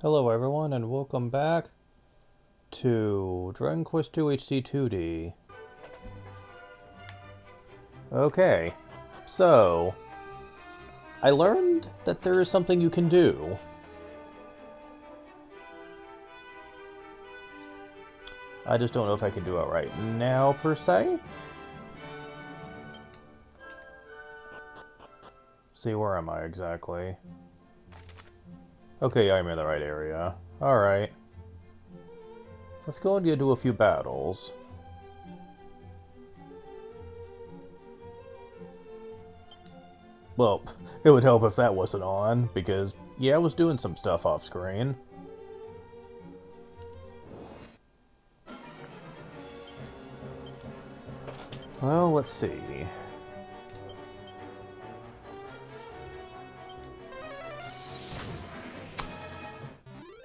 Hello everyone and welcome back to Dragon Quest II HD 2D. Okay, so I learned that there is something you can do. I just don't know if I can do it right now per se. See, where am I exactly? Okay, I'm in the right area. Alright. Let's go and do a few battles. Well, it would help if that wasn't on, because, yeah, I was doing some stuff off screen. Well, let's see.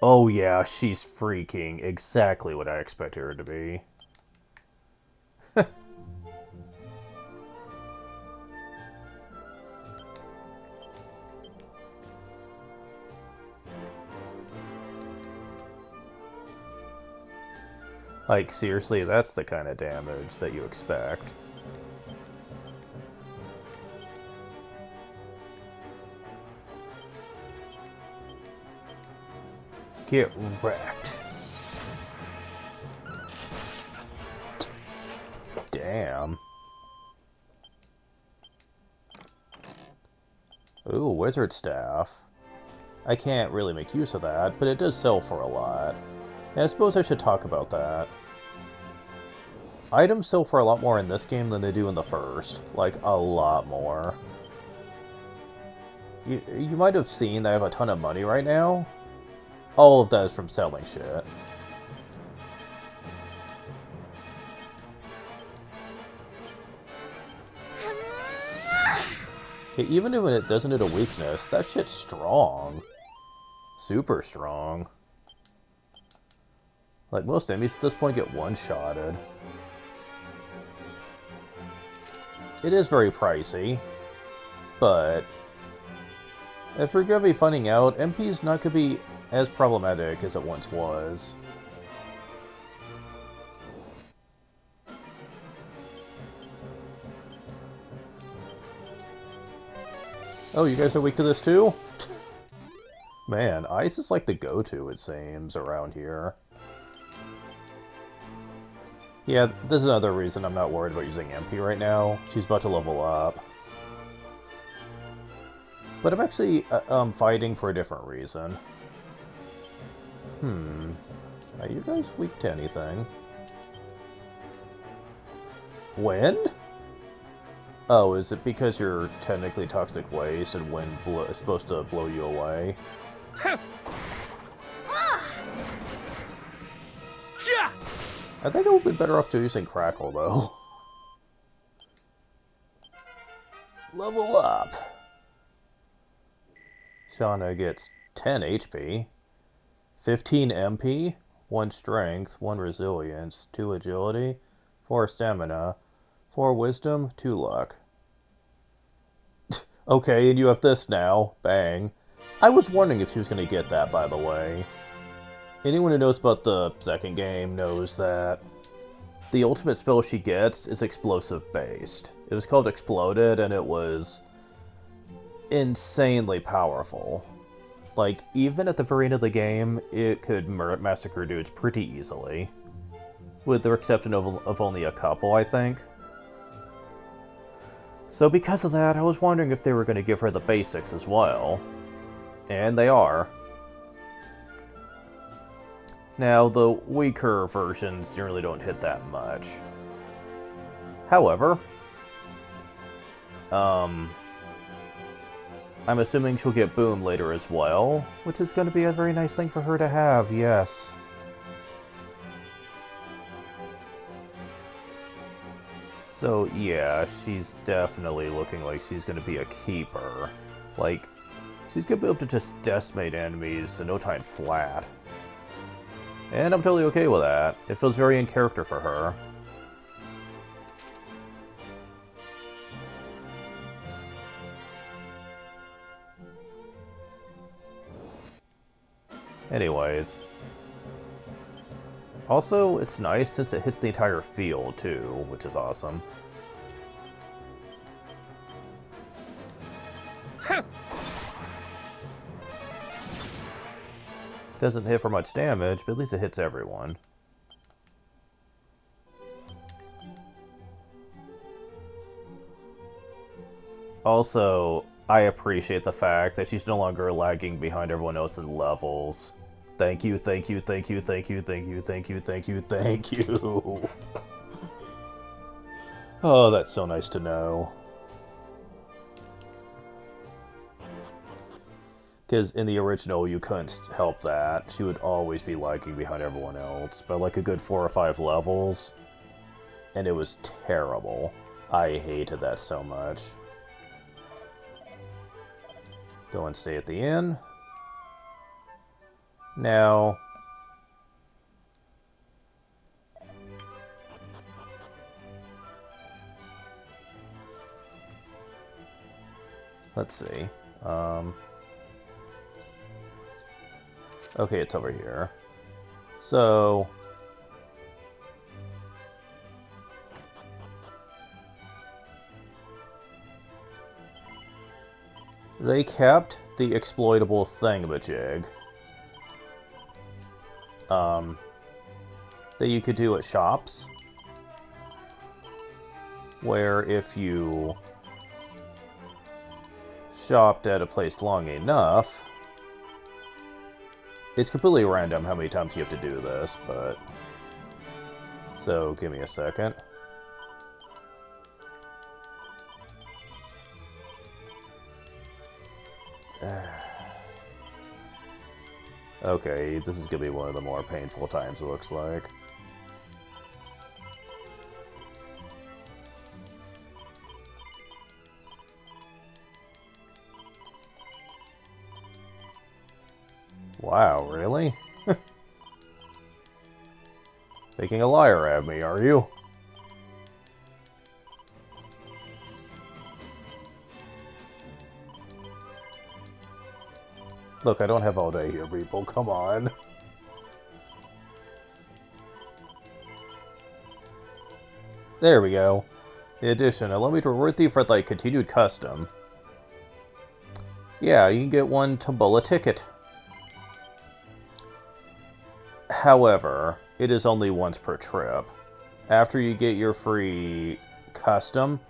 Oh yeah, she's freaking exactly what I expected her to be. Like, seriously, that's the kind of damage that you expect. Get wrecked. Damn. Ooh, wizard staff. I can't really make use of that, but it does sell for a lot. Yeah, I suppose I should talk about that. Items sell for a lot more in this game than they do in the first. Like, a lot more. You might have seen that I have a ton of money right now. All of that is from selling shit. Even if it doesn't hit a weakness, that shit's strong. Super strong. Like, most enemies at this point get one-shotted. It is very pricey, but as we're going to be finding out, MP is not going to be as problematic as it once was. Oh, you guys are weak to this too? Man, ice is like the go-to, it seems, around here. Yeah, this is another reason I'm not worried about using MP right now. She's about to level up. But I'm actually fighting for a different reason. Are you guys weak to anything? Wind? Oh, is it because you're technically toxic waste and wind is supposed to blow you away? I think I would be better off to using Crackle, though. Level up! Shauna gets 10 HP, 15 MP, 1 Strength, 1 Resilience, 2 Agility, 4 Stamina, 4 Wisdom, 2 Luck. Okay, and you have this now. Bang. I was wondering if she was going to get that, by the way. Anyone who knows about the second game knows that the ultimate spell she gets is explosive-based. It was called Exploded, and it was insanely powerful. Like, even at the very end of the game, it could massacre dudes pretty easily. With the exception of only a couple, I think. So because of that, I was wondering if they were going to give her the basics as well. And they are. Now, the weaker versions generally don't hit that much. However, I'm assuming she'll get Boom later as well, which is going to be a very nice thing for her to have, yes. So, yeah, she's definitely looking like she's going to be a keeper. Like, she's going to be able to just decimate enemies in no time flat. And I'm totally okay with that. It feels very in character for her. Anyways. Also, it's nice since it hits the entire field, too, which is awesome. Doesn't hit for much damage, but at least it hits everyone. Also, I appreciate the fact that she's no longer lagging behind everyone else in levels. Thank you, thank you, thank you, thank you, thank you, thank you, thank you, thank you. Oh, that's so nice to know. Because in the original, you couldn't help that. She would always be lagging behind everyone else, by like a good 4 or 5 levels. And it was terrible. I hated that so much. Go and stay at the inn. Now... let's see. Okay, it's over here. So... they kept the exploitable thingamajig that you could do at shops, where if you shopped at a place long enough, it's completely random how many times you have to do this, but... so, give me a second. Okay, this is gonna be one of the more painful times, it looks like. Wow, really? Making a liar out of me, are you? Look, I don't have all day here, people. Come on. There we go. In addition, allow me to reward thee for thy continued custom. Yeah, you can get one Tombola ticket. However, it is only once per trip. After you get your free custom,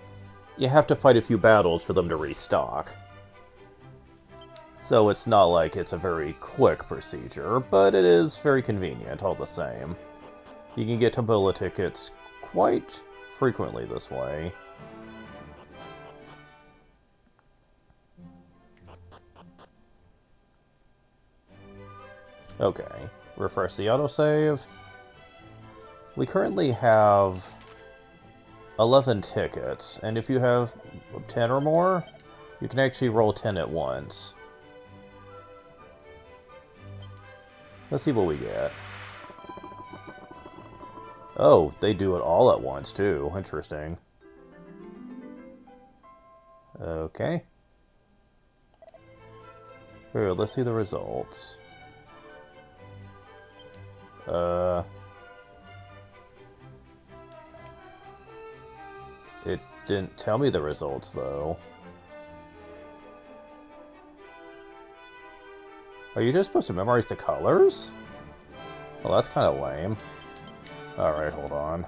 you have to fight a few battles for them to restock. So it's not like it's a very quick procedure, but it is very convenient all the same. You can get Tombola tickets quite frequently this way. Okay, refresh the autosave. We currently have 11 tickets, and if you have 10 or more, you can actually roll 10 at once. Let's see what we get. Oh, they do it all at once, too. Interesting. Okay. Here, let's see the results. It didn't tell me the results, though. Are you just supposed to memorize the colors? Well, that's kind of lame. Alright, hold on.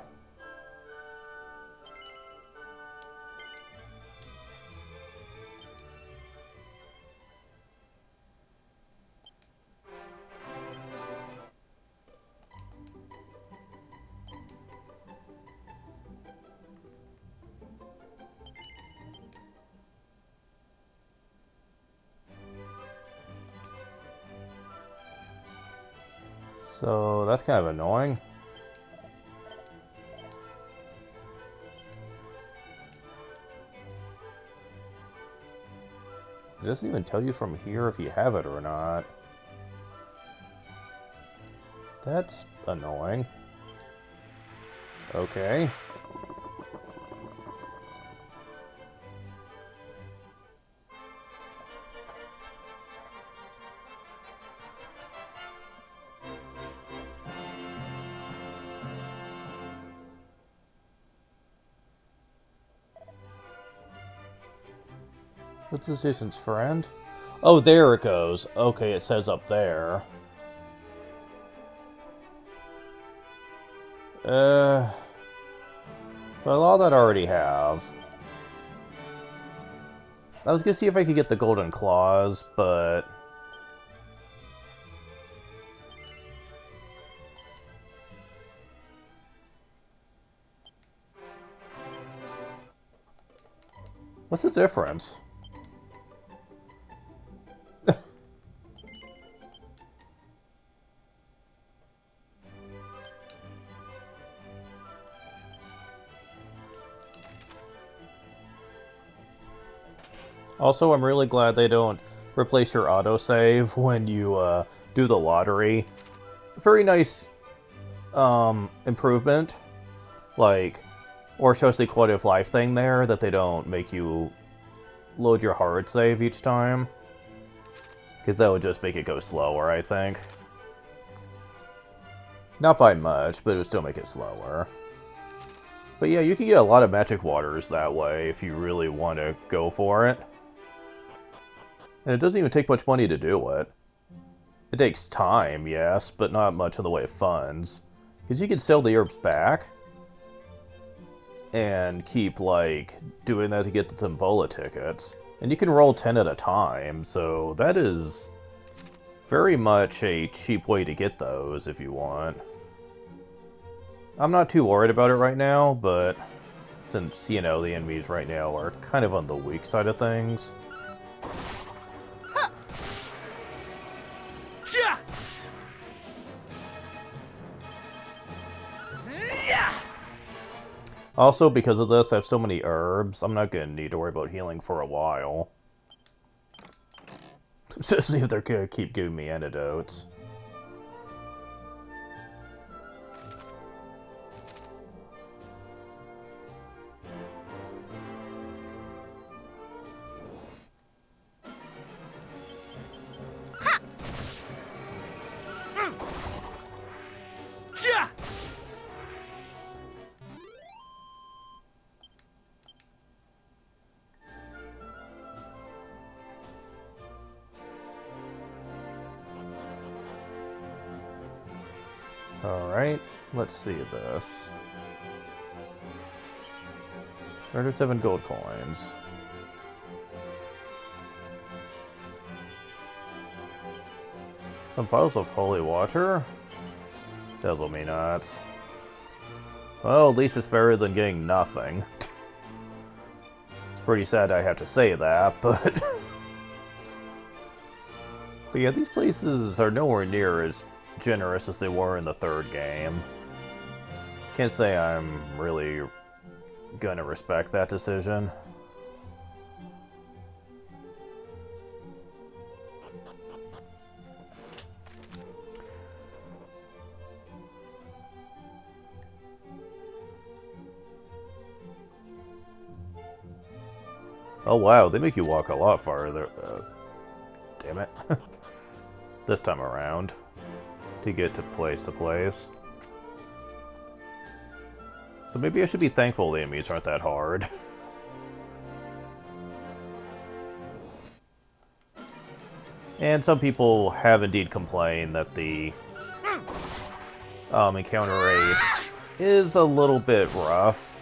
So, that's kind of annoying. It doesn't even tell you from here if you have it or not. That's annoying. Okay. What's the distance, friend? Oh, there it goes. Okay, it says up there. Well, all that I already have. I was gonna see if I could get the golden claws, but... What's the difference? Also, I'm really glad they don't replace your autosave when you do the lottery. Very nice improvement. Like, or shows the quality of life thing there, that they don't make you load your hard save each time. Because that would just make it go slower, I think. Not by much, but it would still make it slower. But yeah, you can get a lot of magic waters that way if you really want to go for it. And it doesn't even take much money to do it. It takes time, yes, but not much in the way of funds. Because you can sell the herbs back. And keep, like, doing that to get the Tombola tickets. And you can roll 10 at a time, so that is very much a cheap way to get those if you want. I'm not too worried about it right now, but since, you know, the enemies right now are kind of on the weak side of things. Also, because of this, I have so many herbs, I'm not going to need to worry about healing for a while. Just see if they're going to keep giving me antidotes. Alright, let's see this. 37 gold coins. Some vials of holy water? Dazzle me not. Well, at least it's better than getting nothing. It's pretty sad I have to say that, but... But yeah, these places are nowhere near as generous as they were in the third game. Can't say I'm really gonna respect that decision. Oh wow, they make you walk a lot farther. Damn it. This time around. To get to place. So maybe I should be thankful the enemies aren't that hard. And some people have indeed complained that the encounter rate is a little bit rough.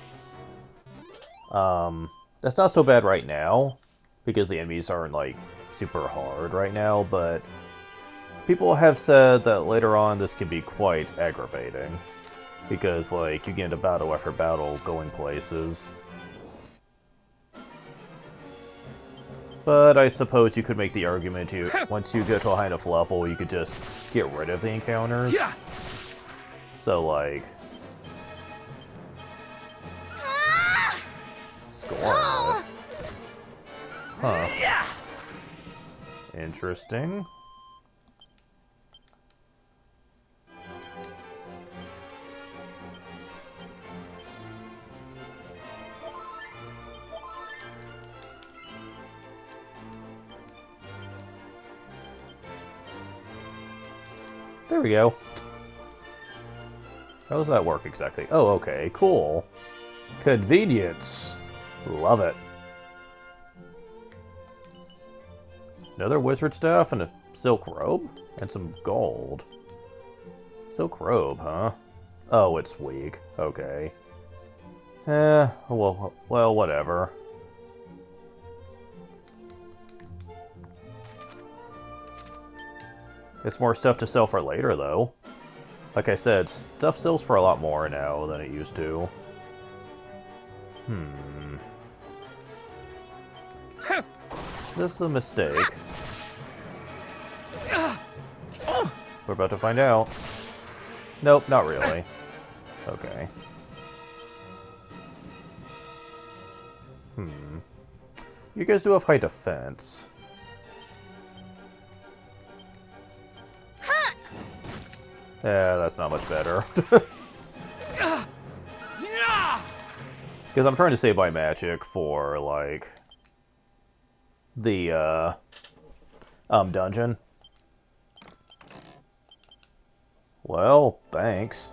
That's not so bad right now, because the enemies aren't, like, super hard right now, but people have said that later on this can be quite aggravating. Because, like, you get into battle after battle going places. But I suppose you could make the argument once you get to a high enough level, you could just get rid of the encounters. So, like... Scorn it. Huh. Interesting. There we go. How does that work exactly? Oh, okay, cool. Convenience. Love it. Another wizard staff and a silk robe? And some gold. Silk robe, huh? Oh, it's weak. Okay. Well, whatever. It's more stuff to sell for later, though. Like I said, stuff sells for a lot more now than it used to. Is this a mistake? We're about to find out. Nope, not really. Okay. You guys do have high defense. Yeah, that's not much better. Because I'm trying to save my magic for, like, the, dungeon. Well, thanks.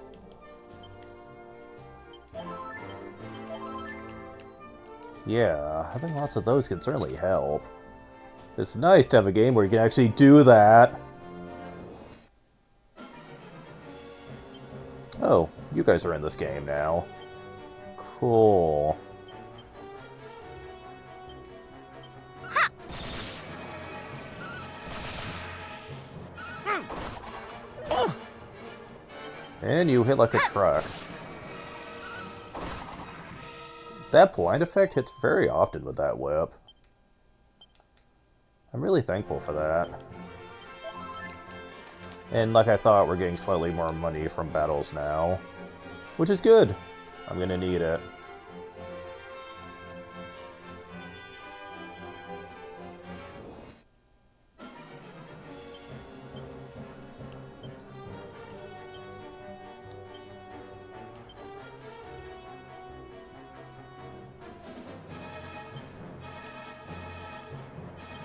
Yeah, having lots of those can certainly help. It's nice to have a game where you can actually do that. Oh, you guys are in this game now. Cool. And you hit like a truck. That blind effect hits very often with that whip. I'm really thankful for that. And like I thought, we're getting slightly more money from battles now. Which is good. I'm gonna need it.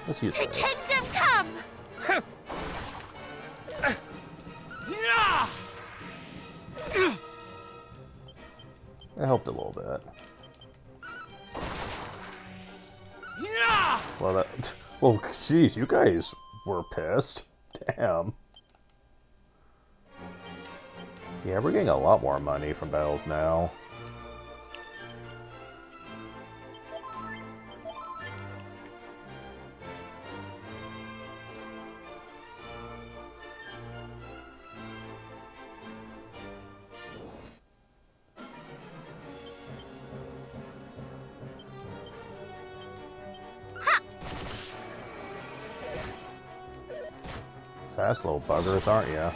Let's use To this. kingdom come! That helped a little bit. Well, that... Well, jeez, you guys were pissed. Damn. Yeah, we're getting a lot more money from battles now. Fast little buggers, aren't ya?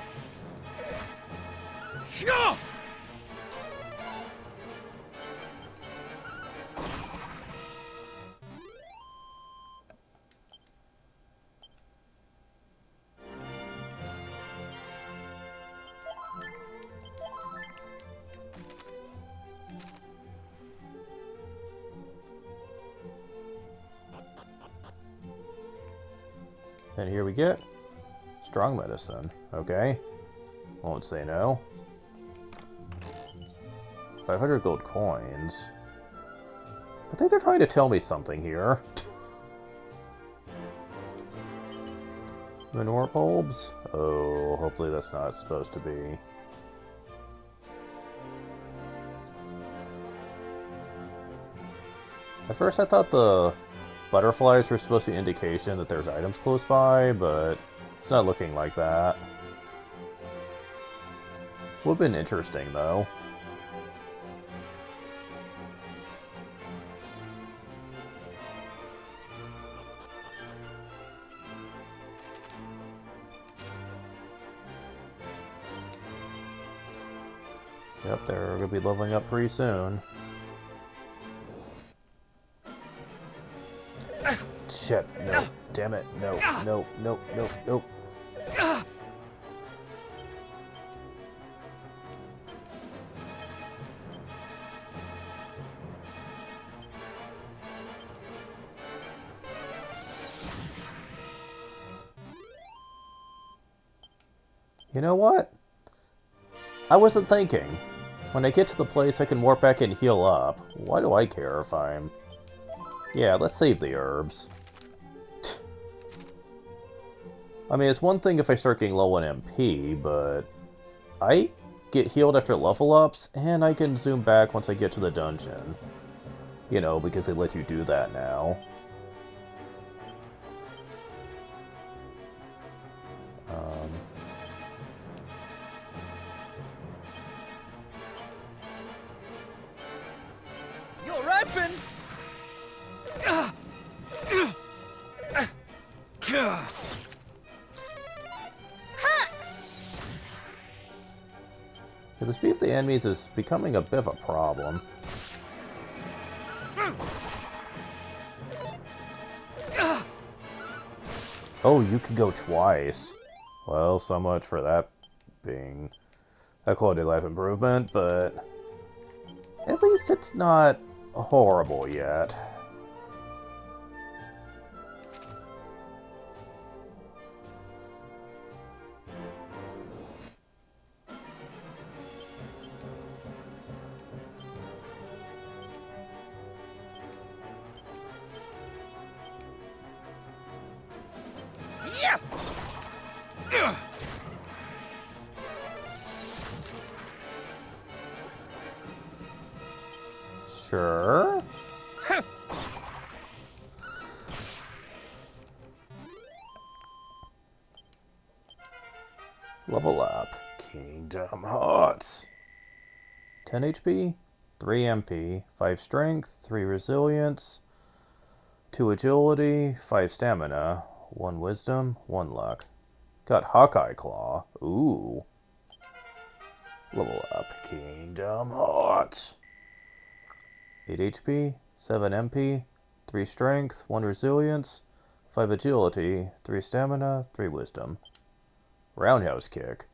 And here we get strong medicine. Okay. Won't say no. 500 gold coins. I think they're trying to tell me something here. Manure bulbs? Oh, hopefully that's not supposed to be. At first I thought the butterflies were supposed to be an indication that there's items close by, but it's not looking like that. Would have been interesting, though. Yep, they're going to be leveling up pretty soon. Shit, no, damn it, no, no, no, no, no. You know what? I wasn't thinking. When I get to the place I can warp back and heal up. Why do I care if I'm... Yeah, let's save the herbs. I mean, it's one thing if I start getting low on MP, but I get healed after level ups, and I can zoom back once I get to the dungeon. You know, because they let you do that now. You're open! The speed of the enemies is becoming a bit of a problem. Oh, you can go twice. Well, so much for that being a quality of life improvement, but at least it's not horrible yet. Yeah! Sure. Level up. Kingdom Hearts. 10 HP, 3 MP, 5 Strength, 3 Resilience, 2 Agility, 5 Stamina, 1 Wisdom, 1 Luck. Got Hawkeye Claw. Ooh. Level up. Kingdom Hearts. 8 HP, 7 MP, 3 Strength, 1 Resilience, 5 Agility, 3 Stamina, 3 Wisdom. Roundhouse Kick.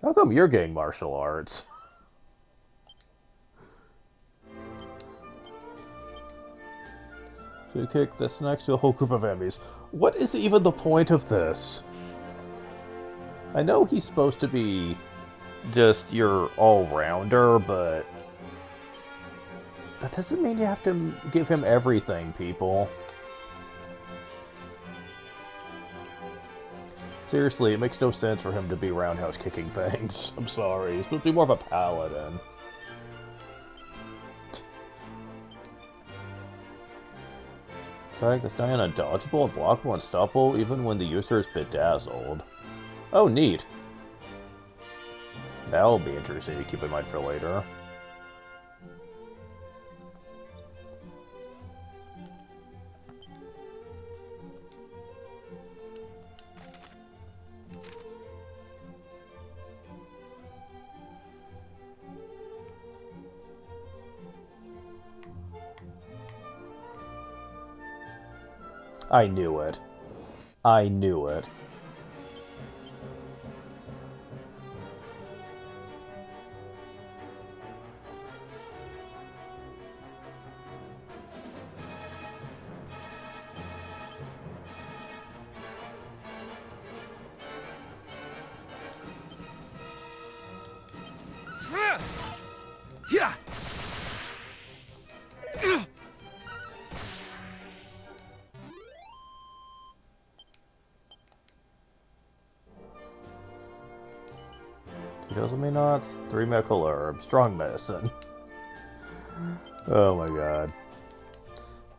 How come you're getting martial arts? So you kick this next to a whole group of enemies. What is even the point of this? I know he's supposed to be just your all-rounder, but that doesn't mean you have to give him everything, people. Seriously, it makes no sense for him to be roundhouse kicking things. I'm sorry, he's supposed to be more of a paladin. In fact, this Diana dodgeable and blockable and stoppable even when the user is bedazzled. Oh, neat. That'll be interesting to keep in mind for later. I knew it. I knew it. Yeah! Doesn't mean nuts. 3 medical herbs. Strong medicine. Oh my god.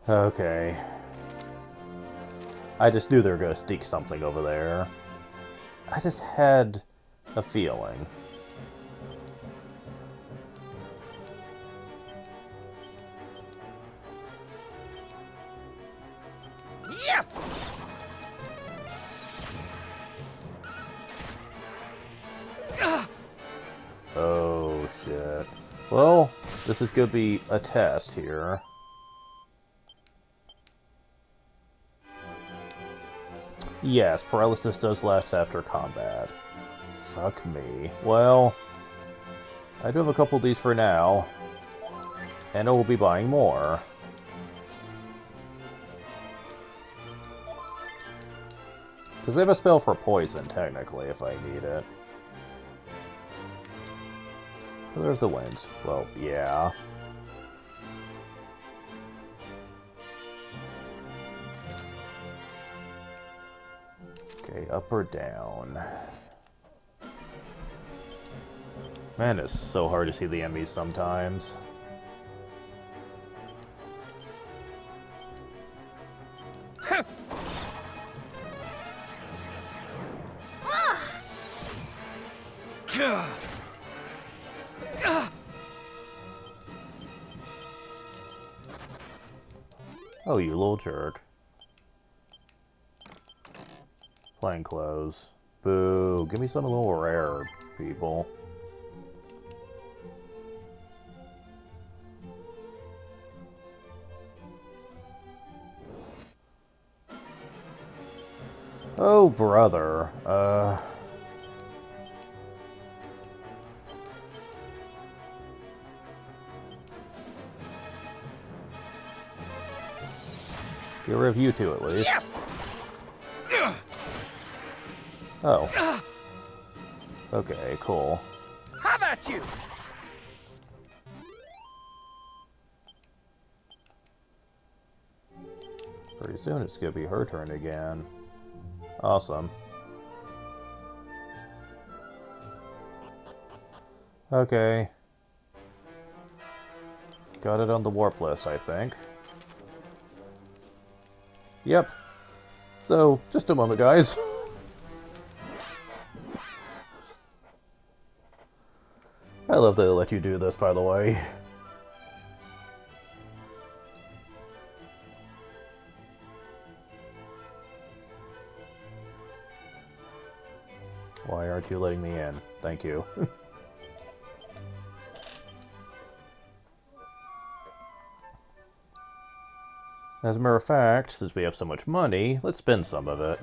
Okay. I just knew they were gonna sneak something over there. I just had a feeling. Yeah! Oh shit. Well, this is gonna be a test here. Yes, paralysis does last after combat. Fuck me. Well, I do have a couple of these for now. And I will be buying more. Because I have a spell for poison, technically, if I need it. Color of the Winds. Well, yeah. Okay, up or down? Man, it's so hard to see the enemies sometimes. Oh, you little jerk. Plain clothes. Boo. Give me something a little rare, people. Oh, brother. Get rid of you two, at least. Oh. Okay, cool. How about you? Pretty soon it's gonna be her turn again. Awesome. Okay. Got it on the warp list, I think. Yep. So, just a moment, guys. I love that they let you do this, by the way. Why aren't you letting me in? Thank you. As a matter of fact, since we have so much money, let's spend some of it.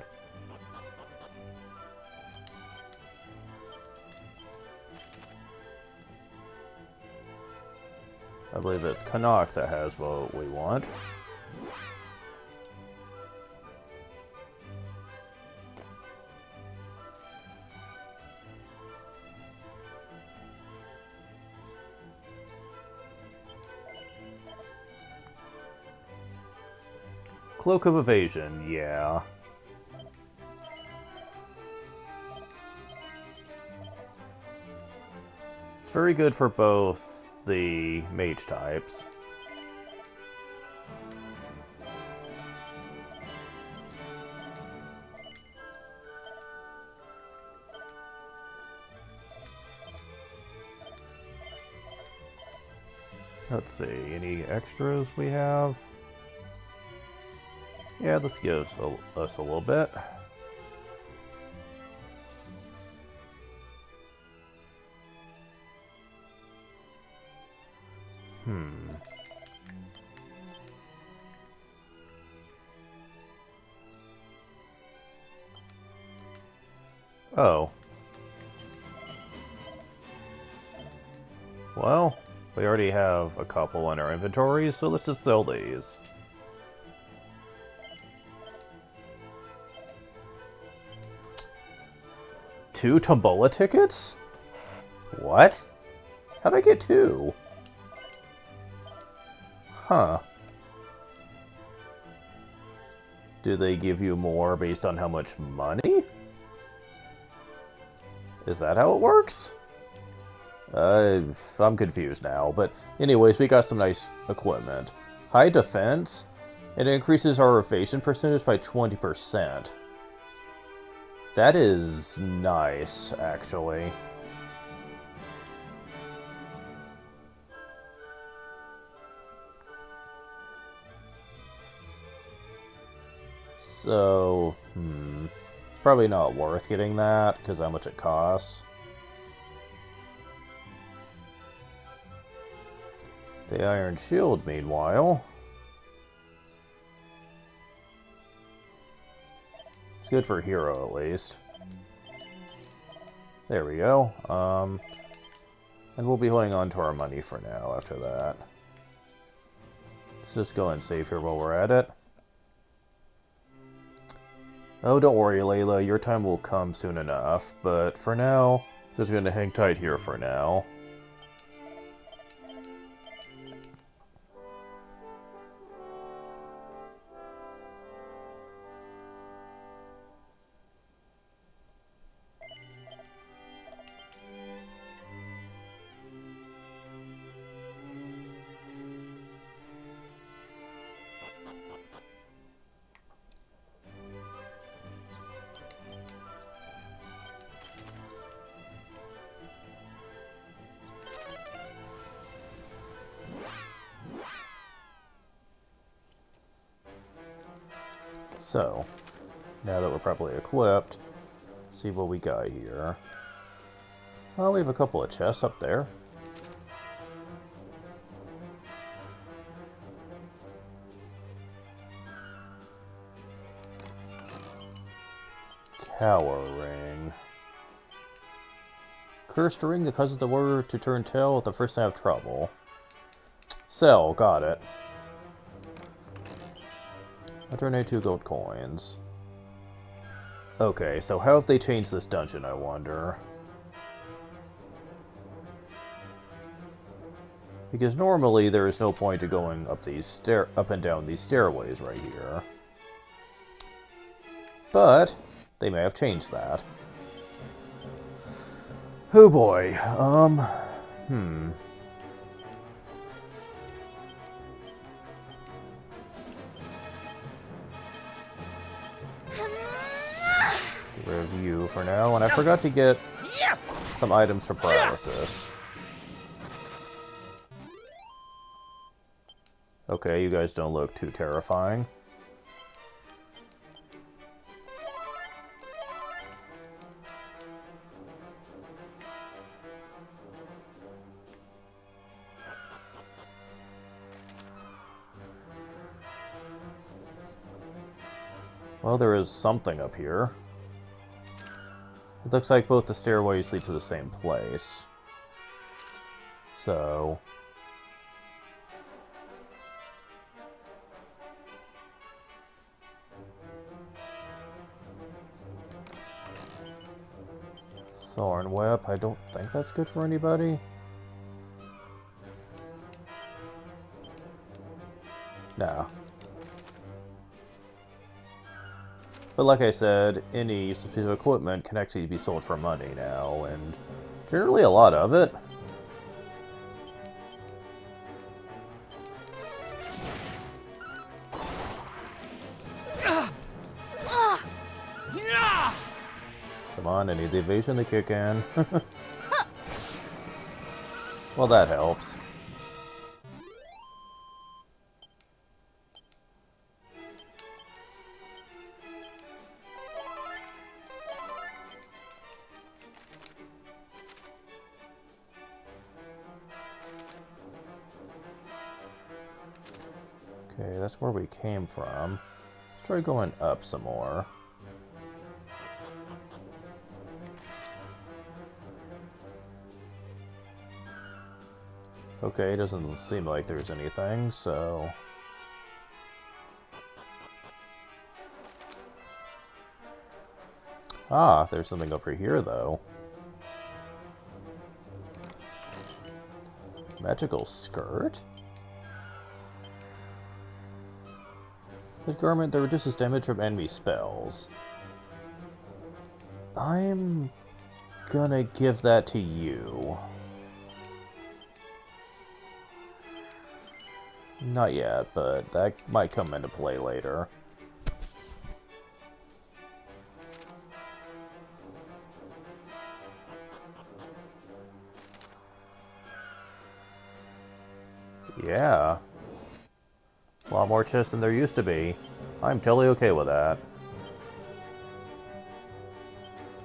I believe it's Canuck that has what we want. Cloak of Evasion, yeah. It's very good for both the mage types. Let's see, any extras we have? Yeah, this gives us a little bit. Oh. Well, we already have a couple in our inventory, so let's just sell these. Two Tombola tickets? What? How'd I get two? Huh. Do they give you more based on how much money? Is that how it works? I'm confused now, but anyways, we got some nice equipment. High defense, and it increases our evasion percentage by 20%. That is nice, actually. So, it's probably not worth getting that, because how much it costs. The Iron Shield, meanwhile. It's good for hero, at least. There we go. And we'll be holding on to our money for now after that. Let's just go and save here while we're at it. Oh, don't worry, Layla, your time will come soon enough, but for now, just gonna hang tight here for now. So, now that we're properly equipped, see what we got here. Oh, we have a couple of chests up there. Cower ring. Cursed ring that causes the warrior to turn tail at the first sign of trouble. Sell, got it. I donate 2 gold coins. Okay, so how have they changed this dungeon, I wonder? Because normally there is no point to going up and down these stairways right here. But they may have changed that. Oh boy, Review for now, and I forgot to get Yeah! some items for paralysis. Okay, you guys don't look too terrifying. Well, there is something up here. It looks like both the stairways lead to the same place. So... Thorn Whip, I don't think that's good for anybody. No. But like I said, any piece of equipment can actually be sold for money now, and generally a lot of it. Come on, I need the evasion to kick in. Well, that helps. Okay, that's where we came from. Let's try going up some more. Okay, doesn't seem like there's anything, so... Ah, there's something over here, though. Magical skirt? This garment that reduces damage from enemy spells. I'm gonna give that to you. Not yet, but that might come into play later. Yeah. A lot more chests than there used to be. I'm totally okay with that.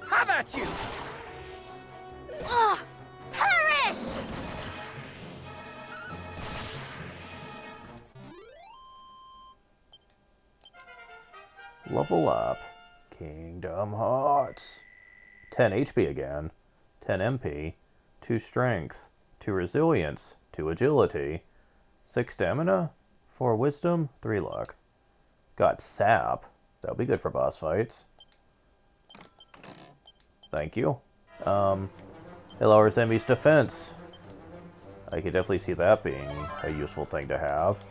How about you? Perish! Level up. Kingdom Hearts. 10 HP again. 10 MP. 2 strength. 2 resilience. 2 agility. 6 stamina. 4 wisdom. 3 luck. Got sap. That'll be good for boss fights. Thank you. It lowers enemies' defense. I could definitely see that being a useful thing to have.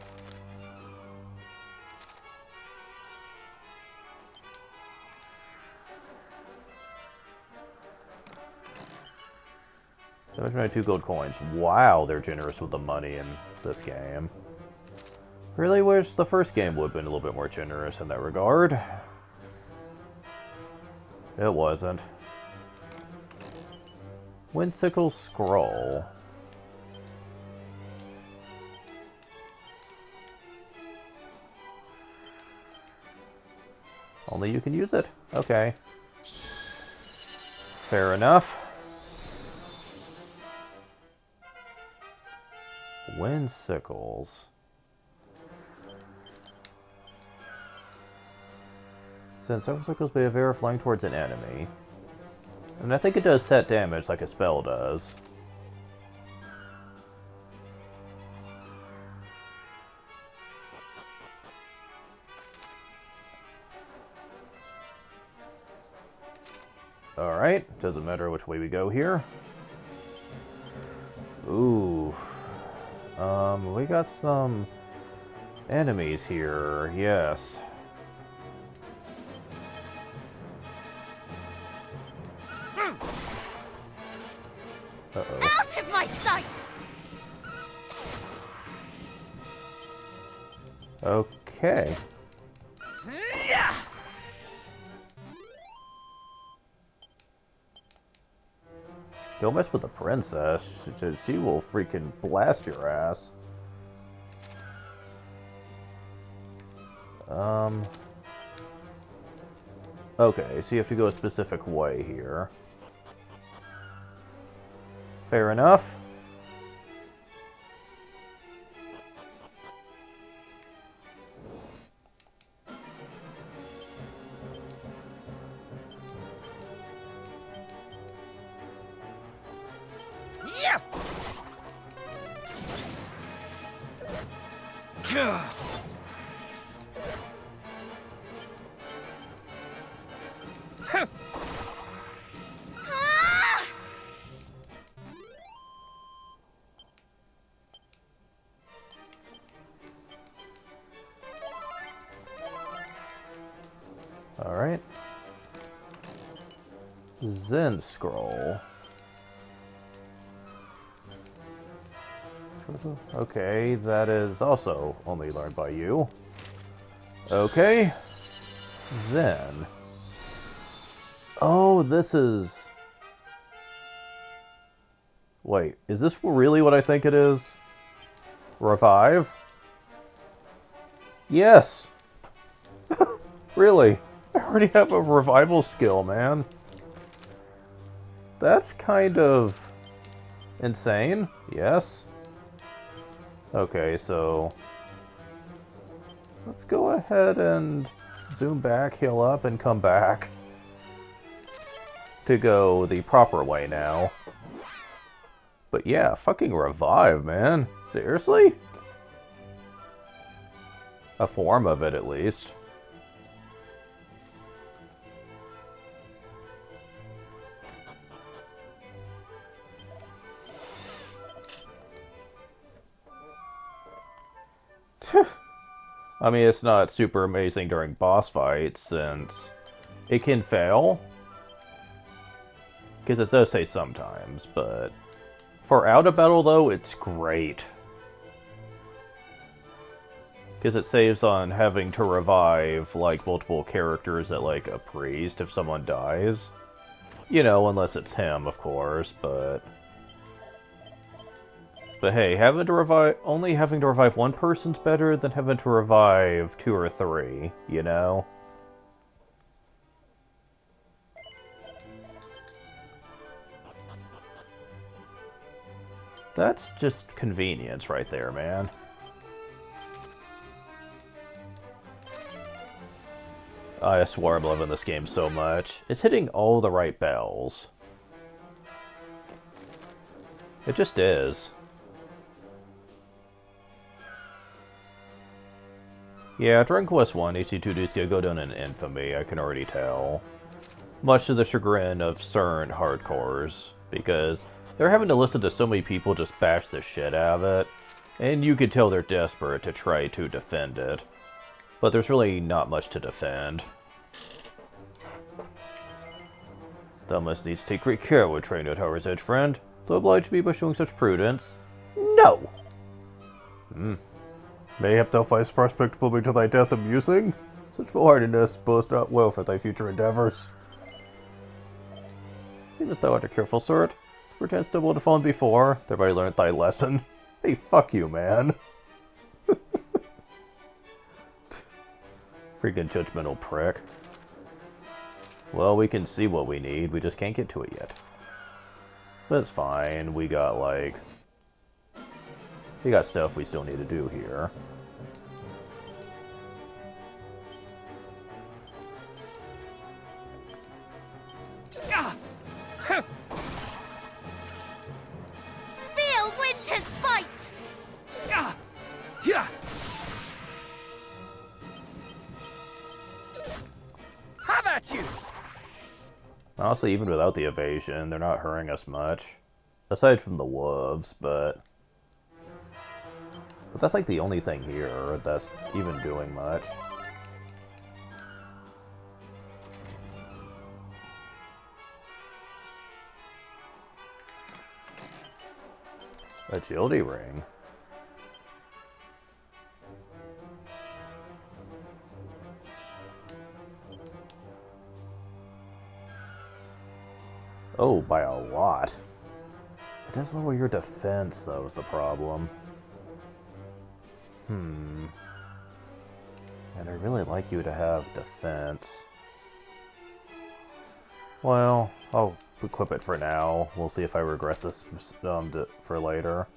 Damage by 2 gold coins. Wow, they're generous with the money in this game. Really wish the first game would have been a little bit more generous in that regard. It wasn't. Whimsical Scroll. Only you can use it. Okay. Fair enough. Wind sickles. Send several sickles by a air flying towards an enemy. And I think it does set damage like a spell does. Alright, doesn't matter which way we go here. Ooh. We got some enemies here, yes. Uh-oh. Out of my sight! Okay. Yeah! Don't mess with the princess. She will freaking blast your ass. Okay, so you have to go a specific way here. Fair enough. Yeah! Gah! Huh. Ah! Alright. Zen scroll. Okay, that is also only learned by you. Okay. Zen. Oh, this is... Wait, is this really what I think it is? Revive? Yes! Really? I already have a revival skill, man. That's kind of... insane, yes? Okay, so... let's go ahead and zoom back, heal up, and come back. To go the proper way now. But yeah, fucking revive, man. Seriously? A form of it, at least. I mean, it's not super amazing during boss fights, since it can fail. Because it does say sometimes, but for out of battle, though, it's great. Because it saves on having to revive, like, multiple characters at, like, a priest if someone dies. You know, unless it's him, of course, but... But hey, only having to revive one person's better than having to revive 2 or 3, you know? That's just convenience right there, man. I swear I'm loving this game so much. It's hitting all the right bells. It just is. Yeah, Dragon Quest 1, HC2 dude's gonna go down in infamy, I can already tell. Much to the chagrin of certain hardcores, because they're having to listen to so many people just bash the shit out of it, and you can tell they're desperate to try to defend it. But there's really not much to defend. Thou must needs take great care when training at Tower's Edge, friend. Thou oblige me by showing such prudence. No! Mayhap thou findest prospect blooming to thy death amusing? Such foolhardiness bodes not well for thy future endeavors. Seemeth thou art a careful sort. Perchance thou would have fallen before, thereby learnt thy lesson. Hey, fuck you, man. Freaking judgmental prick. Well, we can see what we need, we just can't get to it yet. That's fine, we got, like... We got stuff we still need to do here. Feel Winter's fight! How about you? Honestly, even without the evasion, they're not hurting us much. Aside from the wolves, but that's like the only thing here that's even doing much. Agility ring. Oh, by a lot. It does lower your defense, though, is the problem. And I'd really like you to have defense. Well, I'll equip it for now. We'll see if I regret this for later.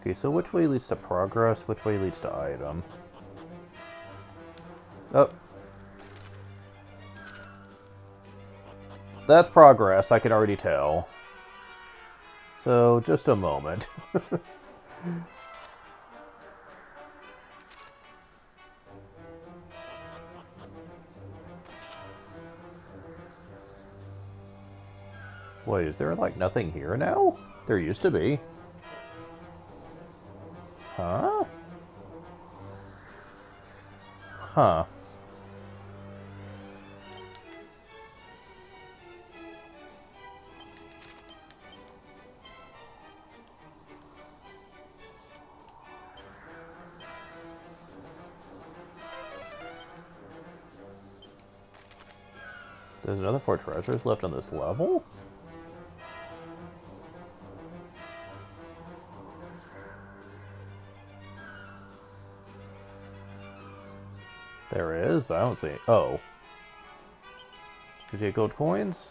Okay, so which way leads to progress? Which way leads to item? Oh. That's progress, I can already tell. So, just a moment. Wait, is there, like, nothing here now? There used to be. Huh? Huh. There's another 4 treasures left on this level? There is? I don't see... Oh. 58 gold coins?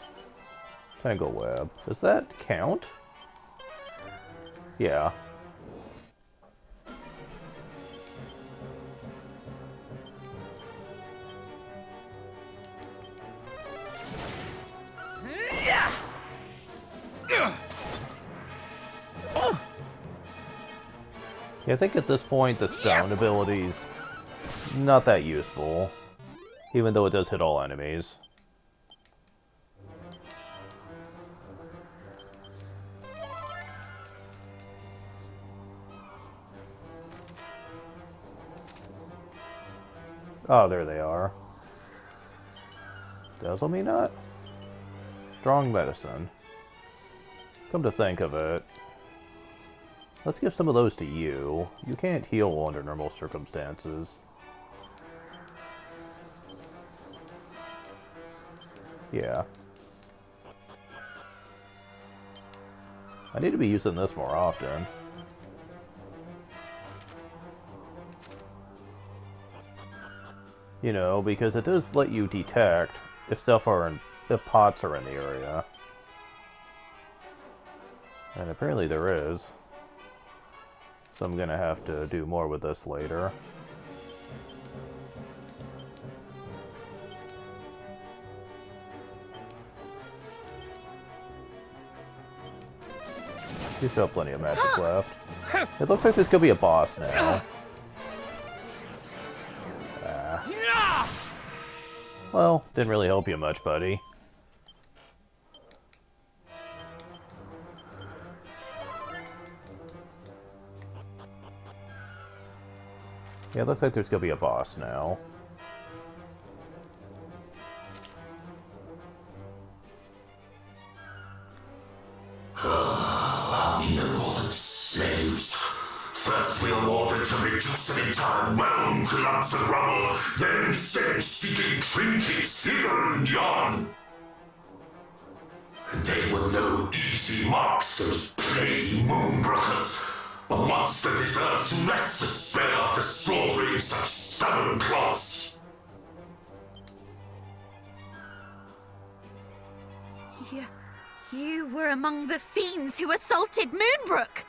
Tangle web. Does that count? Yeah. Yeah, I think at this point the stone ability's not that useful, even though it does hit all enemies. Oh, there they are. Dazzle me not? Strong medicine. Come to think of it, let's give some of those to you. You can't heal under normal circumstances. Yeah. I need to be using this more often. You know, because it does let you detect if if pots are in the area. And apparently there is. So I'm gonna have to do more with this later. You still have plenty of magic left. It looks like there's gonna be a boss now. Well, didn't really help you much, buddy. Yeah, it looks like there's gonna be a boss now. Ignorant slaves. First we are ordered to reduce an entire realm to lumps of rubble, then sent seeking trinkets hither and yon. And they were no easy marks, those plaguey moonbrokers. A monster deserves to rest the spell after slaughtering such stubborn clots. You were among the fiends who assaulted Moonbrook.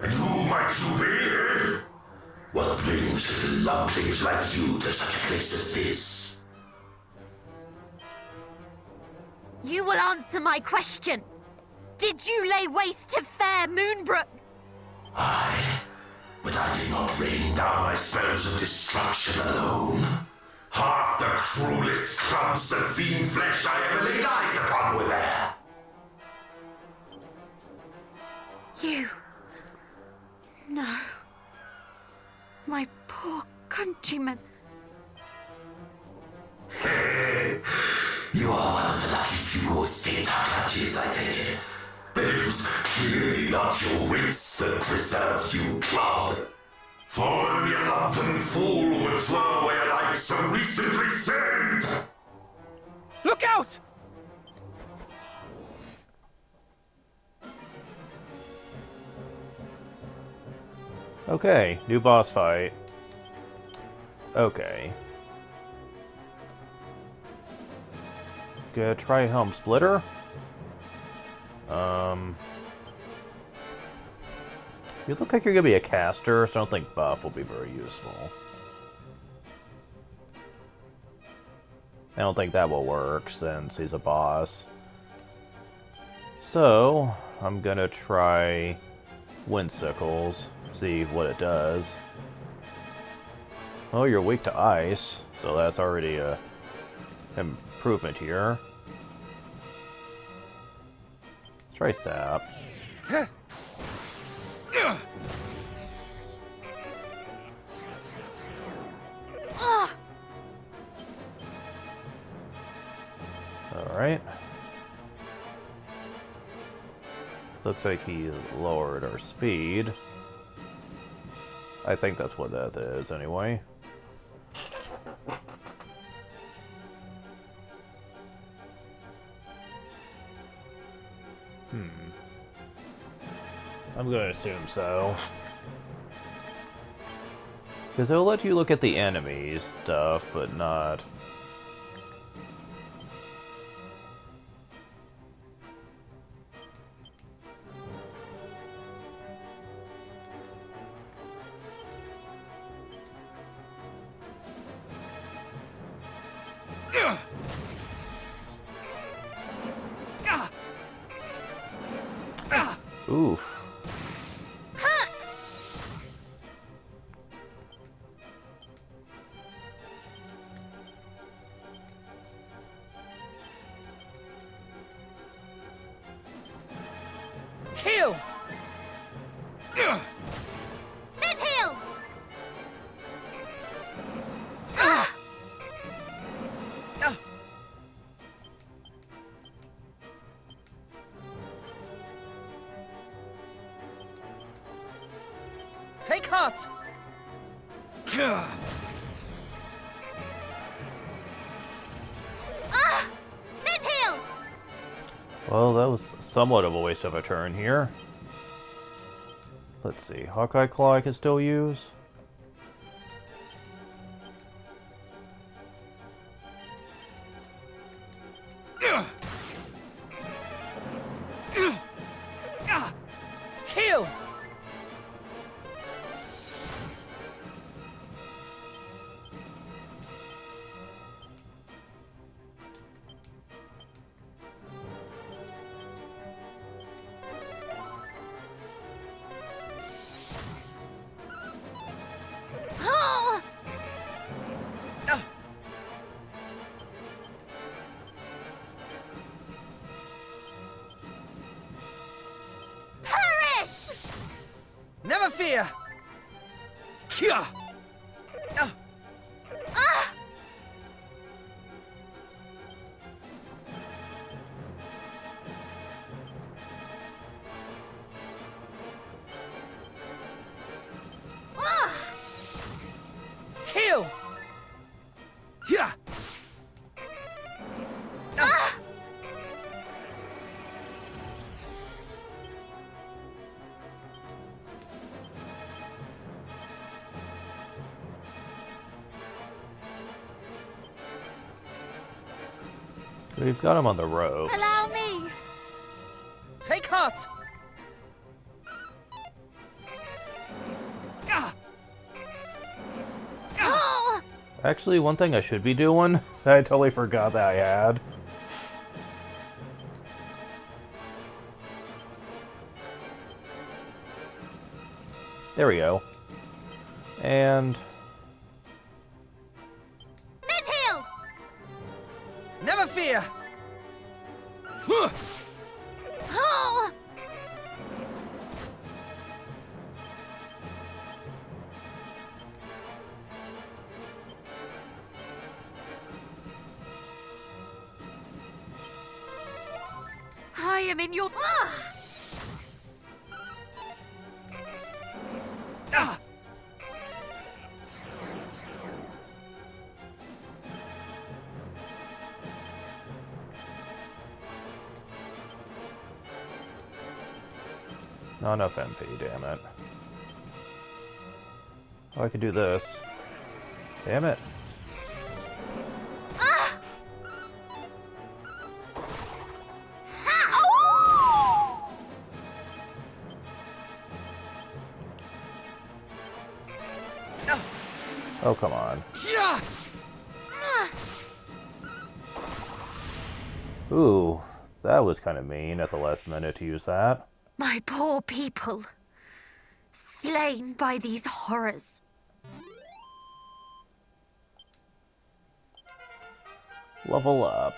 And who might you be? What brings little lumplings like you to such a place as this? You will answer my question. Did you lay waste to fair Moonbrook? But I did not rain down my spells of destruction alone. Half the cruelest clumps of fiend flesh I ever laid eyes upon were there. You... No. My poor countrymen. You are one of the lucky few who escaped our clutches, I take it. But it was clearly not your wits that preserved you, Clod. For only a lumpen fool would throw away a life so recently saved! Look out! Okay, new boss fight. Okay. Gonna try Helm Splitter. You look like you're gonna be a caster, so I don't think buff will be very useful. I don't think that will work since he's a boss. So, I'm gonna try Windsickles, see what it does. Oh, you're weak to ice, so that's already a improvement here. Let's try Sap. Alright. Looks like he lowered our speed. I think that's what that is, anyway. I'm gonna assume so. Because it'll let you look at the enemies stuff, but not... Oof. Kill! Mid-heal! Take heart! Mid-heal! Well, that was somewhat of a waste of a turn here. Let's see, Hawkeye Claw I can still use. Kill! Oh! Perish! Never fear! Kia! Kill! Yeah! We've got him on the rope. Allow me! Take heart! Ah! Oh! Actually, one thing I should be doing, that I totally forgot that I had. There we go. And... Midhill! Never fear! Huh! Oh! I am in your... Ah! Not enough MP, damn it. Oh, I could do this. Damn it. Ah! Ah! Oh, come on. Yeah! Ah! Ooh, that was kind of mean at the last minute to use that. My poor people, slain by these horrors. Level up.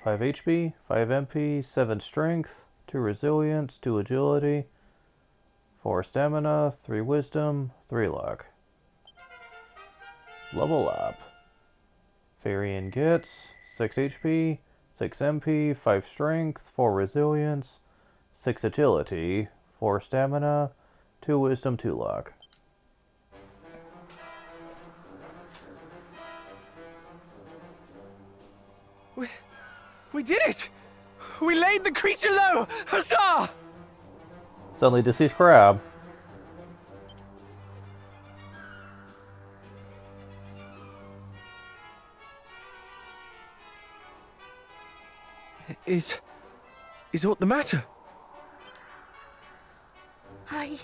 5 HP, 5 MP, 7 Strength, 2 Resilience, 2 Agility, 4 Stamina, 3 Wisdom, 3 Luck. Level up. Varian gets 6 HP, 6 MP, 5 Strength, 4 Resilience, 6 Agility, 4 Stamina, 2 Wisdom, 2 Luck. We did it! We laid the creature low! Huzzah! Suddenly deceased crab. Is aught the matter? I...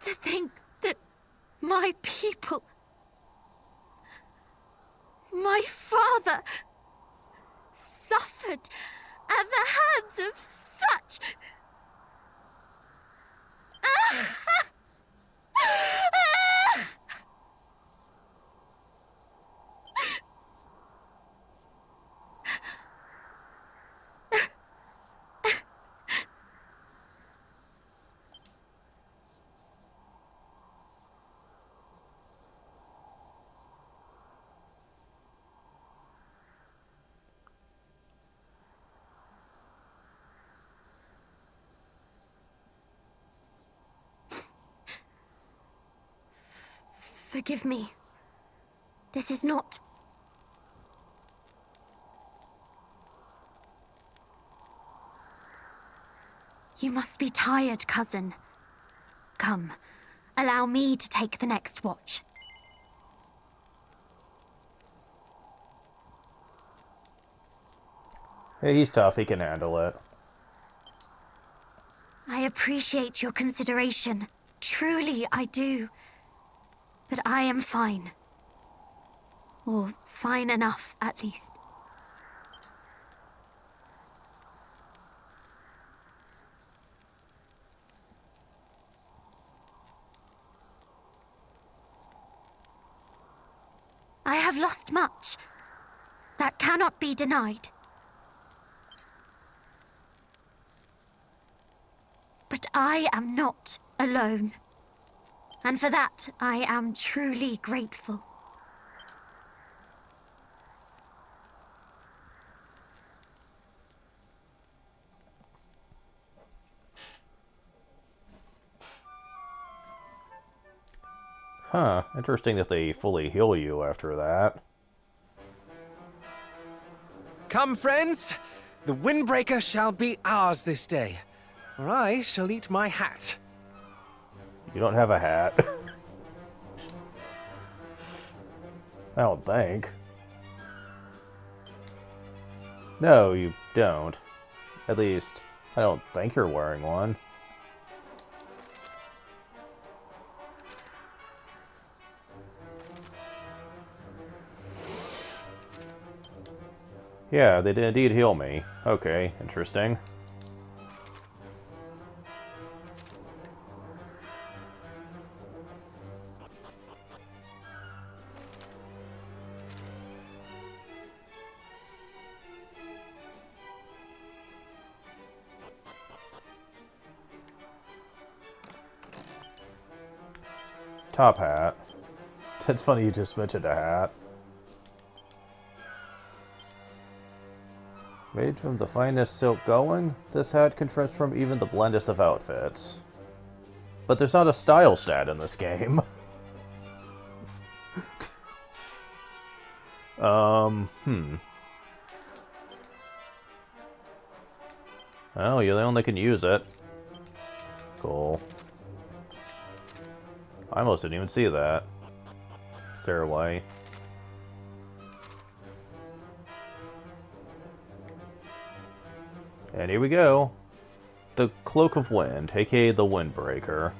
To think that my people, my father, suffered at the hands of such... Forgive me. This is not... You must be tired, cousin. Come, allow me to take the next watch. Hey, he's tough, he can handle it. I appreciate your consideration. Truly, I do. But I am fine. Or fine enough, at least. I have lost much. That cannot be denied. But I am not alone. And for that, I am truly grateful. Huh, interesting that they fully heal you after that. Come, friends. The Windbreaker shall be ours this day, or I shall eat my hat. You don't have a hat. I don't think. No, you don't. At least, I don't think you're wearing one. Yeah, they did indeed heal me. Okay, interesting. Top hat. That's funny you just mentioned a hat. Made from the finest silk going, this hat confronts from even the blandest of outfits. But there's not a style stat in this game. Oh, you're the only can use it. Cool. I almost didn't even see that. Stairway. And here we go. The Cloak of Wind, aka the Windbreaker.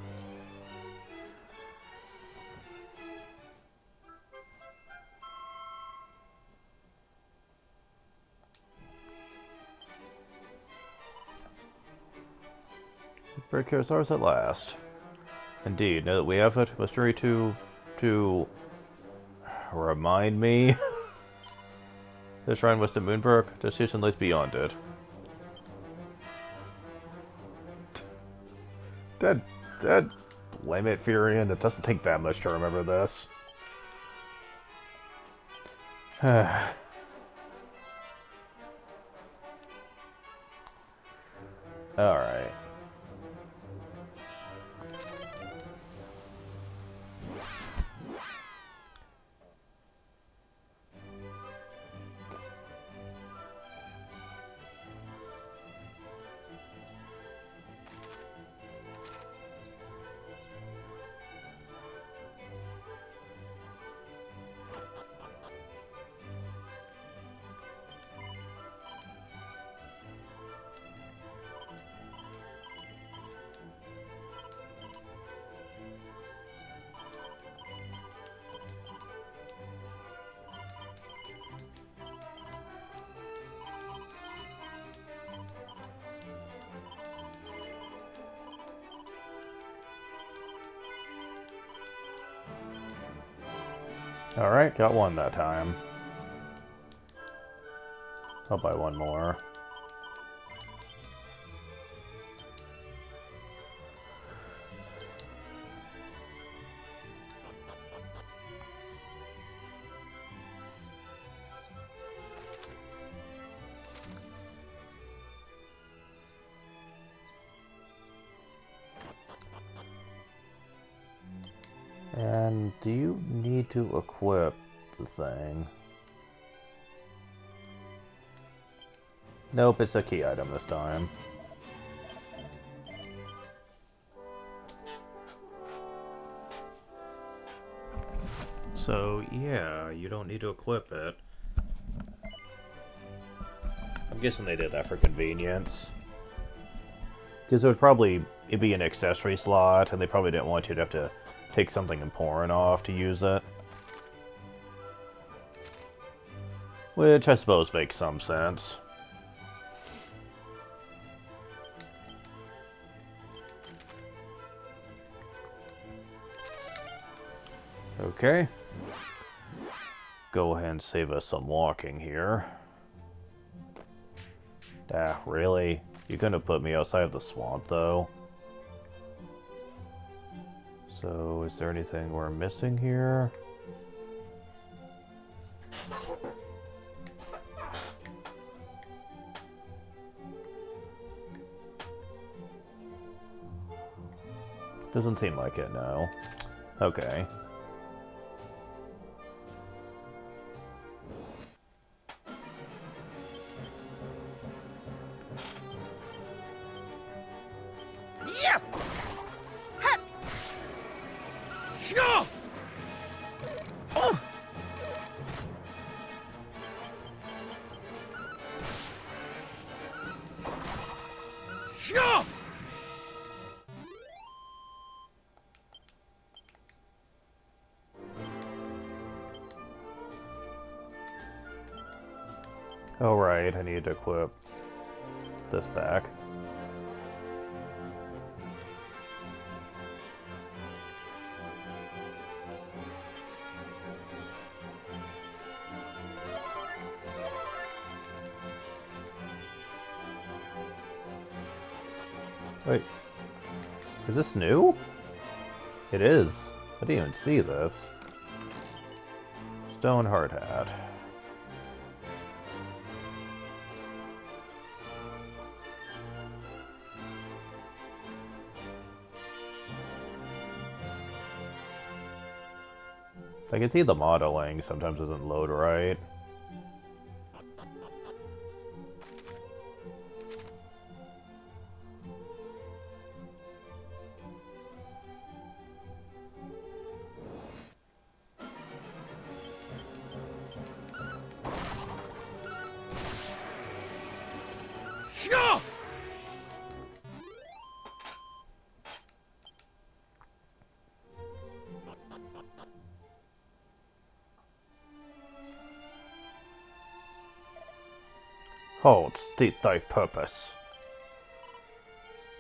Windbreaker is ours at last. Indeed, now that we have it, must hurry to remind me. The shrine west of Moonbrook, the station lies beyond it. Dead, blame it, Furion. It doesn't take that much to remember this. Alright. Alright, got one that time. I'll buy one more. And do you need to equip the thing? Nope, it's a key item this time. So, yeah, you don't need to equip it. I'm guessing they did that for convenience. Because it'd be an accessory slot, and they probably didn't want you to have to take something important off to use it. Which I suppose makes some sense. Okay. Go ahead and save us some walking here. Ah, really? You're gonna put me outside of the swamp, though? So, is there anything we're missing here? Doesn't seem like it, no. Okay. No! Oh right, I need to equip this back. Wait, is this new? It is. I didn't even see this. Stone hard hat. I can see the modeling sometimes doesn't load right. No! Hold, state thy purpose.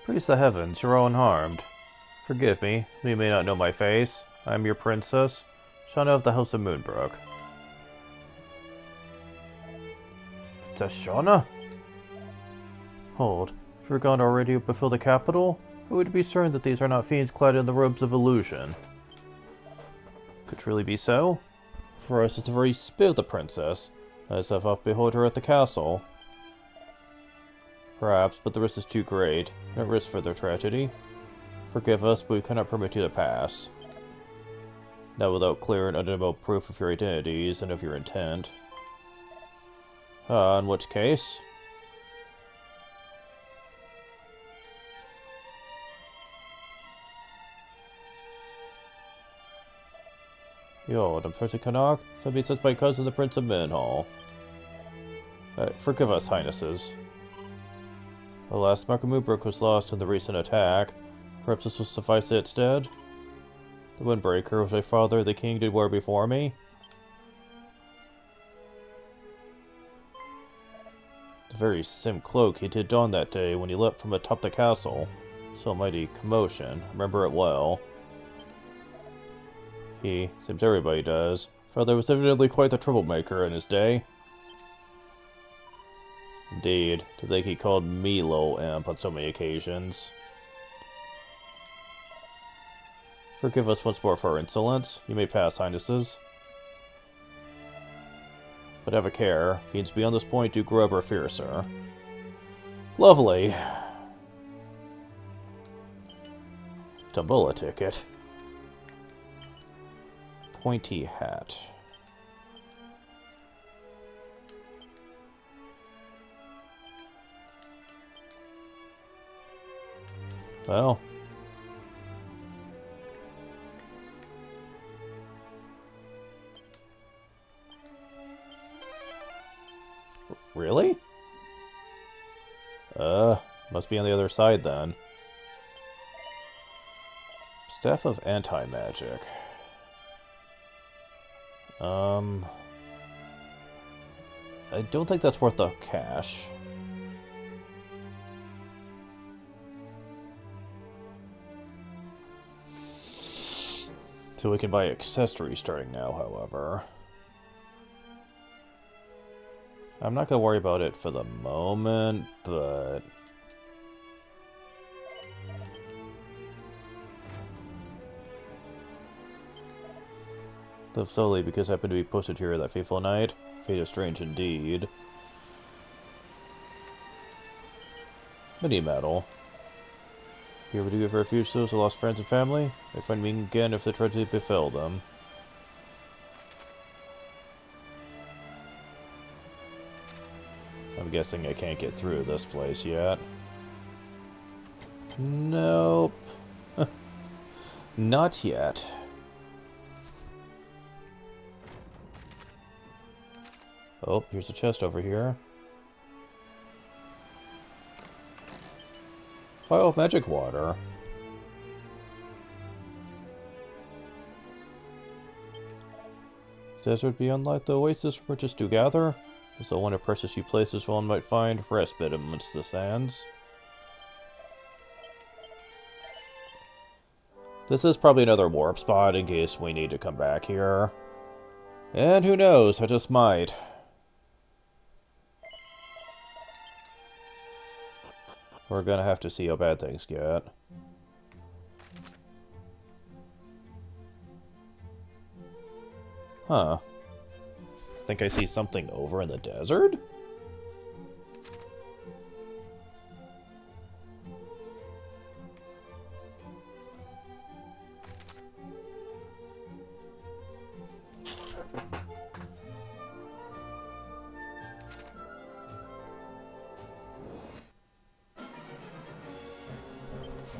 Praise the heavens, you're all unharmed. Forgive me, you may not know my face. I am your princess, Shauna of the House of Moonbrook. Princess Shauna? Hold, have you gone already to befall the capital? Who would be certain that these are not fiends clad in the robes of illusion? Could it really be so? For us, it's the very spirit of the princess. Let us have off behold her at the castle. Perhaps, but the risk is too great. No risk further tragedy. Forgive us, but we cannot permit you to pass. Not without clear and undeniable proof of your identities and of your intent. In which case? Yo, I'm Prince Canuck. Somebody says my cousin, the Prince of Menhall. Forgive us, Highnesses. Alas, Mark of Moonbrook was lost in the recent attack. Perhaps this will suffice instead? The Windbreaker, which my father, the king, did wear before me? The very same cloak he did don that day when he leapt from atop the castle. So mighty commotion. Remember it well. He, seems everybody does. Father was evidently quite the troublemaker in his day. Indeed, to think he called me low imp on so many occasions. Forgive us once more for our insolence. You may pass, Highnesses. But have a care. Fiends beyond this point do grow ever fiercer. Lovely. Tombola ticket. Pointy hat. Well. Really? Must be on the other side then. Staff of Anti-Magic. I don't think that's worth the cash. So we can buy accessories starting now, however. I'm not gonna worry about it for the moment, but... Live solely because I happen to be posted here that fateful night. Fate is strange indeed. Mini medal. You ever do give refuge to those who lost friends and family? They find me again if the tragedy befell them. I'm guessing I can't get through this place yet. Nope. Not yet. Oh, here's a chest over here. Vial of magic water. Desert beyond light, the oasis for just to gather. Is the one of precious few places one might find respite amidst the sands. This is probably another warp spot in case we need to come back here. And who knows, I just might. We're gonna have to see how bad things get. Huh. Think I see something over in the desert?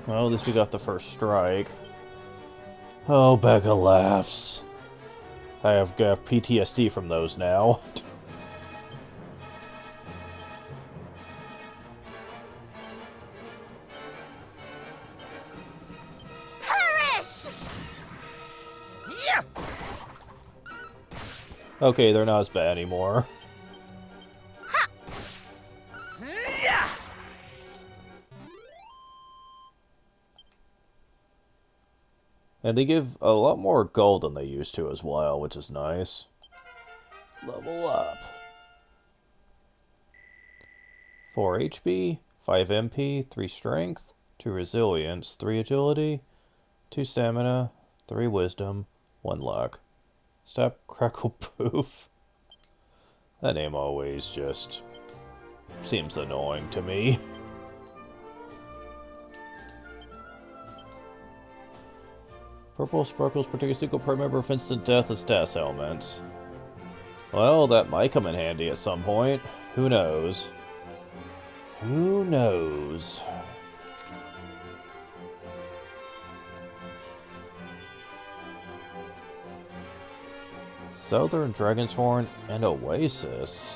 Well, at least we got the first strike. Oh, Becca laughs. I have got PTSD from those now. Perish! Yeah! Okay, they're not as bad anymore. Yeah! And they give a lot more gold than they used to as well, which is nice. Level up. 4 HP, 5 MP, 3 Strength, 2 Resilience, 3 Agility, 2 Stamina, 3 Wisdom, 1 Luck. Stop Crackle Proof. That name always just seems annoying to me. Purple sparkles protect a single part member of instant death as status elements. Well, that might come in handy at some point. Who knows? Who knows? Southern Dragon's Horn and Oasis.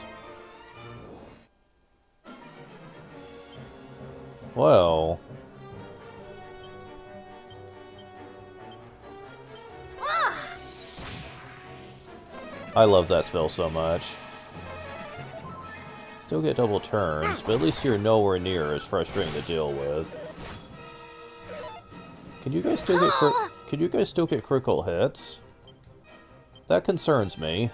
Well... I love that spell so much. Still get double turns, but at least you're nowhere near as frustrating to deal with. Can you guys still get critical hits? That concerns me.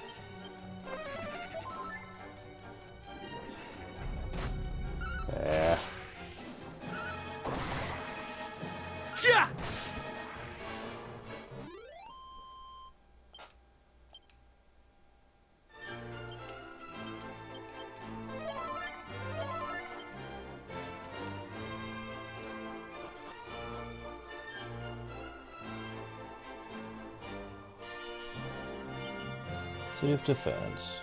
Eh. Yeah! City of Defense.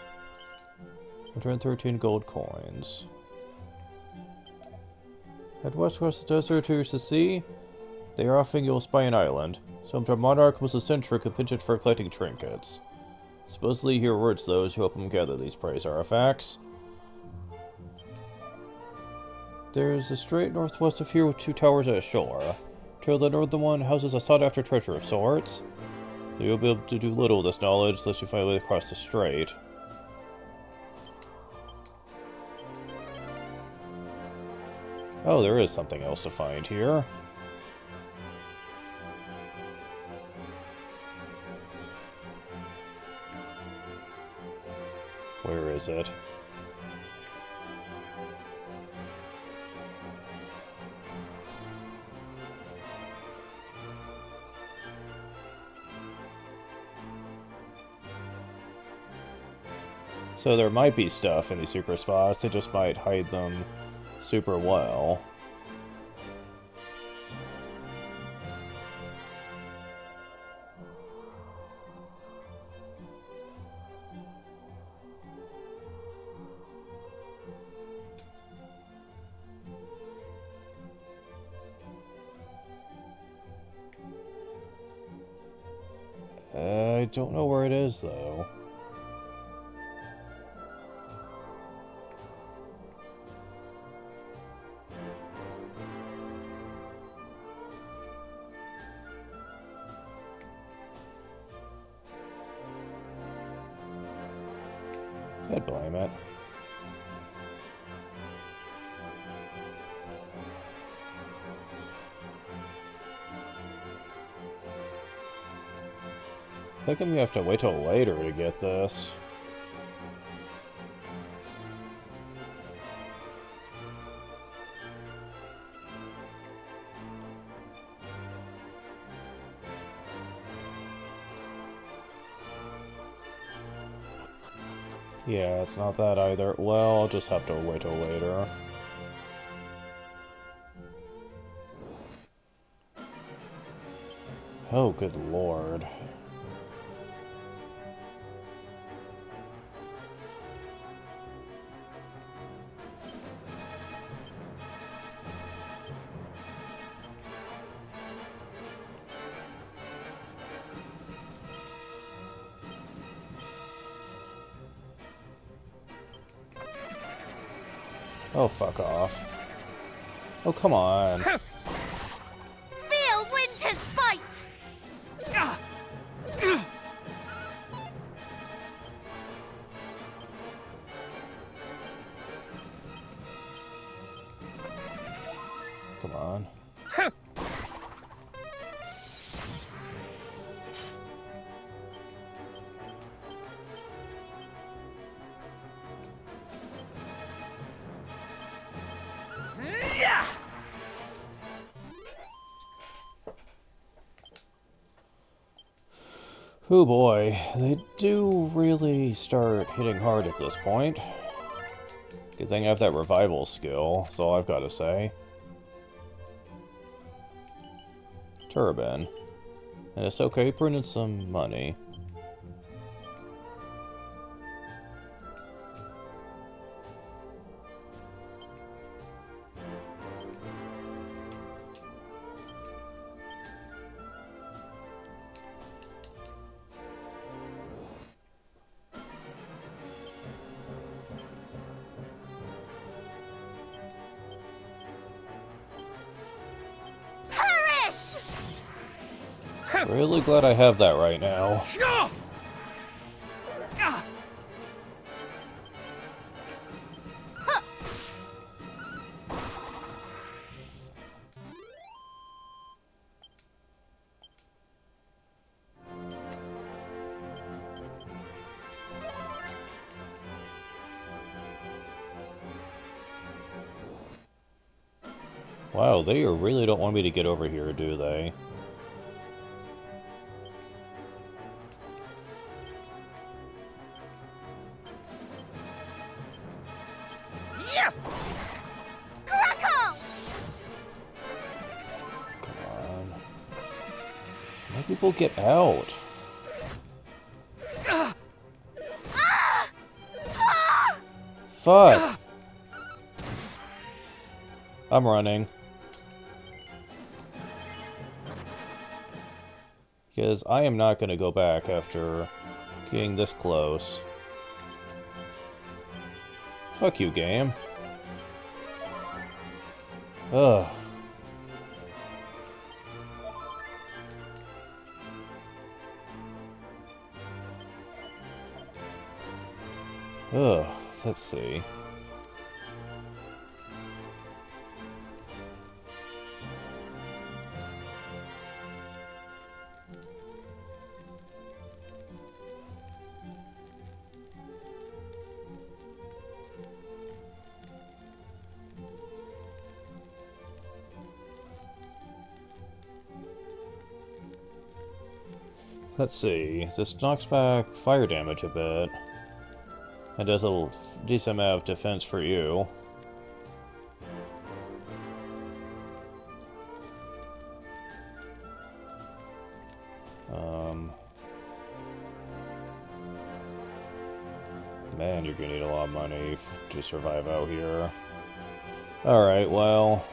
113 gold coins. Head west across the desert to the sea. They are offering you'll spy an island. Some monarch was a central contingent for collecting trinkets. Supposedly he rewards those who help him gather these prize artifacts. There's a strait northwest of here with 2 towers at a shore. The northern one houses a sought-after treasure of sorts. You'll be able to do little with this knowledge unless you find a way across the strait. Oh, there is something else to find here. Where is it? So there might be stuff in these super spots, they just might hide them super well. I don't know where it is, though. I'd blame it. I think I'm gonna have to wait till later to get this. Yeah, it's not that either. Well, I'll just have to wait till later. Oh, good lord. Oh, fuck off. Oh, come on. Feel Winter's bite! Come on. Oh boy, they do really start hitting hard at this point. Good thing I have that revival skill, that's all I've got to say. Turban. And it's okay, printing some money. Perish! Really glad I have that right now. Wow, they really don't want me to get over here, do they? Yeah! Crackle! Come on. Let people get out. Fuck! I'm running. Because I am not going to go back after getting this close. Fuck you, game. Ugh. Ugh, let's see. Let's see, this knocks back fire damage a bit. And does a decent amount of defense for you. Man, you're gonna need a lot of money to survive out here. Alright, well...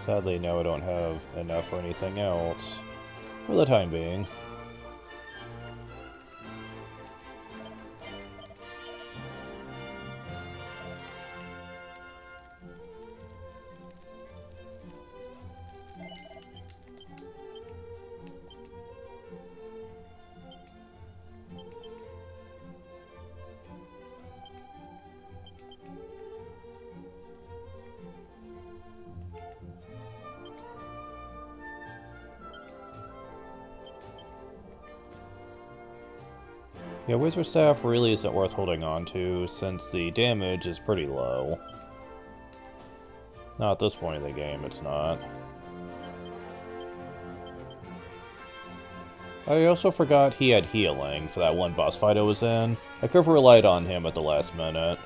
Sadly, now I don't have enough for anything else. For the time being. Yeah, Wizard Staff really isn't worth holding on to, since the damage is pretty low. Not at this point in the game, it's not. I also forgot he had healing for that one boss fight I was in. I could have relied on him at the last minute.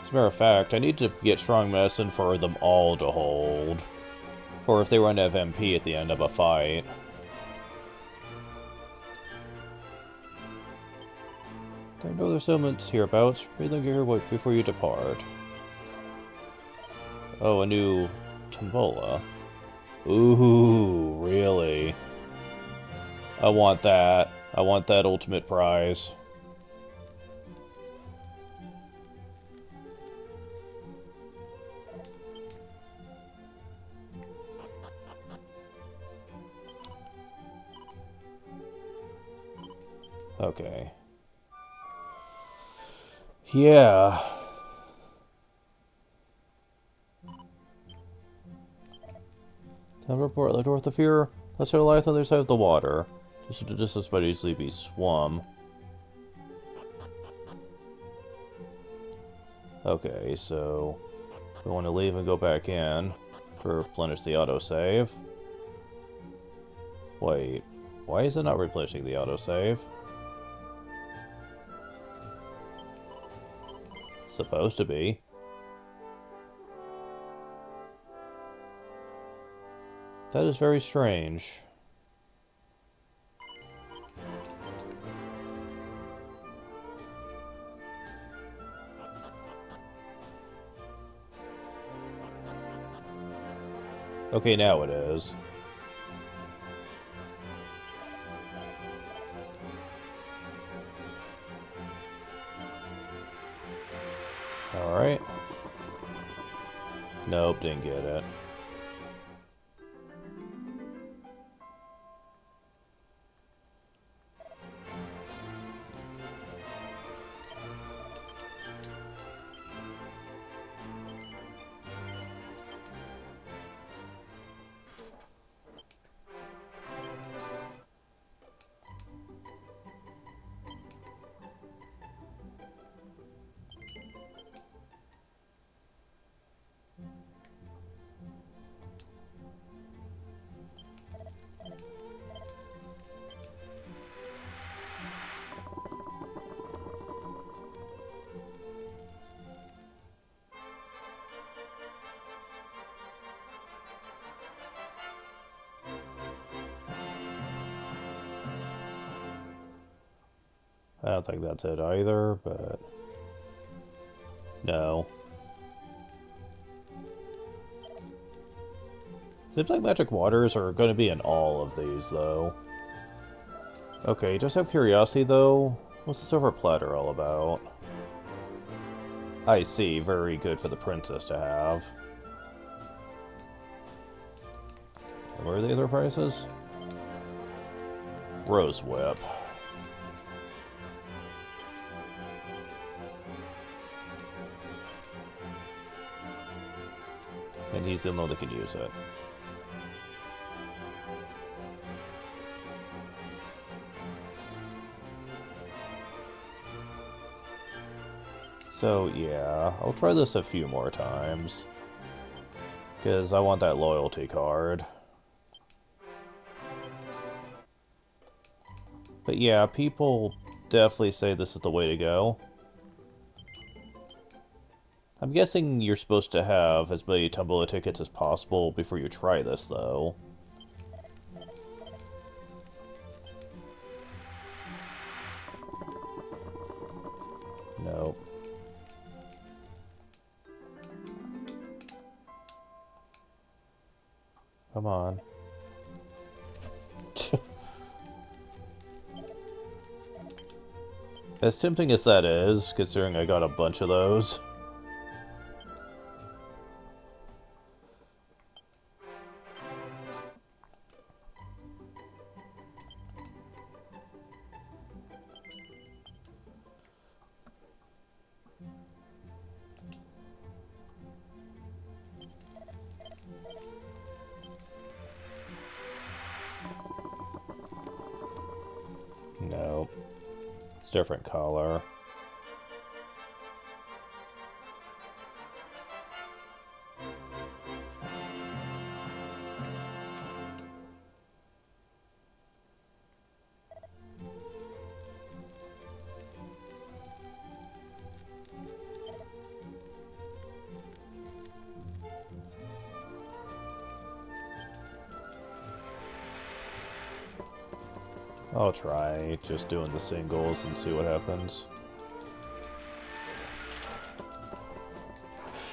As a matter of fact, I need to get strong medicine for them all to hold. For if they run out of MP at the end of a fight. I know there's elements hereabouts. Read them here before you depart. Oh, a new Tombola. Ooh, really? I want that. I want that ultimate prize. Okay. Yeah. Time to report the North of Fear. Let's try to lie on the other side of the water. Just to distance might easily be swum. Okay, so we want to leave and go back in to replenish the autosave. Wait, why is it not replenishing the autosave? Supposed to be. That is very strange. Okay, now it is. Alright. Nope, didn't get it. I don't think that's it either, but... No. Seems like magic waters are going to be in all of these, though. Okay, just out of curiosity, though, what's the silver platter all about? I see, very good for the princess to have. Where are the other prices? Rose Whip. And he's the only one that can use it. So, yeah, I'll try this a few more times. Because I want that loyalty card. But yeah, people definitely say this is the way to go. I'm guessing you're supposed to have as many Tombola tickets as possible before you try this, though. Nope. Come on. As tempting as that is, considering I got a bunch of those. No. It's a different color. I'll try just doing the singles and see what happens.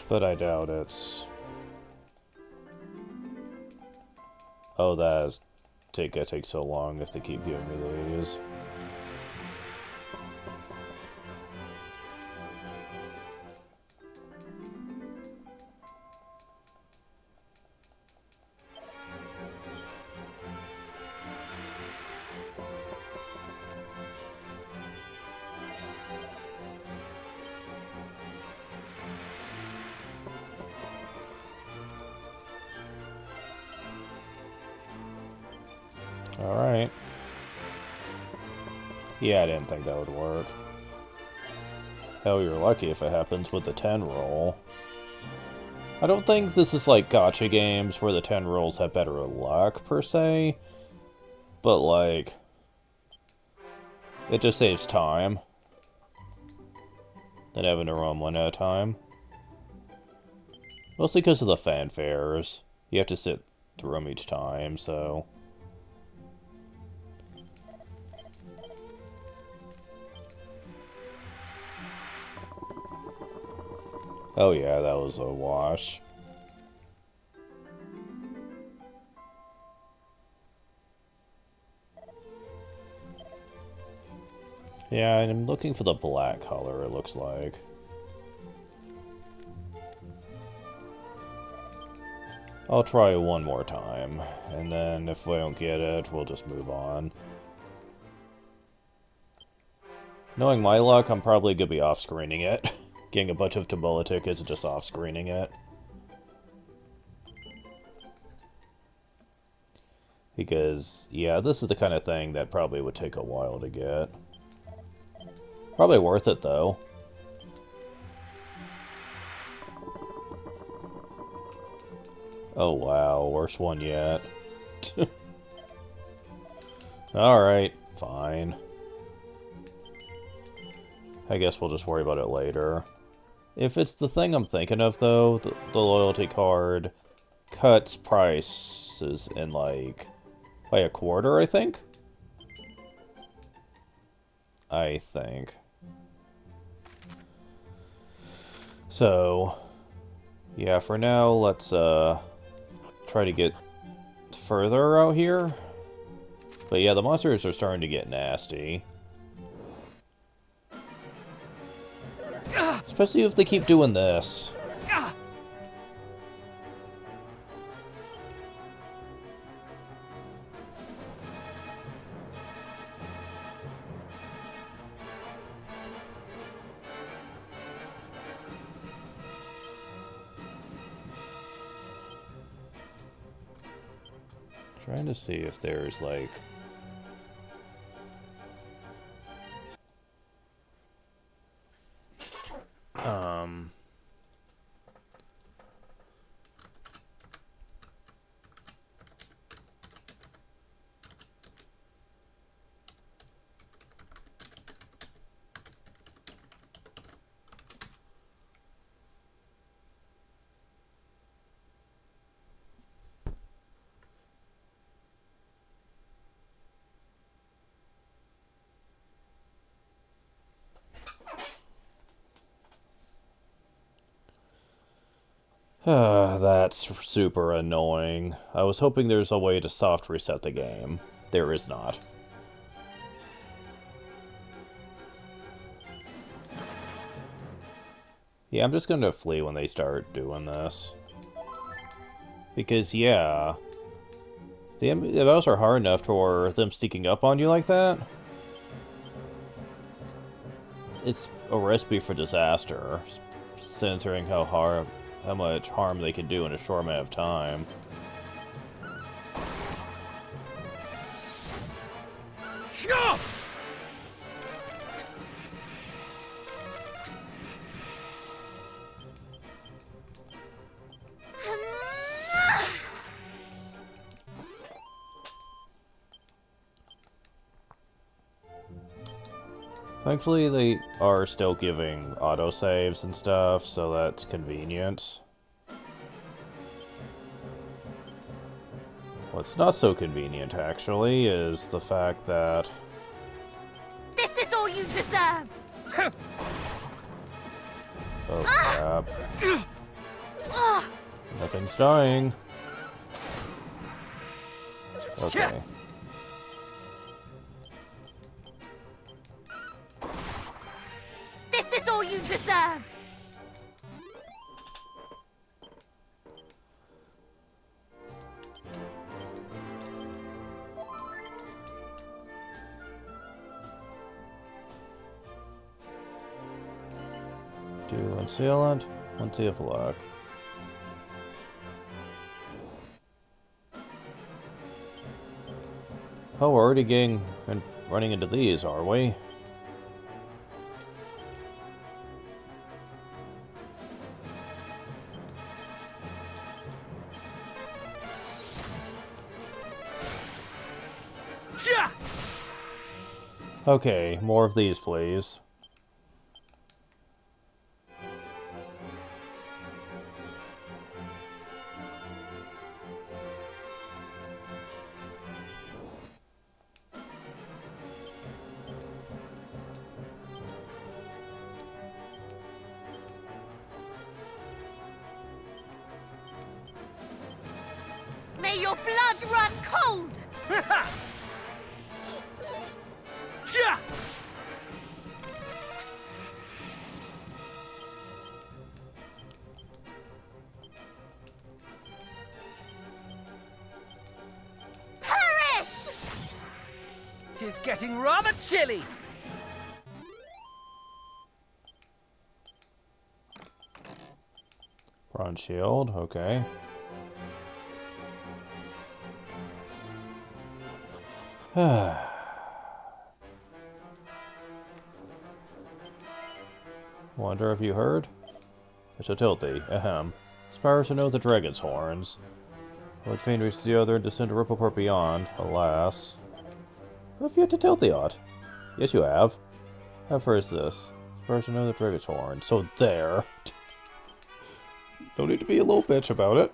But I doubt it's... Oh, that is... It takes so long if they keep giving me these. Alright. Yeah, I didn't think that would work. Hell, you're lucky if it happens with the 10 roll. I don't think this is like gacha games where the 10 rolls have better luck, per se. But, like... It just saves time. Than having to run one at a time. Mostly because of the fanfares. You have to sit through them each time, so... Oh yeah, that was a wash. Yeah, and I'm looking for the black color, it looks like. I'll try one more time, and then if we don't get it, we'll just move on. Knowing my luck, I'm probably gonna be off-screening it. Getting a bunch of Tombola tickets and just off-screening it. Because, yeah, this is the kind of thing that probably would take a while to get. Probably worth it, though. Oh, wow. Worst one yet. Alright, fine. I guess we'll just worry about it later. If it's the thing I'm thinking of, though, the loyalty card cuts prices in, like, by a quarter, I think? I think. So, yeah, for now, let's, try to get further out here. But yeah, the monsters are starting to get nasty. Especially if they keep doing this. Trying to see if there's like... That's super annoying. I was hoping there's a way to soft reset the game. There is not. Yeah, I'm just gonna flee when they start doing this. Because, yeah... The battles are hard enough for them sneaking up on you like that. It's a recipe for disaster, considering how much harm they can do in a short amount of time. Thankfully, they are still giving autosaves and stuff, so that's convenient. What's not so convenient, actually, is the fact that... This is all you deserve! Oh, crap. Ugh. Nothing's dying. Okay. This is all you deserve! Do one sealant, one sea of luck. Oh, we're already getting and running into these, are we? Yeah! Okay, more of these, please. May your blood run cold! Yeah! Perish! Tis getting rather chilly. Bronze shield, okay. Wonder if you heard? It's a tilty, ahem. Aspires to know the dragon's horns. Would fain reach the other and descend to Rippleport beyond, alas. Who have yet to tilt the odd? Yes, you have. How far is this? Aspires to know the dragon's horn. So there. Don't need to be a little bitch about it.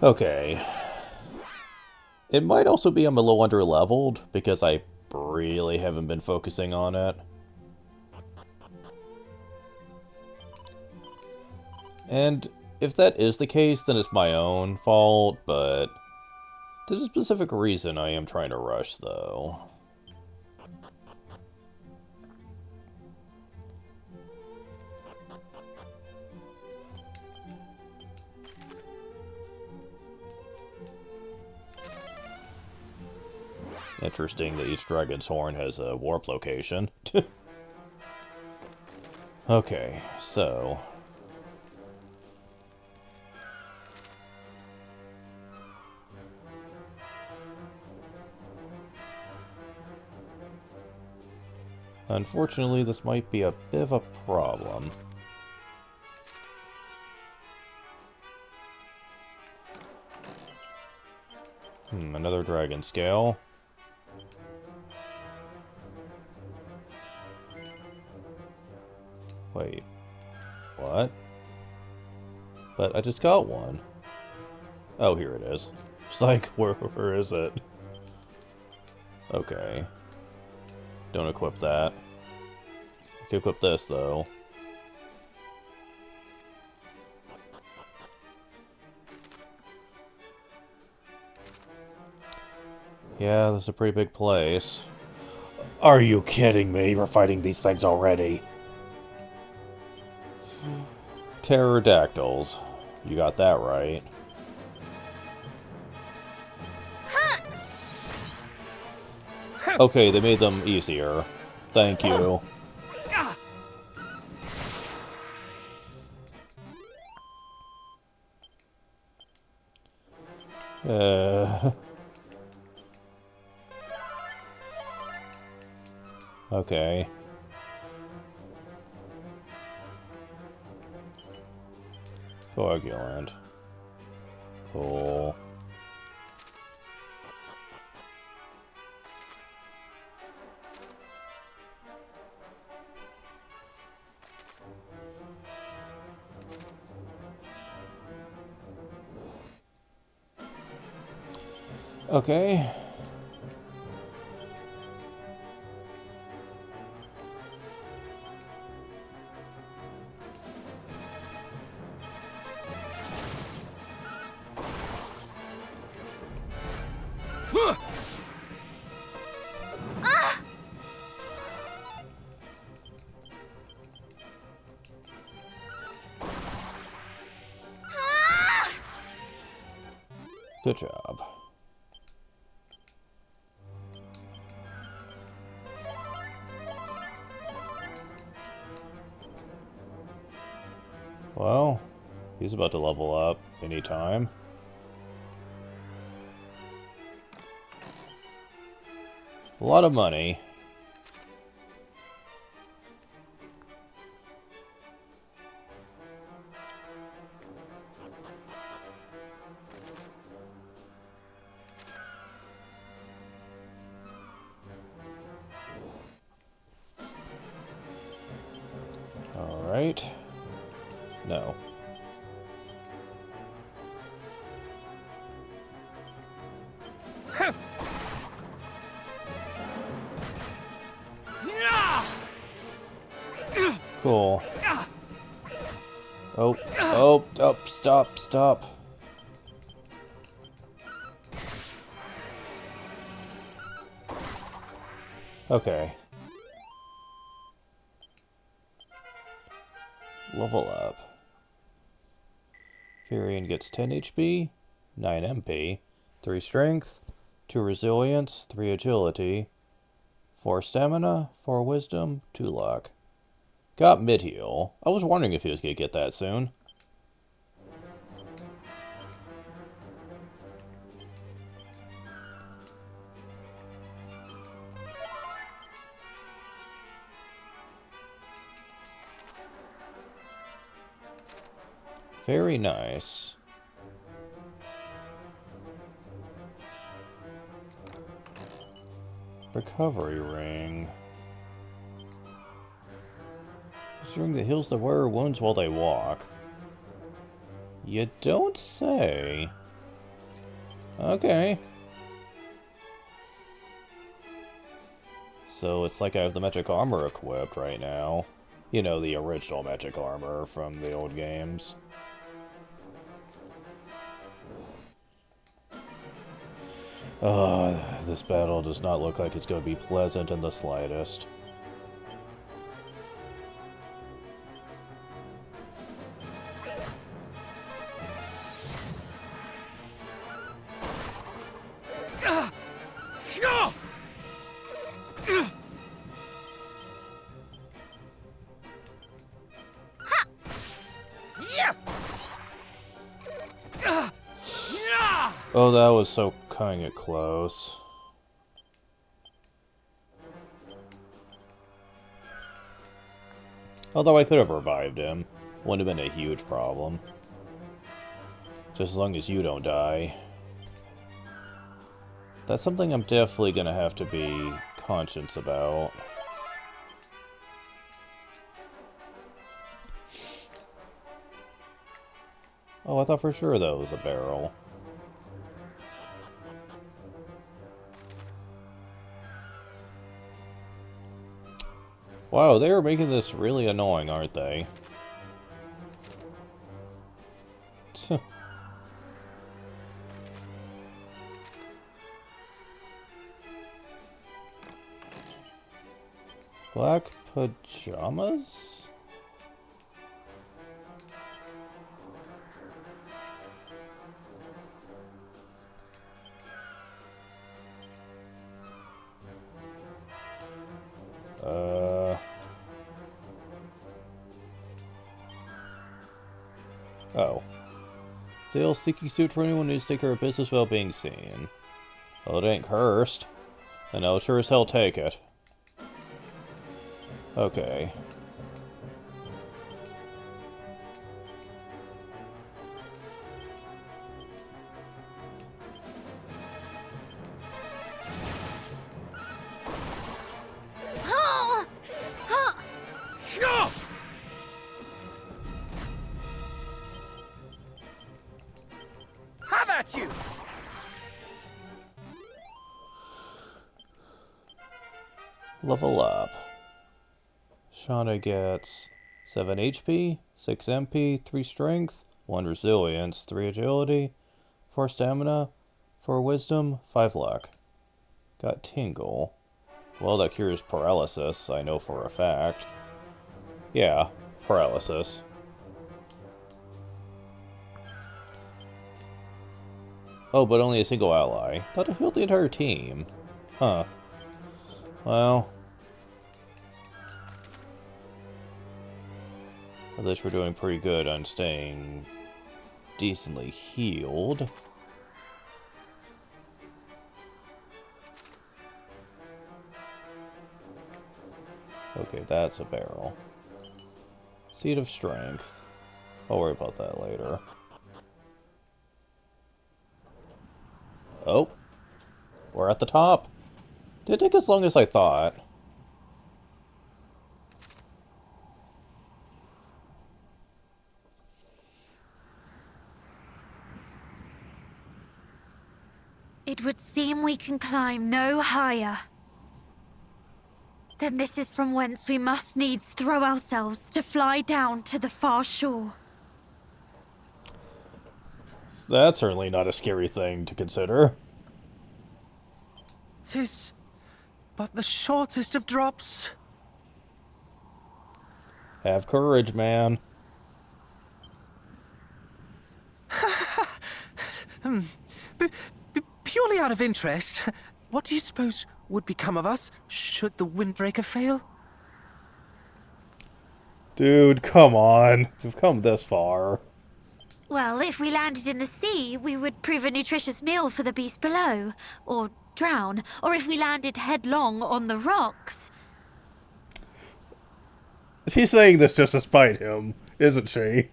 Okay. It might also be I'm a little under-leveled, because I really haven't been focusing on it. And if that is the case, then it's my own fault, but there's a specific reason I am trying to rush, though. Interesting that each dragon's horn has a warp location. Okay, so... Unfortunately, this might be a bit of a problem. Another dragon scale. Wait. What? But I just got one. Oh, here it is. It's like, where is it? Okay. Don't equip that. I can equip this, though. Yeah, this is a pretty big place. Are you kidding me? We're fighting these things already. Pterodactyls. You got that right. Okay, they made them easier. Thank you. Okay. Coagulant. Cool. Okay. Good job. Well, he's about to level up anytime. A lot of money. Alright. No. Cool. Oh, stop. Okay. Level up. Furion gets 10 HP, 9 MP, 3 Strength, 2 Resilience, 3 Agility, 4 Stamina, 4 Wisdom, 2 Luck. Got mid-heal. I was wondering if he was going to get that soon. Very nice. Recovery ring. This ring that heals the wearer wounds while they walk. You don't say. Okay. So it's like I have the magic armor equipped right now. You know, the original magic armor from the old games. This battle does not look like it's going to be pleasant in the slightest. Oh, that was so cutting it close. Although I could have revived him. Wouldn't have been a huge problem. Just as long as you don't die. That's something I'm definitely gonna have to be conscious about. Oh, I thought for sure that was a barrel. Wow, they are making this really annoying, aren't they? Black pajamas? Oh. Sales sticky suit for anyone who's take care of business without being seen. Well, it ain't cursed. And I'll sure as hell take it. Okay. Have at you! Level up. Shauna gets 7 HP, 6 MP, 3 strength, 1 resilience, 3 agility, 4 stamina, 4 wisdom, 5 luck. Got Tingle. Well, that cures paralysis, I know for a fact. Yeah, paralysis. Oh, but only a single ally. Thought it healed the entire team. Huh. Well... at least we're doing pretty good on staying decently healed. Okay, that's a barrel. Seed of Strength. I'll worry about that later. Oh. We're at the top. Didn't take as long as I thought. It would seem we can climb no higher. Then this is from whence we must needs throw ourselves to fly down to the far shore. That's certainly not a scary thing to consider. 'Tis but the shortest of drops. Have courage, man. Purely out of interest, what do you suppose would become of us should the windbreaker fail? Dude, come on. We've come this far. Well, if we landed in the sea, we would prove a nutritious meal for the beast below. Or drown. Or if we landed headlong on the rocks. She's saying this just to spite him, isn't she?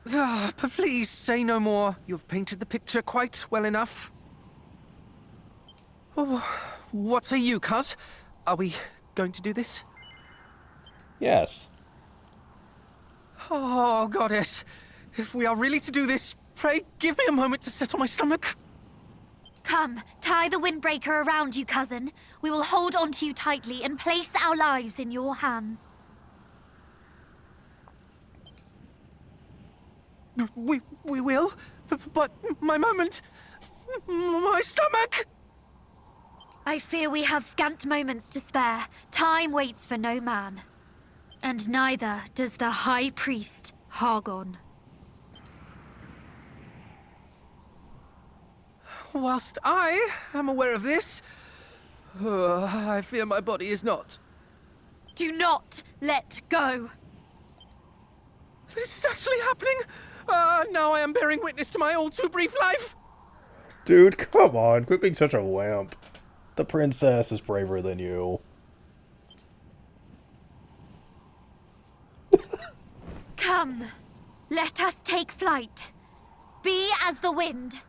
But please say no more. You've painted the picture quite well enough. Oh, what say you, cuz? Are we going to do this? Yes. Oh, goddess. If we are really to do this, pray give me a moment to settle my stomach. Come, tie the windbreaker around you, cousin. We will hold onto you tightly and place our lives in your hands. We will? But my moment... my stomach! I fear we have scant moments to spare. Time waits for no man. And neither does the High Priest, Hargon. Whilst I am aware of this, I fear my body is not. Do not let go! This is actually happening! Now I am bearing witness to my all too brief life! Dude, come on. Quit being such a wimp. The princess is braver than you. Come, let us take flight. Be as the wind.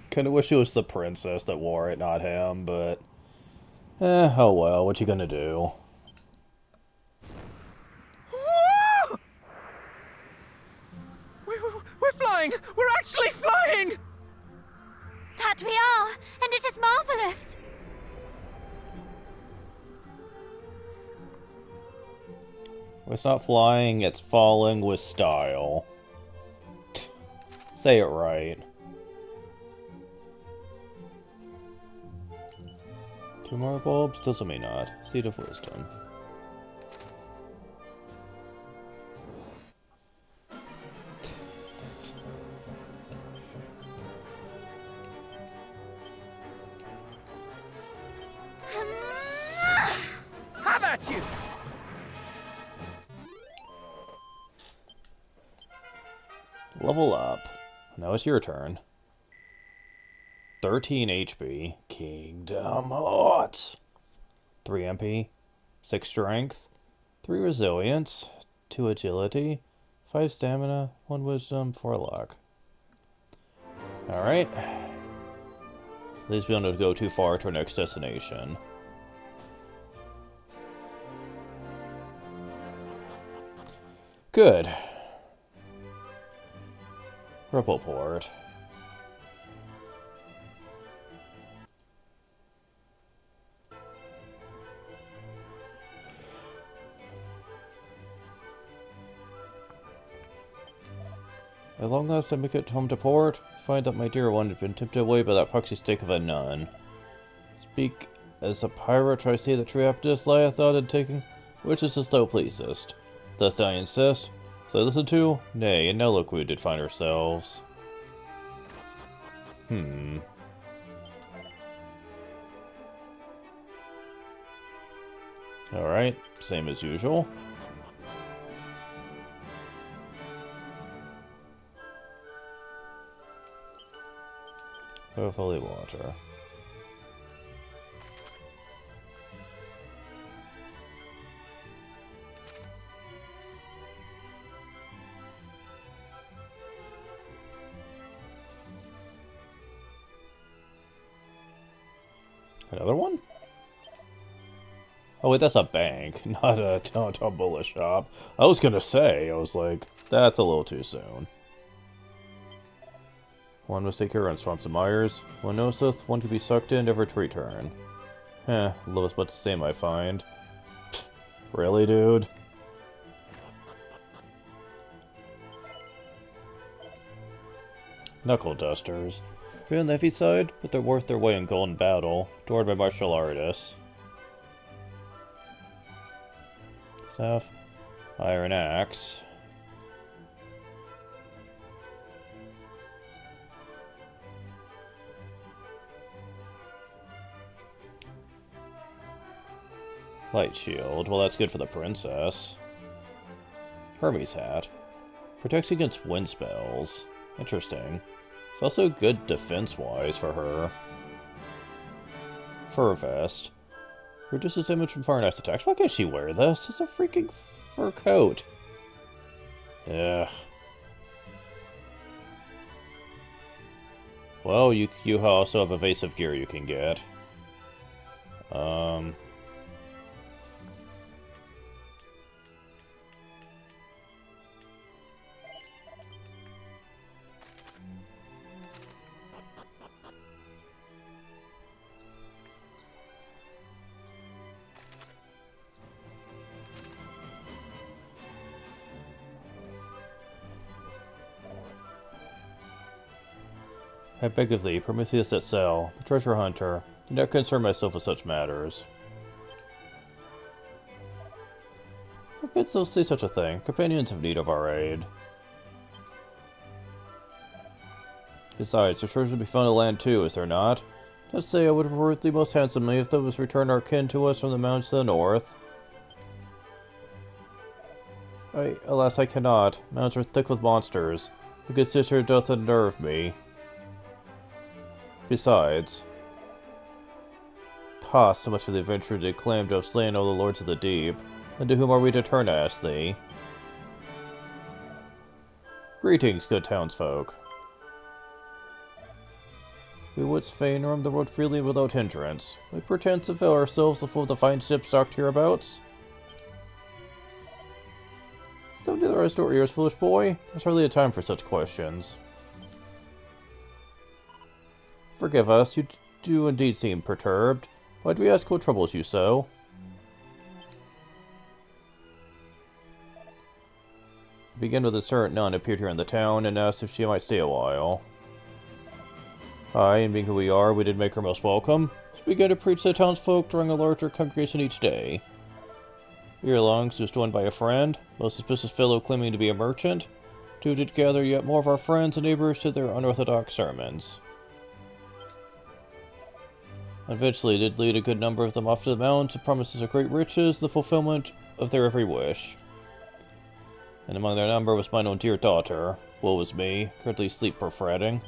Kinda wish it was the princess that wore it, not him, but... oh well, what you gonna do? We're flying! We're actually flying! That we are, and it is marvelous. It's not flying, it's falling with style. Say it right. 2 more bulbs? Doesn't mean not. Seed of Wisdom. Have at you! Level up. Now it's your turn. 13 HP. Kingdom Hearts. 3 MP. 6 Strength. 3 Resilience. 2 Agility. 5 Stamina. 1 Wisdom. 4 Luck. Alright. At least we don't have to go too far to our next destination. Good. Rippleport. At long last I make it home to port, find that my dear one had been tempted away by that poxy stick of a nun. Speak as a pirate, I say that true happiness lieth not in taking which is as thou pleasest. Thus I insist. So I listen to? Nay, and now look we did find ourselves. Alright, same as usual. Of holy water. Another one? Oh wait, that's a bank, not a Tombola shop. I was gonna say, I was like, that's a little too soon. One must take care on swamps and mires. One knoweth one can be sucked in, never to return. Lowest but the same, I find. Really, dude? Knuckle dusters. Been on the heavy side, but they're worth their weight in gold in battle, adored by martial artists. Staff. Iron axe. Light shield. Well, that's good for the princess. Hermes hat. Protects against wind spells. Interesting. It's also good defense-wise for her. Fur vest. Reduces damage from fire and ice attacks. Why can't she wear this? It's a freaking fur coat. Yeah. Well, you also have evasive gear you can get. I beg of thee, Prometheus at Cell, the treasure hunter, do not concern myself with such matters. How canst thou say such a thing? Companions have need of our aid. Besides, there's treasure to be found on land too, is there not? Just say I would have rewarded thee most handsomely if thou wouldst return our kin to us from the mountains to the north. Alas, I cannot. Mountains are thick with monsters. A good sister doth unnerve me. Besides, so much for the adventure they claim to have slain all the lords of the deep. And to whom are we to turn, I ask thee? Greetings, good townsfolk. We wouldst fain roam the road freely without hindrance. We pretend to fill ourselves full of the fine ships docked hereabouts. So neither eyes nor ears, foolish boy. There's hardly a time for such questions. Forgive us, you do indeed seem perturbed. Why do we ask what troubles you so? We begin with a certain nun appeared here in the town and asked if she might stay a while. Aye, and being who we are, we did make her most welcome. So we began to preach to the townsfolk during a larger congregation each day. Ere long, she was joined by a friend, most suspicious fellow claiming to be a merchant. Two did gather yet more of our friends and neighbors to their unorthodox sermons. Eventually did lead a good number of them off to the mountains with promises of great riches, the fulfillment of their every wish. And among their number was mine own dear daughter. Woe is me, currently asleep for fretting.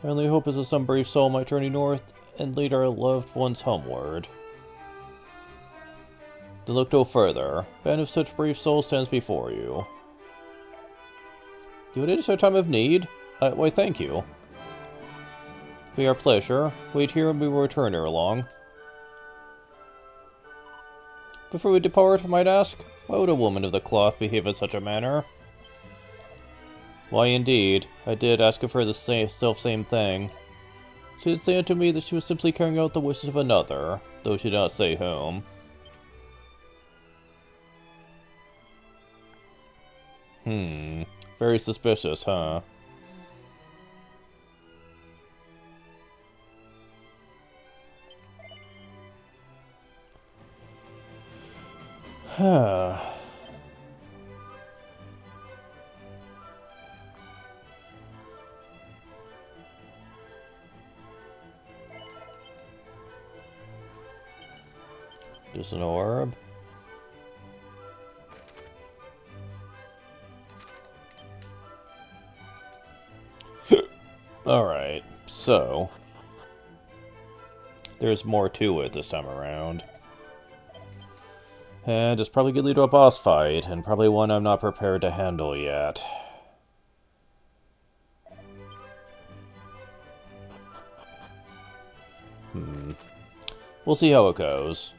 My only hope is that some brave soul might journey north and lead our loved ones homeward. Then look no further. A band of such brave souls stands before you. You would at our time of need? Why, thank you. Be our pleasure. Wait here and we will return ere long. Before we depart, I might ask, why would a woman of the cloth behave in such a manner? Why, indeed, I did ask of her the same thing. She did say unto me that she was simply carrying out the wishes of another, though she did not say whom. Very suspicious, huh? There's an orb. Alright, so there's more to it this time around. And it's probably going to lead to a boss fight, and probably one I'm not prepared to handle yet. We'll see how it goes.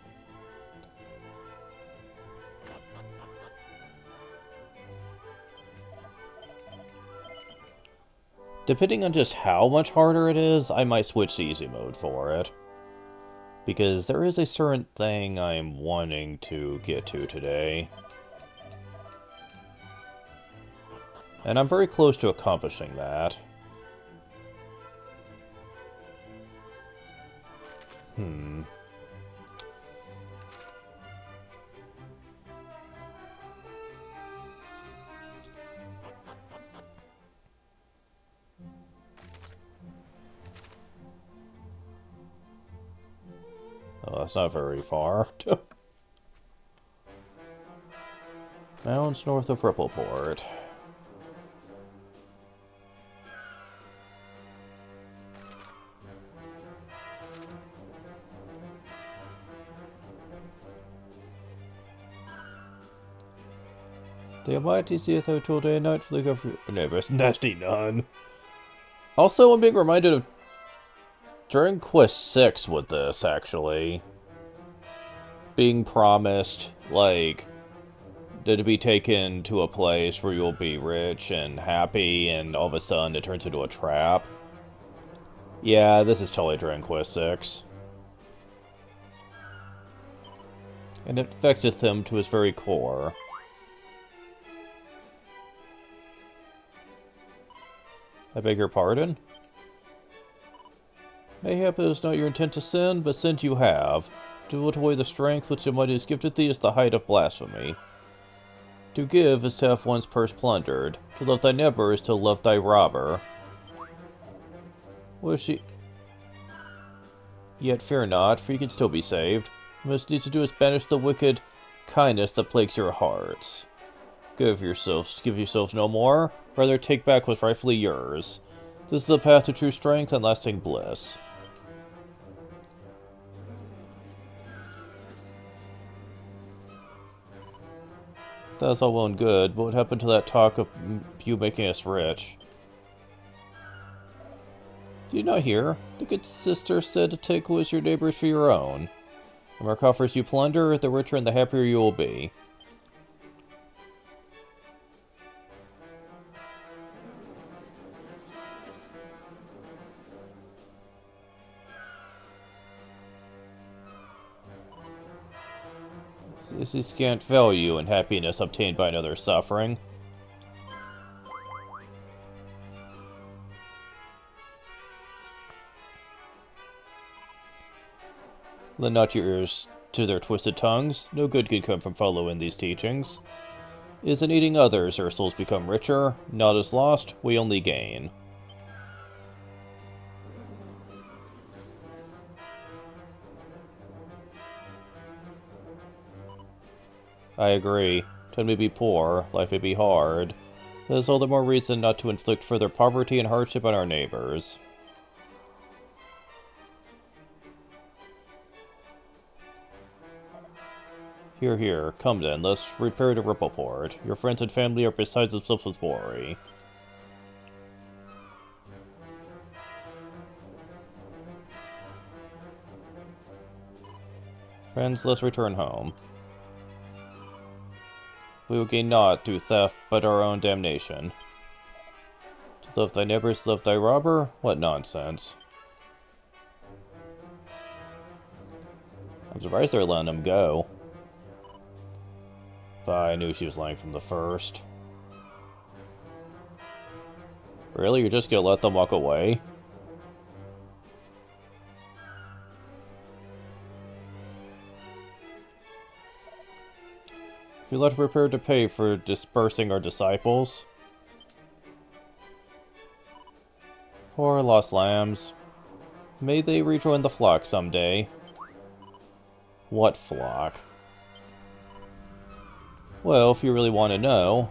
Depending on just how much harder it is, I might switch to easy mode for it. Because there is a certain thing I'm wanting to get to today. And I'm very close to accomplishing that. Oh, that's not very far. Mounds north of Rippleport. The Almighty seeth out till day and night for the government neighbors. Nasty none. Also, I'm being reminded of Dragon Quest VI with this, actually. Being promised, like, to be taken to a place where you'll be rich and happy, and all of a sudden it turns into a trap. Yeah, this is totally Dragon Quest VI. And it affects him to his very core. I beg your pardon? Mayhap it is not your intent to sin, but since you have, to put away the strength which the Almighty has gifted thee is the height of blasphemy. To give is to have one's purse plundered. To love thy neighbor is to love thy robber. What is she? Yet fear not, for you can still be saved. What you must need to do is banish the wicked kindness that plagues your hearts. Give yourselves no more, rather take back what's rightfully yours. This is the path to true strength and lasting bliss. That's all well and good, but what happened to that talk of you making us rich? Do you not hear? The good sister said to take what is your neighbor's for your own. The more coffers you plunder, the richer and the happier you will be. This is scant value and happiness obtained by another's suffering. Lend not your ears to their twisted tongues. No good can come from following these teachings. It is in aiding others our souls become richer. Not as lost, we only gain. I agree. Time may be poor, life may be hard. That is all the more reason not to inflict further poverty and hardship on our neighbors. Here, here. Come then, let's repair to Rippleport. Your friends and family are beside themselves with worry. Friends, let's return home. We will gain naught through theft but our own damnation. To love thy neighbors, love thy robber? What nonsense. I'm surprised they're letting him go. But I knew she was lying from the first. Really? You're just gonna let them walk away? You let her prepare to pay for dispersing our disciples. Poor lost lambs. May they rejoin the flock someday. What flock? Well, if you really want to know.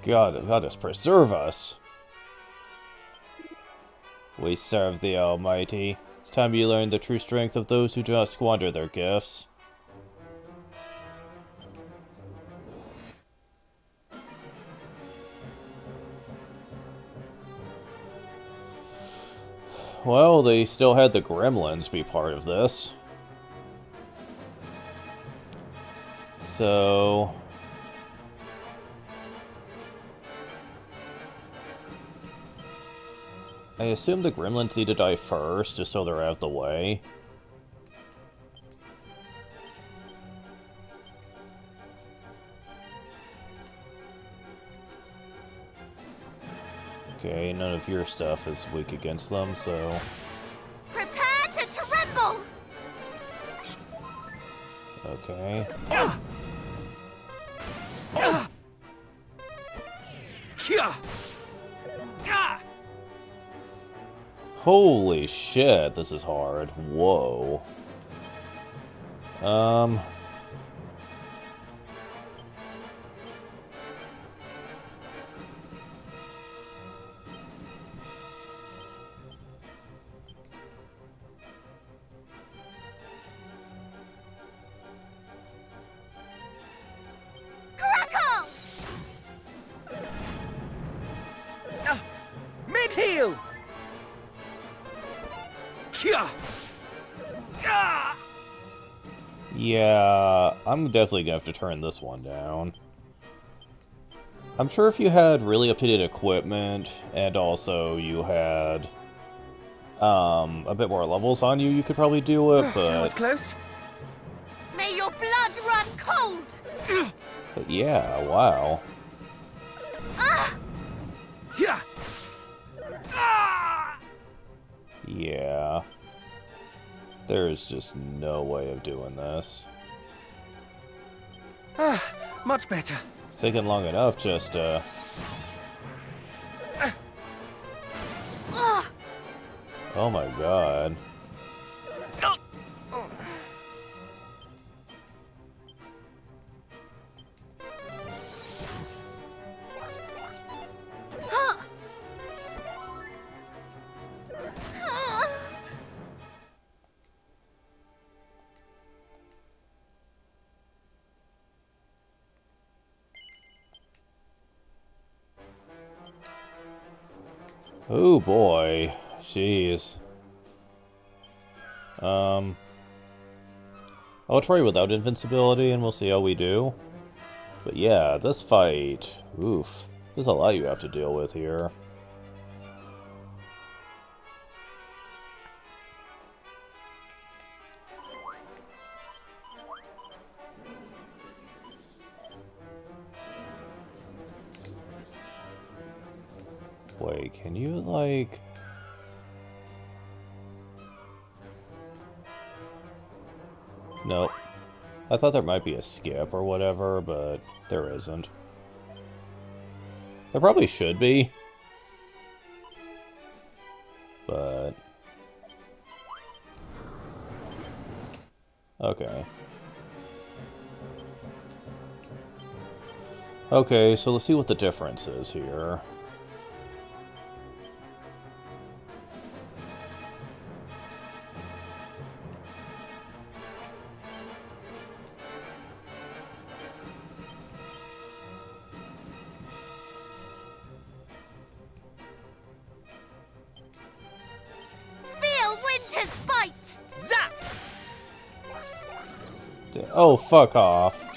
God us preserve us. We serve the Almighty. It's time you learn the true strength of those who do not squander their gifts. Well, they still had the gremlins be part of this. So... I assume the gremlins need to die first, just so they're out of the way. Okay, none of your stuff is weak against them, so... Prepare to tremble! Okay. Holy shit, this is hard. Whoa. Crackle! Mid-heel! Yeah, I'm definitely gonna have to turn this one down. I'm sure if you had really up-to-date equipment, and also you had, a bit more levels on you, you could probably do it, That was but... close. May your blood run cold! But yeah, wow. Yeah. Yeah. There is just no way of doing this. Much better. It's taken long enough just, Ugh. Oh my god. Huh. Oh boy. Jeez. I'll try without invincibility and we'll see how we do. But yeah, this fight, oof. There's a lot you have to deal with here. Wait, can you, like... Nope. I thought there might be a skip or whatever, but there isn't. There probably should be. But... Okay. Okay, so let's see what the difference is here. Feel winter's bite! Zap! Oh, fuck off.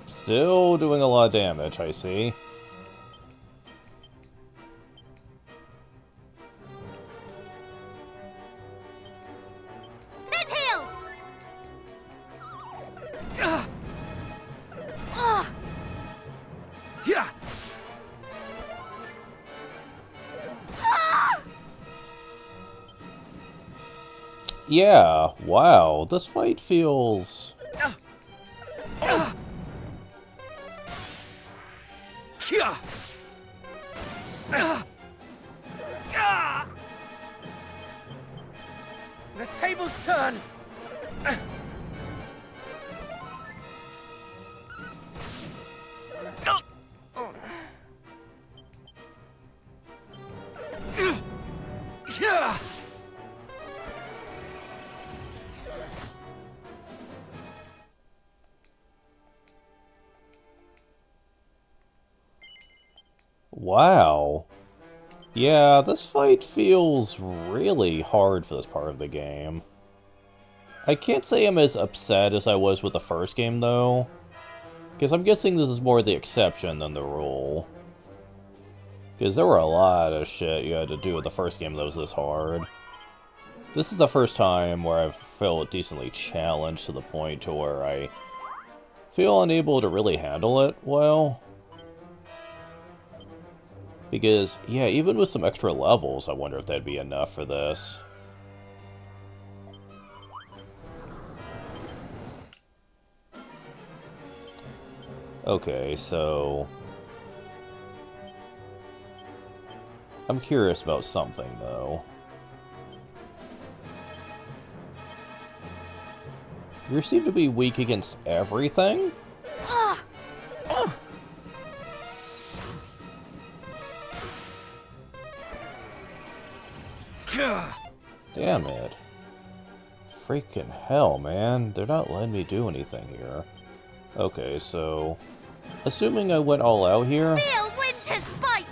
Still doing a lot of damage, I see. Mid-heal! Yeah. Yeah, wow, this fight feels... Yeah. The tables turn. Yeah. Wow. Yeah, this fight feels really hard for this part of the game. I can't say I'm as upset as I was with the first game, though. Because I'm guessing this is more the exception than the rule. Because there were a lot of shit you had to do with the first game that was this hard. This is the first time where I've felt decently challenged to the point to where I feel unable to really handle it well. Because, yeah, even with some extra levels, I wonder if that'd be enough for this. Okay, so... I'm curious about something, though. You seem to be weak against everything? Damn it. Freaking hell, man. They're not letting me do anything here. Okay, so... Assuming I went all out here... Feel Winter's fight!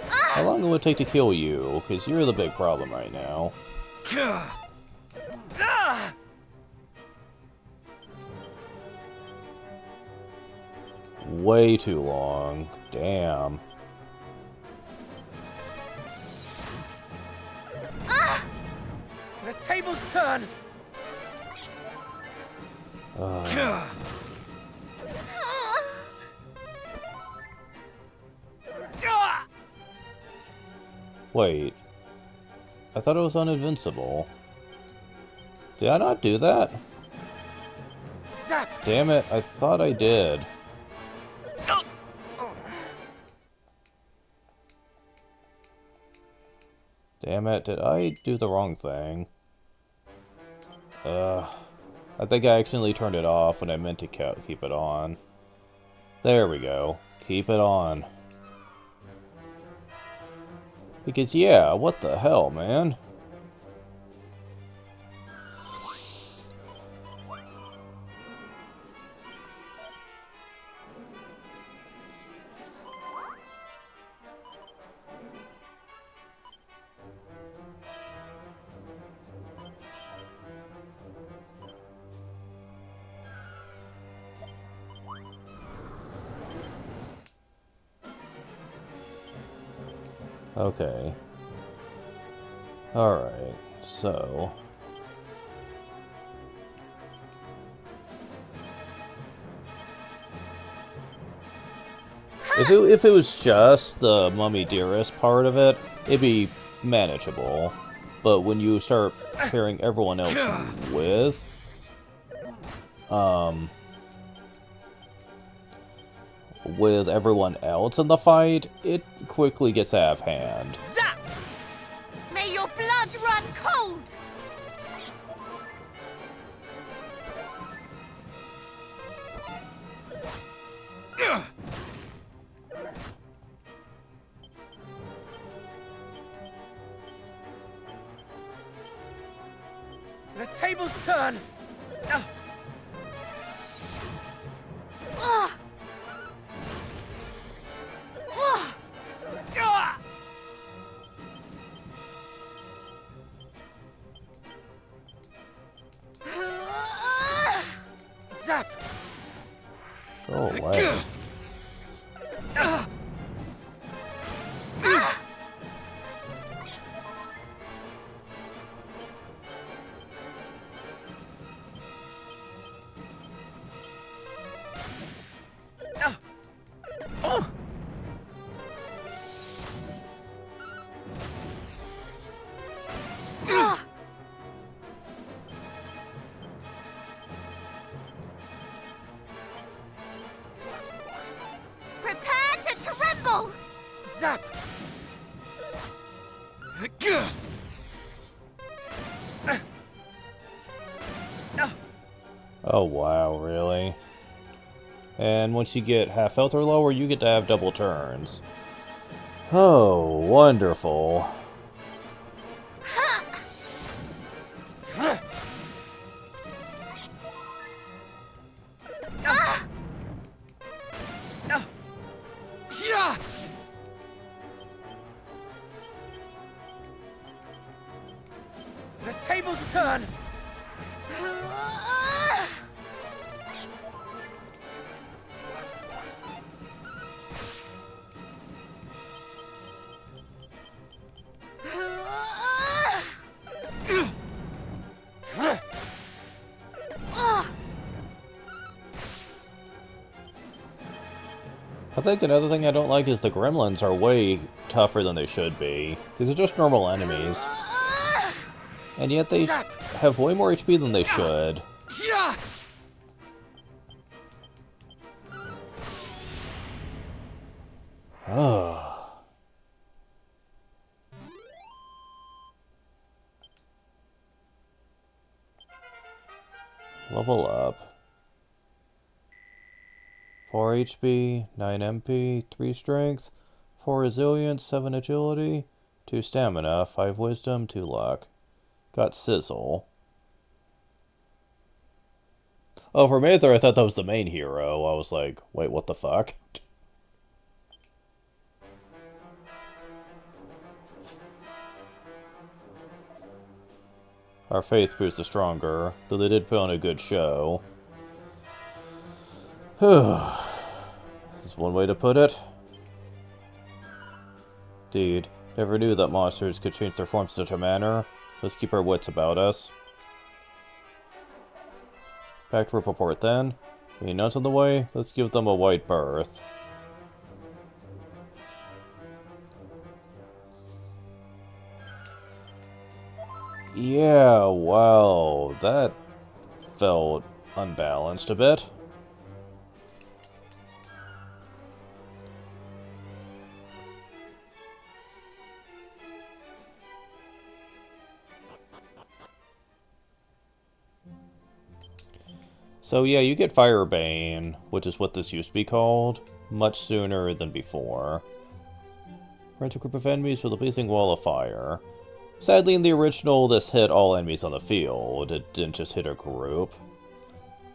How long will it take to kill you? Because you're the big problem right now. Way too long. Damn. The tables turn. Wait. I thought it was uninvincible. Did I not do that? Zap. Damn it, I thought I did. Damn it, did I do the wrong thing? I think I accidentally turned it off when I meant to keep it on. There we go. Keep it on. Because, yeah, what the hell, man? Okay. Alright, so... If it was just the Mummy Dearest part of it, it'd be manageable. But when you start pairing everyone else with... with everyone else in the fight, it quickly gets out of hand. Zap! May your blood run cold! The tables turn. Zap! Go away. Prepare to tremble! Zap! Oh wow, really? And once you get half health or lower, you get to have double turns. Oh, wonderful. The tables turn! I think another thing I don't like is the gremlins are way tougher than they should be. These are just normal enemies. And yet they have way more HP than they should. Ugh. Level up. 4 HP, 9 MP, 3 Strength, 4 Resilience, 7 Agility, 2 Stamina, 5 Wisdom, 2 Luck. Got Sizzle. Oh, for a minute there I thought that was the main hero. I was like, wait, what the fuck? Our faith proves the stronger, though they did put on a good show. Is this one way to put it? Indeed. Never knew that monsters could change their forms in such a manner. Let's keep our wits about us. Back to report then. Any nuns on the way? Let's give them a wide berth. Yeah, wow, that felt unbalanced a bit. So yeah, you get Firebane, which is what this used to be called, much sooner than before. Rent a group of enemies with a blazing wall of fire. Sadly, in the original, this hit all enemies on the field. It didn't just hit a group,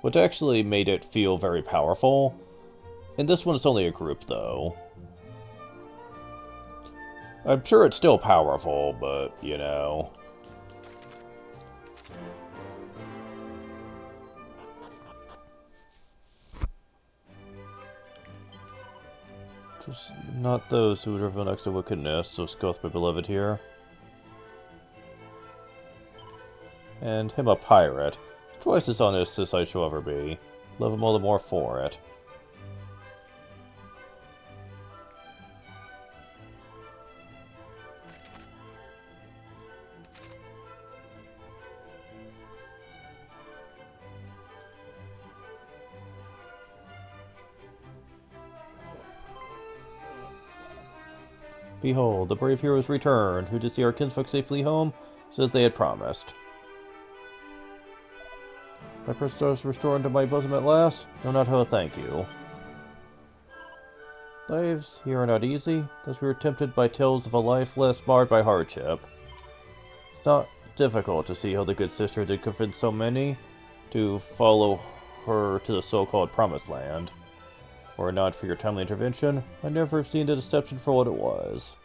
which actually made it feel very powerful. In this one, it's only a group, though. I'm sure it's still powerful, but, you know. Just not those who would reveal next to wickedness, so Scoth, my beloved here. And him a pirate. Twice as honest as I shall ever be. Love him all the more for it. Behold, the brave heroes returned, who to see our kinsfolk safely home, so as they had promised. My princess restored to my bosom at last? Know not how to thank you. Lives here are not easy, thus we were tempted by tales of a life less marred by hardship. It's not difficult to see how the good sister did convince so many to follow her to the so-called Promised Land. Were it not for your timely intervention, I'd never have seen the deception for what it was.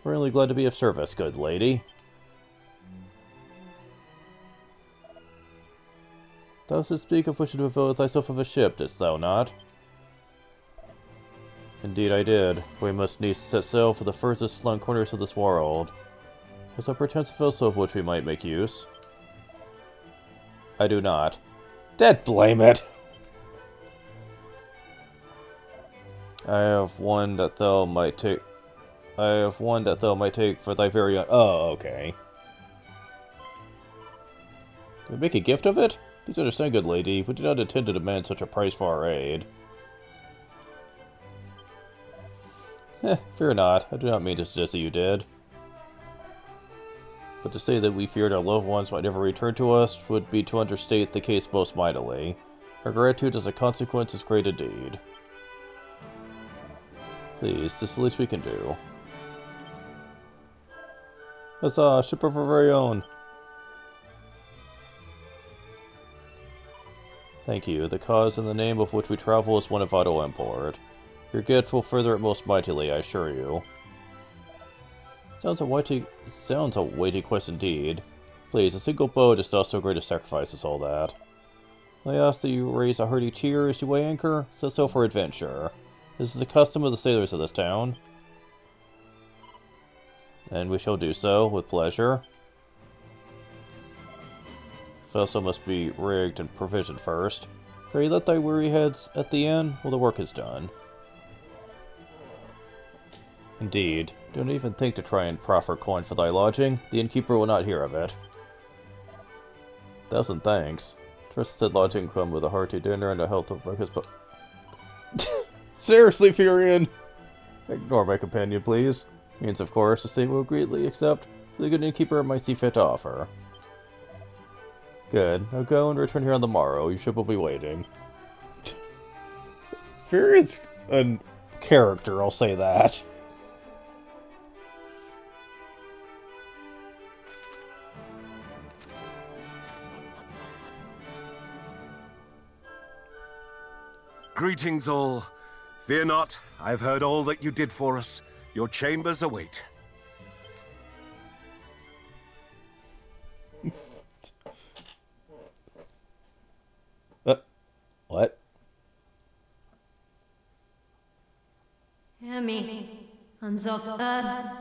Really glad to be of service, good lady. Thou didst speak of wishing to avail thyself of a ship, didst thou not? Indeed I did, for we must needs set sail for the furthest flung corners of this world. There's a pretensive vessel of which we might make use. I do not. Dead blame it! I have one that thou might take for thy very own. Oh, okay. Can we make a gift of it? Please understand, good lady, we do not intend to demand such a price for our aid. Fear not. I do not mean to suggest that you did. But to say that we feared our loved ones might never return to us would be to understate the case most mightily. Our gratitude as a consequence is great indeed. Please, this is the least we can do. Huzzah, ship of our very own! Thank you. The cause and the name of which we travel is one of vital import. Your gift will further it most mightily, I assure you. Sounds a weighty quest indeed. Please, a single boat is not so great a sacrifice as all that. I ask that you raise a hearty cheer as you weigh anchor, set sail for adventure. This is the custom of the sailors of this town. And we shall do so, with pleasure. The vessel must be rigged and provisioned first. Pray let thy weary heads at the inn while the work is done. Indeed. Don't even think to try and proffer coin for thy lodging. The innkeeper will not hear of it. 1,000 thanks. Trusted lodging come with a hearty dinner and a health of breakfast, but... Seriously, Furion! Ignore my companion, please. Means, of course, the state will greatly accept the good innkeeper might see fit to offer. Good. Now go and return here on the morrow. Your ship will be waiting. Furion's a character, I'll say that. Greetings all. Fear not, I've heard all that you did for us. Your chambers await. What? Hear me, Hans of Earth.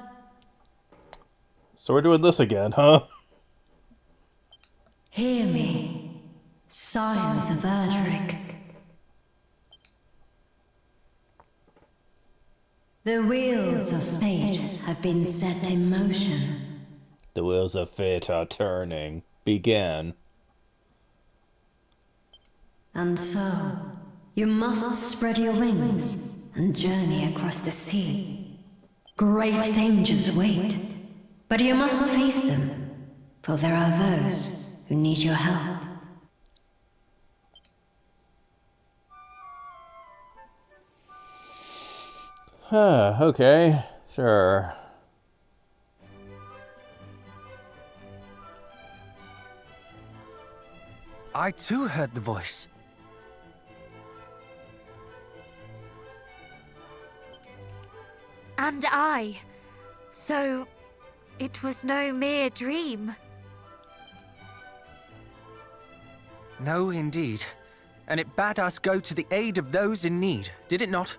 So we're doing this again, huh? Hear me, Scions of Erdrick. The wheels of fate have been set in motion. The wheels of fate are turning. Begin. And so, you must spread your wings and journey across the sea. Great dangers await, but you must face them, for there are those who need your help. Okay, sure. I too heard the voice. And I. So, it was no mere dream. No, indeed. And it bade us go to the aid of those in need, did it not?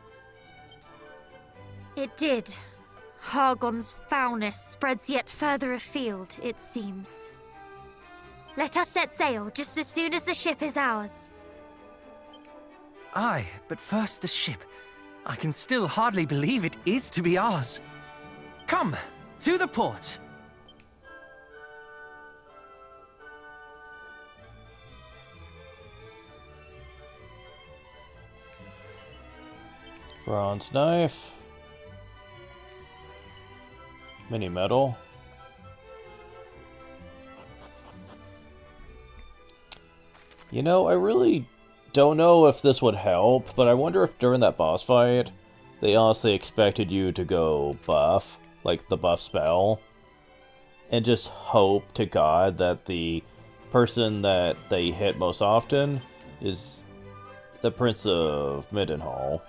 It did. Hargon's foulness spreads yet further afield, it seems. Let us set sail just as soon as the ship is ours. Aye, but first the ship. I can still hardly believe it is to be ours. Come, to the port. Bronze knife. Mini metal. You know, I really don't know if this would help, but I wonder if during that boss fight, they honestly expected you to go buff, like the buff spell, and just hope to God that the person that they hit most often is the Prince of Midenhall.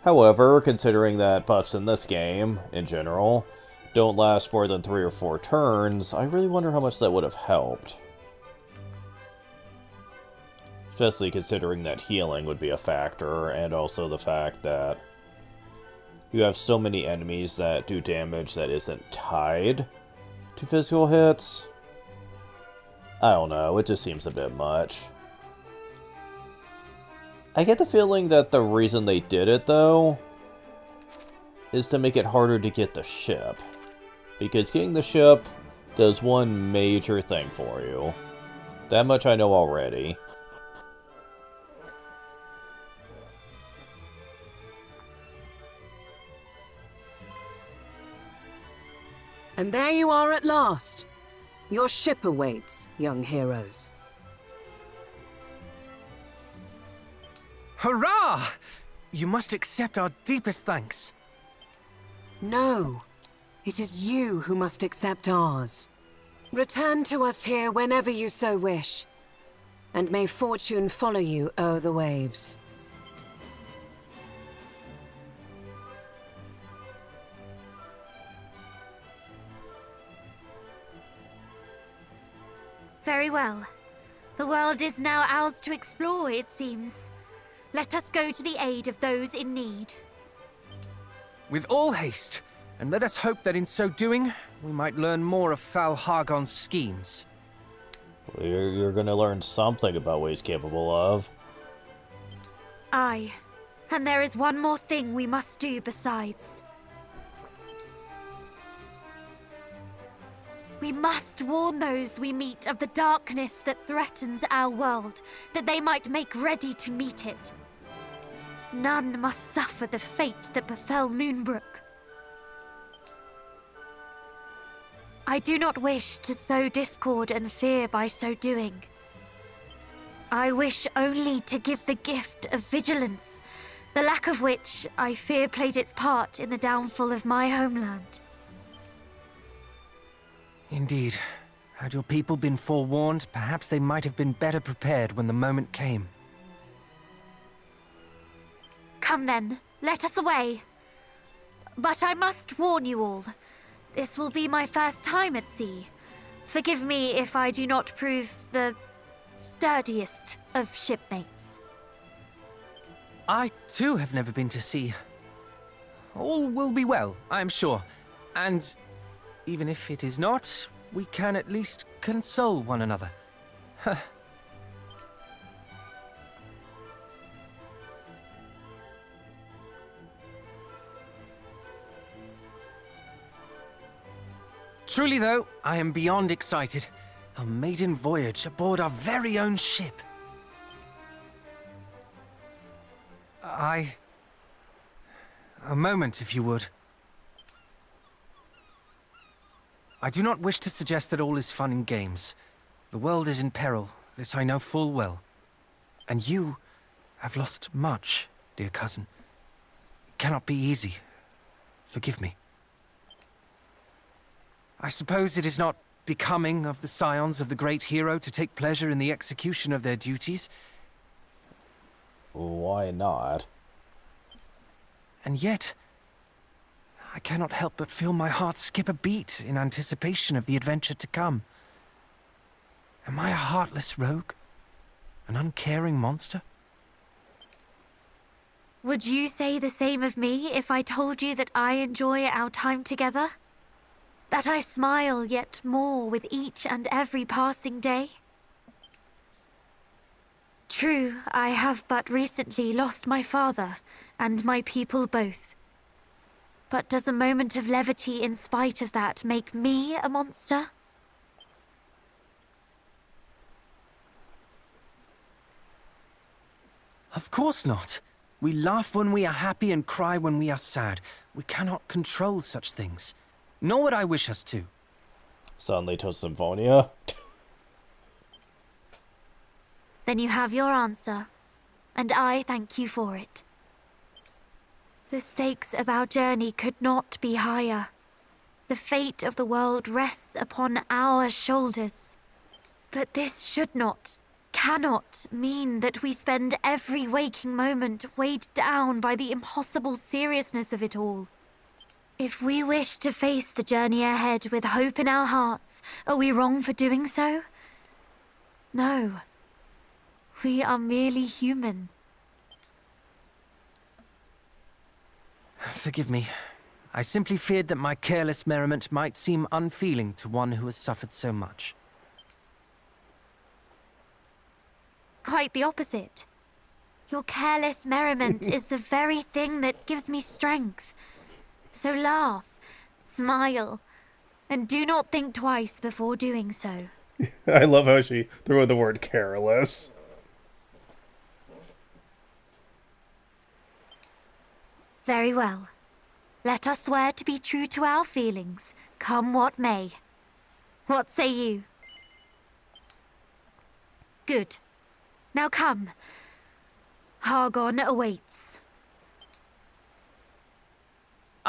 However, considering that buffs in this game, in general, don't last more than 3 or 4 turns, I really wonder how much that would have helped. Especially considering that healing would be a factor, and also the fact that you have so many enemies that do damage that isn't tied to physical hits. I don't know, it just seems a bit much. I get the feeling that the reason they did it, though, is to make it harder to get the ship. Because getting the ship does one major thing for you. That much I know already. And there you are at last. Your ship awaits, young heroes. Hurrah! You must accept our deepest thanks. No, it is you who must accept ours. Return to us here whenever you so wish, and may fortune follow you o'er the waves. Very well. The world is now ours to explore, it seems. Let us go to the aid of those in need. With all haste, and let us hope that in so doing, we might learn more of Fal Hargon's schemes. You're gonna learn something about what he's capable of. Aye. And there is one more thing we must do besides. We must warn those we meet of the darkness that threatens our world, that they might make ready to meet it. None must suffer the fate that befell Moonbrook. I do not wish to sow discord and fear by so doing. I wish only to give the gift of vigilance, the lack of which I fear played its part in the downfall of my homeland. Indeed. Had your people been forewarned, perhaps they might have been better prepared when the moment came. Come then, let us away. But I must warn you all. This will be my first time at sea. Forgive me if I do not prove the sturdiest of shipmates. I, too, have never been to sea. All will be well, I am sure. And even if it is not, we can at least console one another. Truly, though, I am beyond excited. A maiden voyage aboard our very own ship. A moment, if you would. I do not wish to suggest that all is fun and games. The world is in peril, this I know full well. And you have lost much, dear cousin. It cannot be easy. Forgive me. I suppose it is not becoming of the scions of the great hero to take pleasure in the execution of their duties. Why not? And yet, I cannot help but feel my heart skip a beat in anticipation of the adventure to come. Am I a heartless rogue? An uncaring monster? Would you say the same of me if I told you that I enjoy our time together? That I smile yet more with each and every passing day? True, I have but recently lost my father, and my people both. But does a moment of levity in spite of that make me a monster? Of course not. We laugh when we are happy and cry when we are sad. We cannot control such things. Nor would I wish us to. Suddenly to Symphonia. Then you have your answer, and I thank you for it. The stakes of our journey could not be higher. The fate of the world rests upon our shoulders. But this should not, cannot mean that we spend every waking moment weighed down by the impossible seriousness of it all. If we wish to face the journey ahead with hope in our hearts, are we wrong for doing so? No. We are merely human. Forgive me. I simply feared that my careless merriment might seem unfeeling to one who has suffered so much. Quite the opposite. Your careless merriment is the very thing that gives me strength. So laugh, smile, and do not think twice before doing so. I love how she threw in the word careless. Very well. Let us swear to be true to our feelings, come what may. What say you? Good. Now come. Hargon awaits.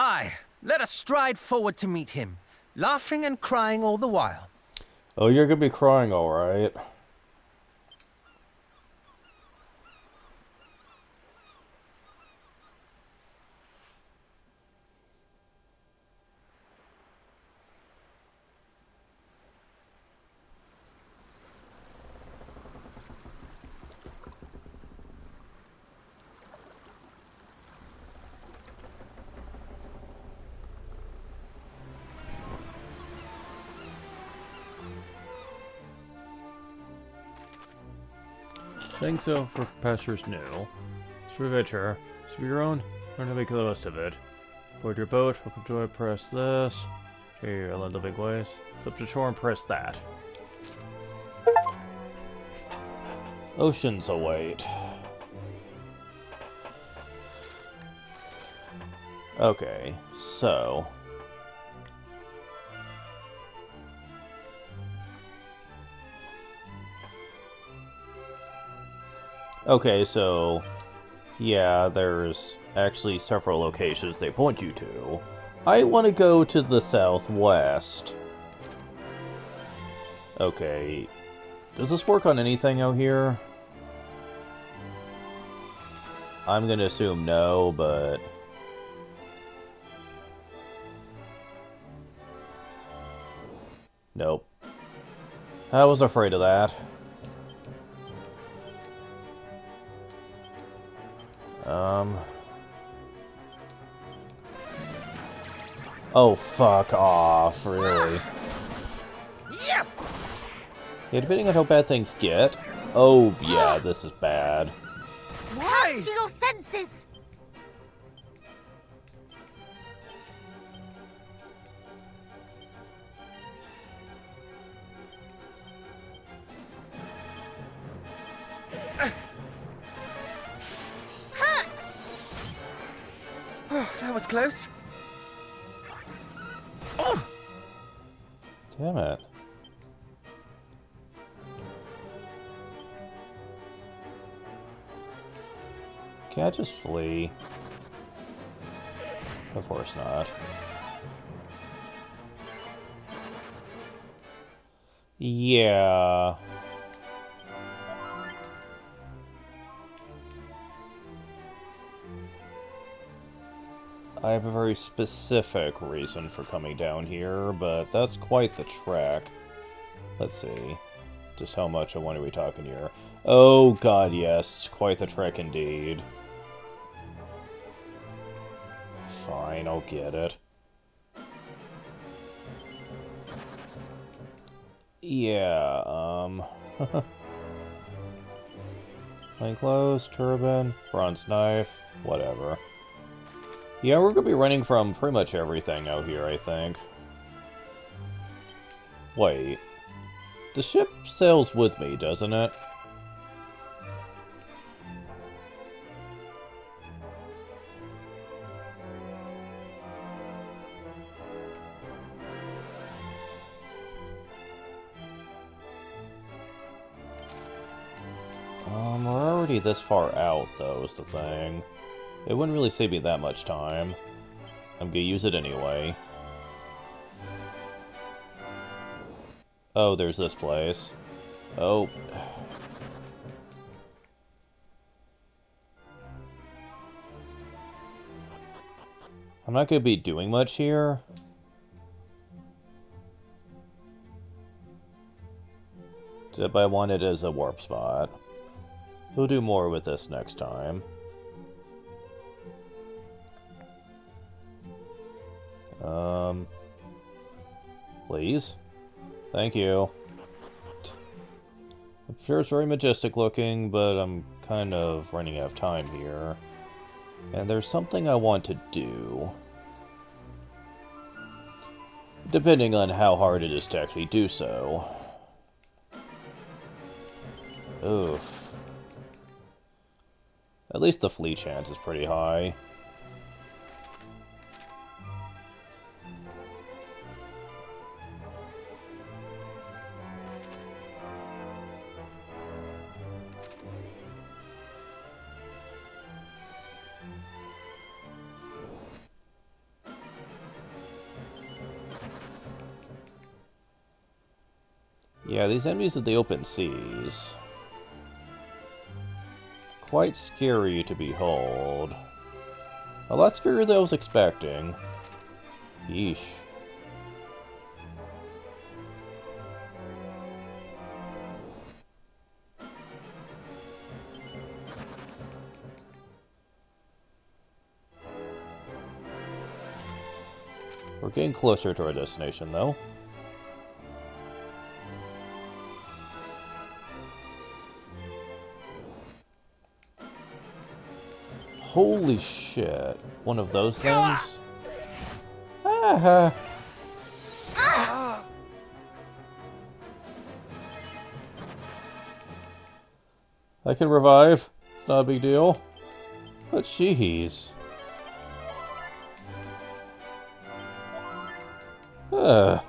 Aye, let us stride forward to meet him, laughing and crying all the while. Oh, you're gonna be crying, alright. Thanks so for pastures new. It's adventure. So your own, learn to make the most of it. Board your boat, welcome to it, press this. Okay, I love the big ways. Slip to shore and press that. Oceans await. Okay, so... Okay, so... yeah, there's actually several locations they point you to. I want to go to the southwest. Okay. Does this work on anything out here? I'm gonna assume no, but... nope. I was afraid of that. Oh, fuck off, really? Yeah. Yeah, depending on how bad things get. Oh, yeah, this is bad. Why? To your senses! Oh, that was close. Oh! Damn it. Can I just flee? Of course not. Yeah. I have a very specific reason for coming down here, but that's quite the trek. Let's see. Just how much I want to be talking here. Oh god, yes. Quite the trek indeed. Fine, I'll get it. Yeah, plain clothes, turban, bronze knife, whatever. Yeah, we're gonna be running from pretty much everything out here, I think. Wait. The ship sails with me, doesn't it? We're already this far out, though, is the thing. It wouldn't really save me that much time. I'm gonna use it anyway. Oh, there's this place. Oh. I'm not going to be doing much here. But I want it as a warp spot. We'll do more with this next time. Please? Thank you. I'm sure it's very majestic looking, but I'm kind of running out of time here. And there's something I want to do. Depending on how hard it is to actually do so. Oof. At least the flee chance is pretty high. Yeah, these enemies of the open seas. Quite scary to behold. A lot scarier than I was expecting. Yeesh. We're getting closer to our destination, though. Holy shit. One of those things? Ah! I can revive. It's not a big deal. But jeez. Ugh.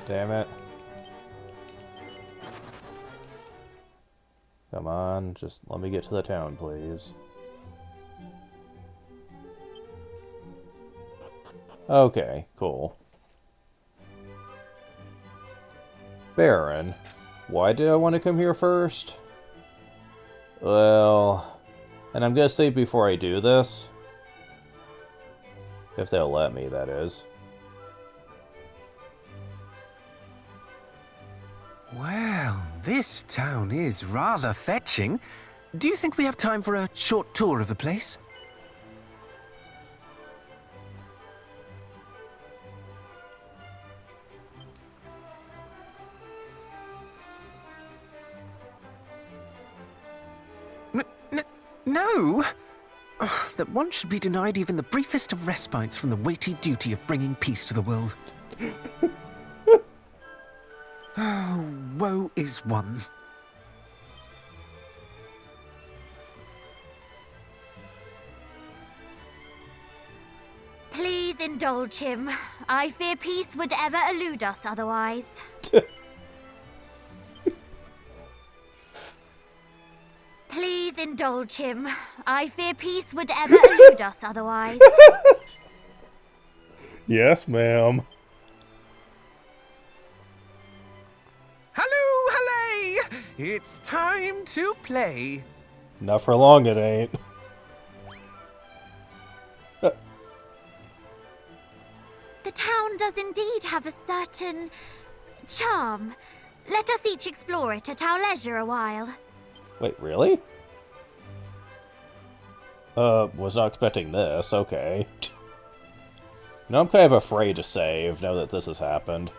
Damn it. Come on, just let me get to the town, please. Okay, cool. Baron. Why did I want to come here first? Well... And I'm gonna say before I do this... If they'll let me, that is. Well, this town is rather fetching. Do you think we have time for a short tour of the place? No! That one should be denied even the briefest of respites from the weighty duty of bringing peace to the world. Oh, woe is one. Please indulge him. I fear peace would ever elude us otherwise. Please indulge him. I fear peace would ever elude us otherwise. Yes, ma'am. Halloo, hallay! It's time to play. Not for long, it ain't. The town does indeed have a certain charm. Let us each explore it at our leisure a while. Wait, really? Was not expecting this, okay. Now I'm kind of afraid to save, now that this has happened.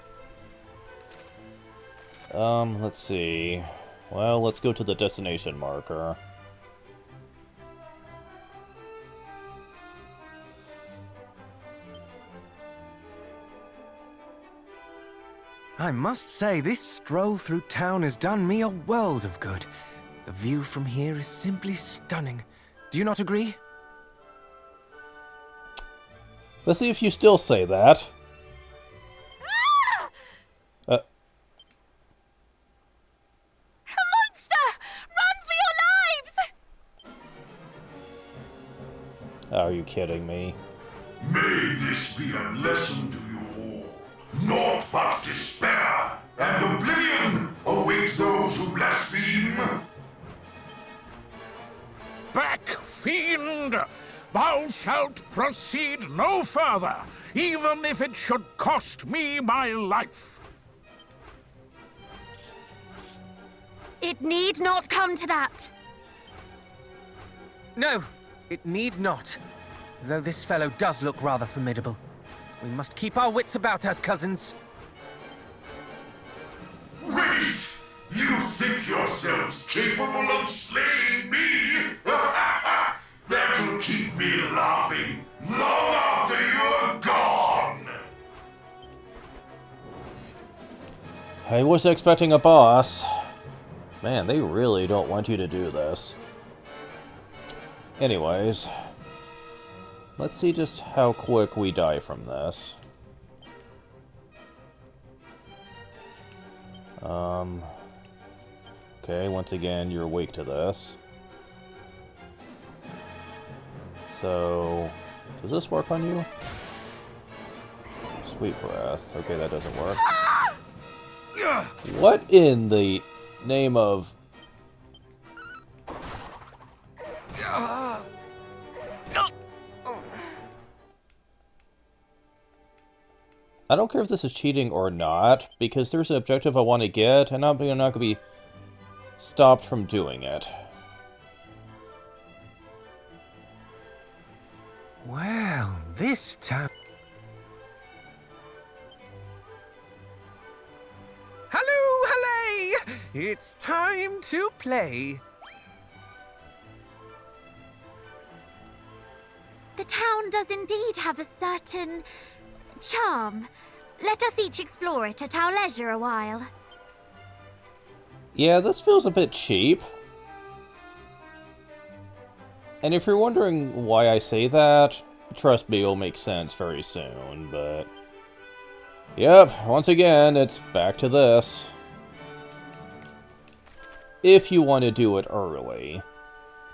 Let's see. Well, let's go to the destination marker. I must say, this stroll through town has done me a world of good. The view from here is simply stunning. Do you not agree? Let's see if you still say that. A monster! Run for your lives! you kidding me? May this be a lesson to you all. Naught but despair and oblivion await those who blaspheme. Back, fiend! Thou shalt proceed no further, even if it should cost me my life. It need not come to that. No, it need not. Though this fellow does look rather formidable. We must keep our wits about us, cousins. Wait! You think yourselves capable of slaying me? That'll keep me laughing long after you're gone! I was expecting a boss. Man, they really don't want you to do this. Anyways, let's see just how quick we die from this. Okay, once again, you're awake to this. So, does this work on you? Sweet breath. Okay, that doesn't work. What in the name of... I don't care if this is cheating or not, because there's an objective I want to get, and I'm not going to be stopped from doing it. Well, this time... Halloo, hallay! It's time to play. The town does indeed have a certain charm. Let us each explore it at our leisure a while. Yeah, this feels a bit cheap. And if you're wondering why I say that, trust me, it'll make sense very soon, but... Yep, once again, it's back to this. If you want to do it early.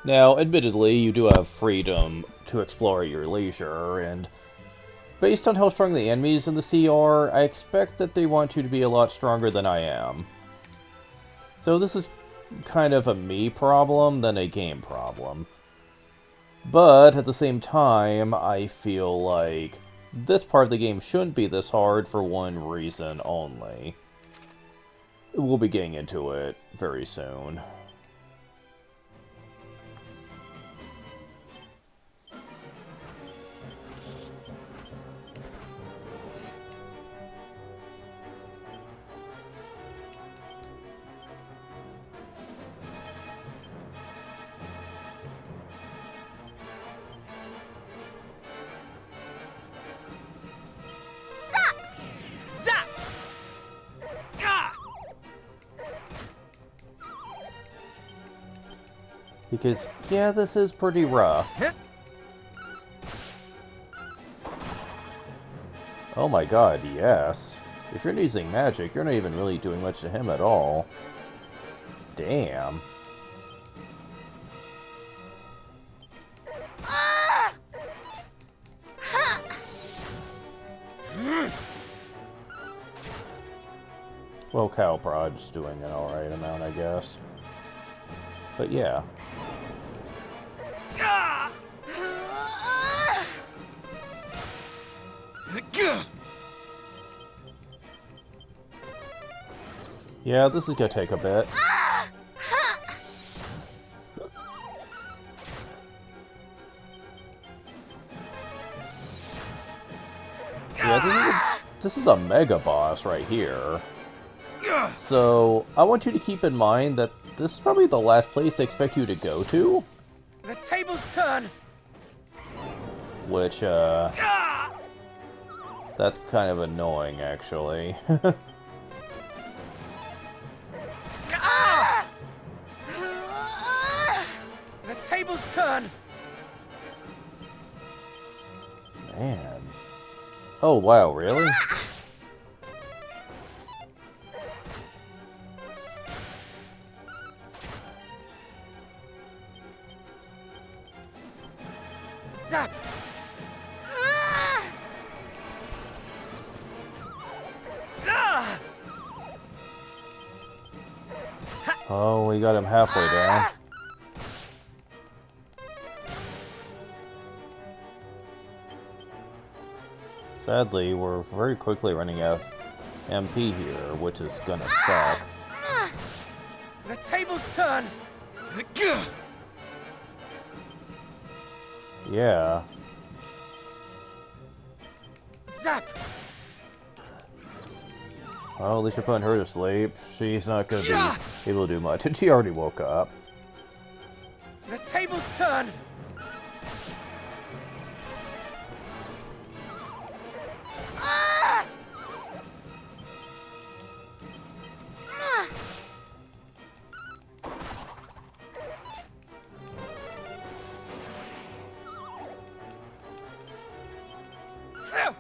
Now, admittedly, you do have freedom to explore at your leisure, and based on how strong the enemies in the CR, I expect that they want you to be a lot stronger than I am. So this is kind of a me problem than a game problem. But at the same time, I feel like this part of the game shouldn't be this hard for one reason only. We'll be getting into it very soon. Zap! Ah! Because, yeah, this is pretty rough. Huh? Oh my god, yes. If you're using magic, you're not even really doing much to him at all. Damn. Well, Calprod's doing an alright amount, I guess. But yeah. Yeah, this is gonna take a bit. Yeah, this is a mega boss right here. So, I want you to keep in mind that this is probably the last place they expect you to go to. The tables turn! Which, that's kind of annoying, actually. The tables turn! Man. Oh, wow, really? Zap! Oh, we got him halfway down. Sadly, we're very quickly running out of MP here, which is gonna suck. The tables turn! Yeah. Zap! Well, at least you're putting her to sleep. She's not gonna be able to do much, and she already woke up. The tables turn!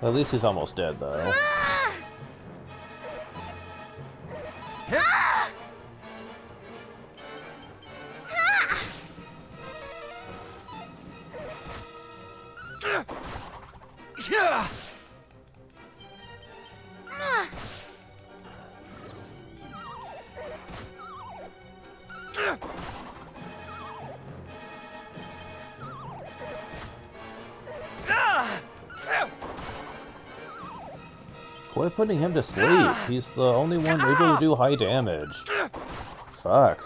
At least he's almost dead, though. Quit putting him to sleep. He's the only one able to do high damage. Fuck.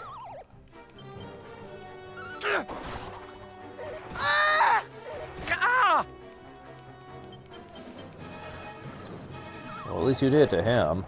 Well, at least you did it to him.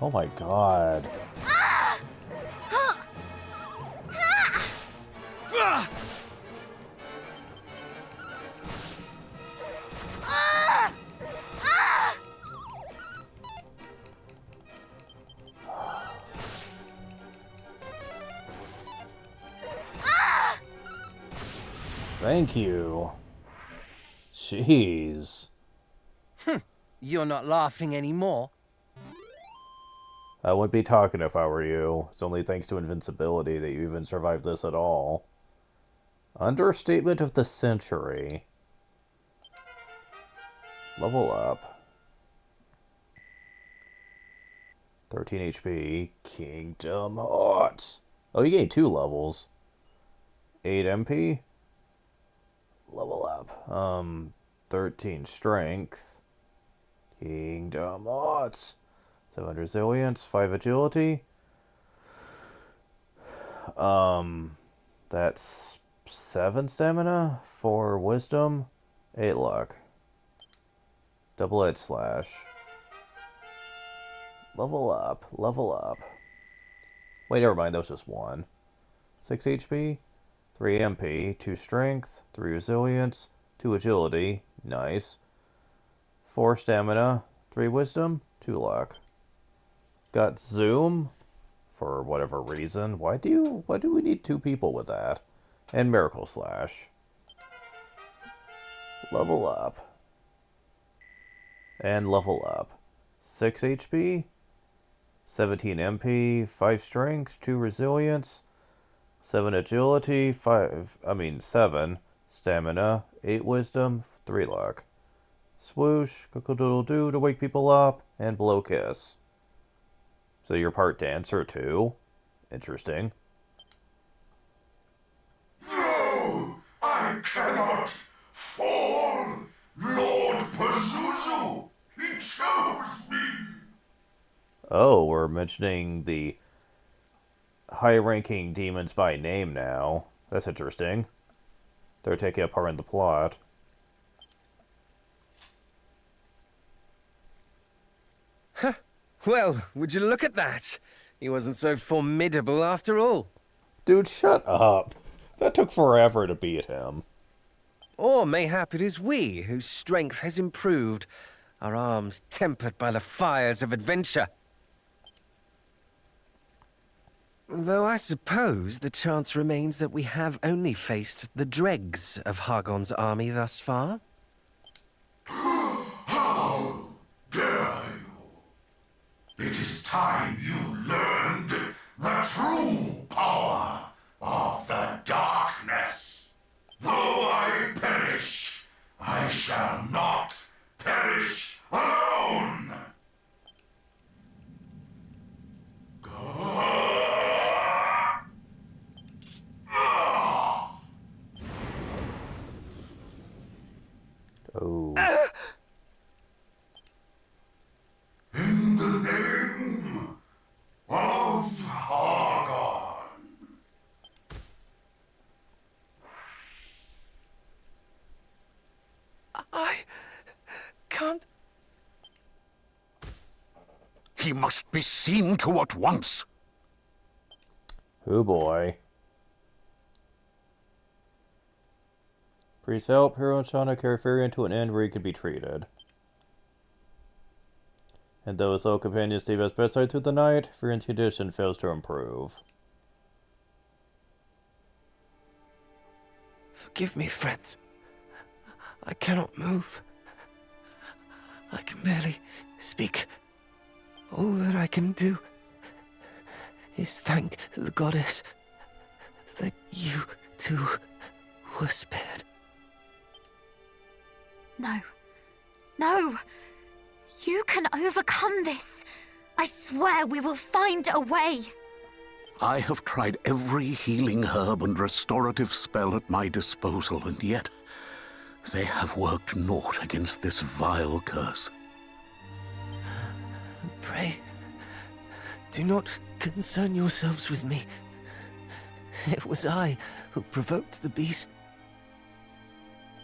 Oh my god. Thank you. Jeez. You're not laughing anymore. I wouldn't be talking if I were you. It's only thanks to invincibility that you even survived this at all. Understatement of the century. Level up. 13 HP. Kingdom Hearts. Oh, you gained 2 levels. 8 MP. Level up. 13 Strength. Kingdom Hearts. 7 Resilience, 5 Agility. That's 7 Stamina, 4 Wisdom, 8 Luck. Double-edged slash. Level up, level up. Wait, never mind, that was just 1. 6 HP, 3 MP, 2 Strength, 3 Resilience, 2 Agility, nice. 4 Stamina, 3 Wisdom, 2 Luck. Got Zoom, for whatever reason. Why do we need 2 people with that? And Miracle Slash. Level up. And level up. 6 HP, 17 MP, 5 Strength, 2 Resilience, 7 Agility, 7 Stamina, 8 Wisdom, 3 Luck. Swoosh, cockle-doodle-doo to wake people up, and Blow Kiss. So you're part dancer, too? Interesting. No! I cannot fall! Lord Pazuzu! He chose me! Oh, we're mentioning the high-ranking demons by name now. That's interesting. They're taking a part in the plot. Well, would you look at that? He wasn't so formidable after all. Dude, shut up. That took forever to beat him. Or mayhap it is we whose strength has improved, our arms tempered by the fires of adventure. Though I suppose the chance remains that we have only faced the dregs of Hargon's army thus far. How dare you? It is time you learned the true power of the darkness. Though I perish, I shall not perish alone. Oh. In the name of Hargon. I can't. He must be seen to at once. Oh boy. Please help Hero and Shauna carry Furion to an end where he can be treated. And though his old companions stay at his bedside through the night, Furion's condition fails to improve. Forgive me, friends. I cannot move. I can barely speak. All that I can do is thank the goddess that you two were spared. No. No! You can overcome this! I swear we will find a way! I have tried every healing herb and restorative spell at my disposal, and yet they have worked naught against this vile curse. Pray, do not concern yourselves with me. It was I who provoked the beast.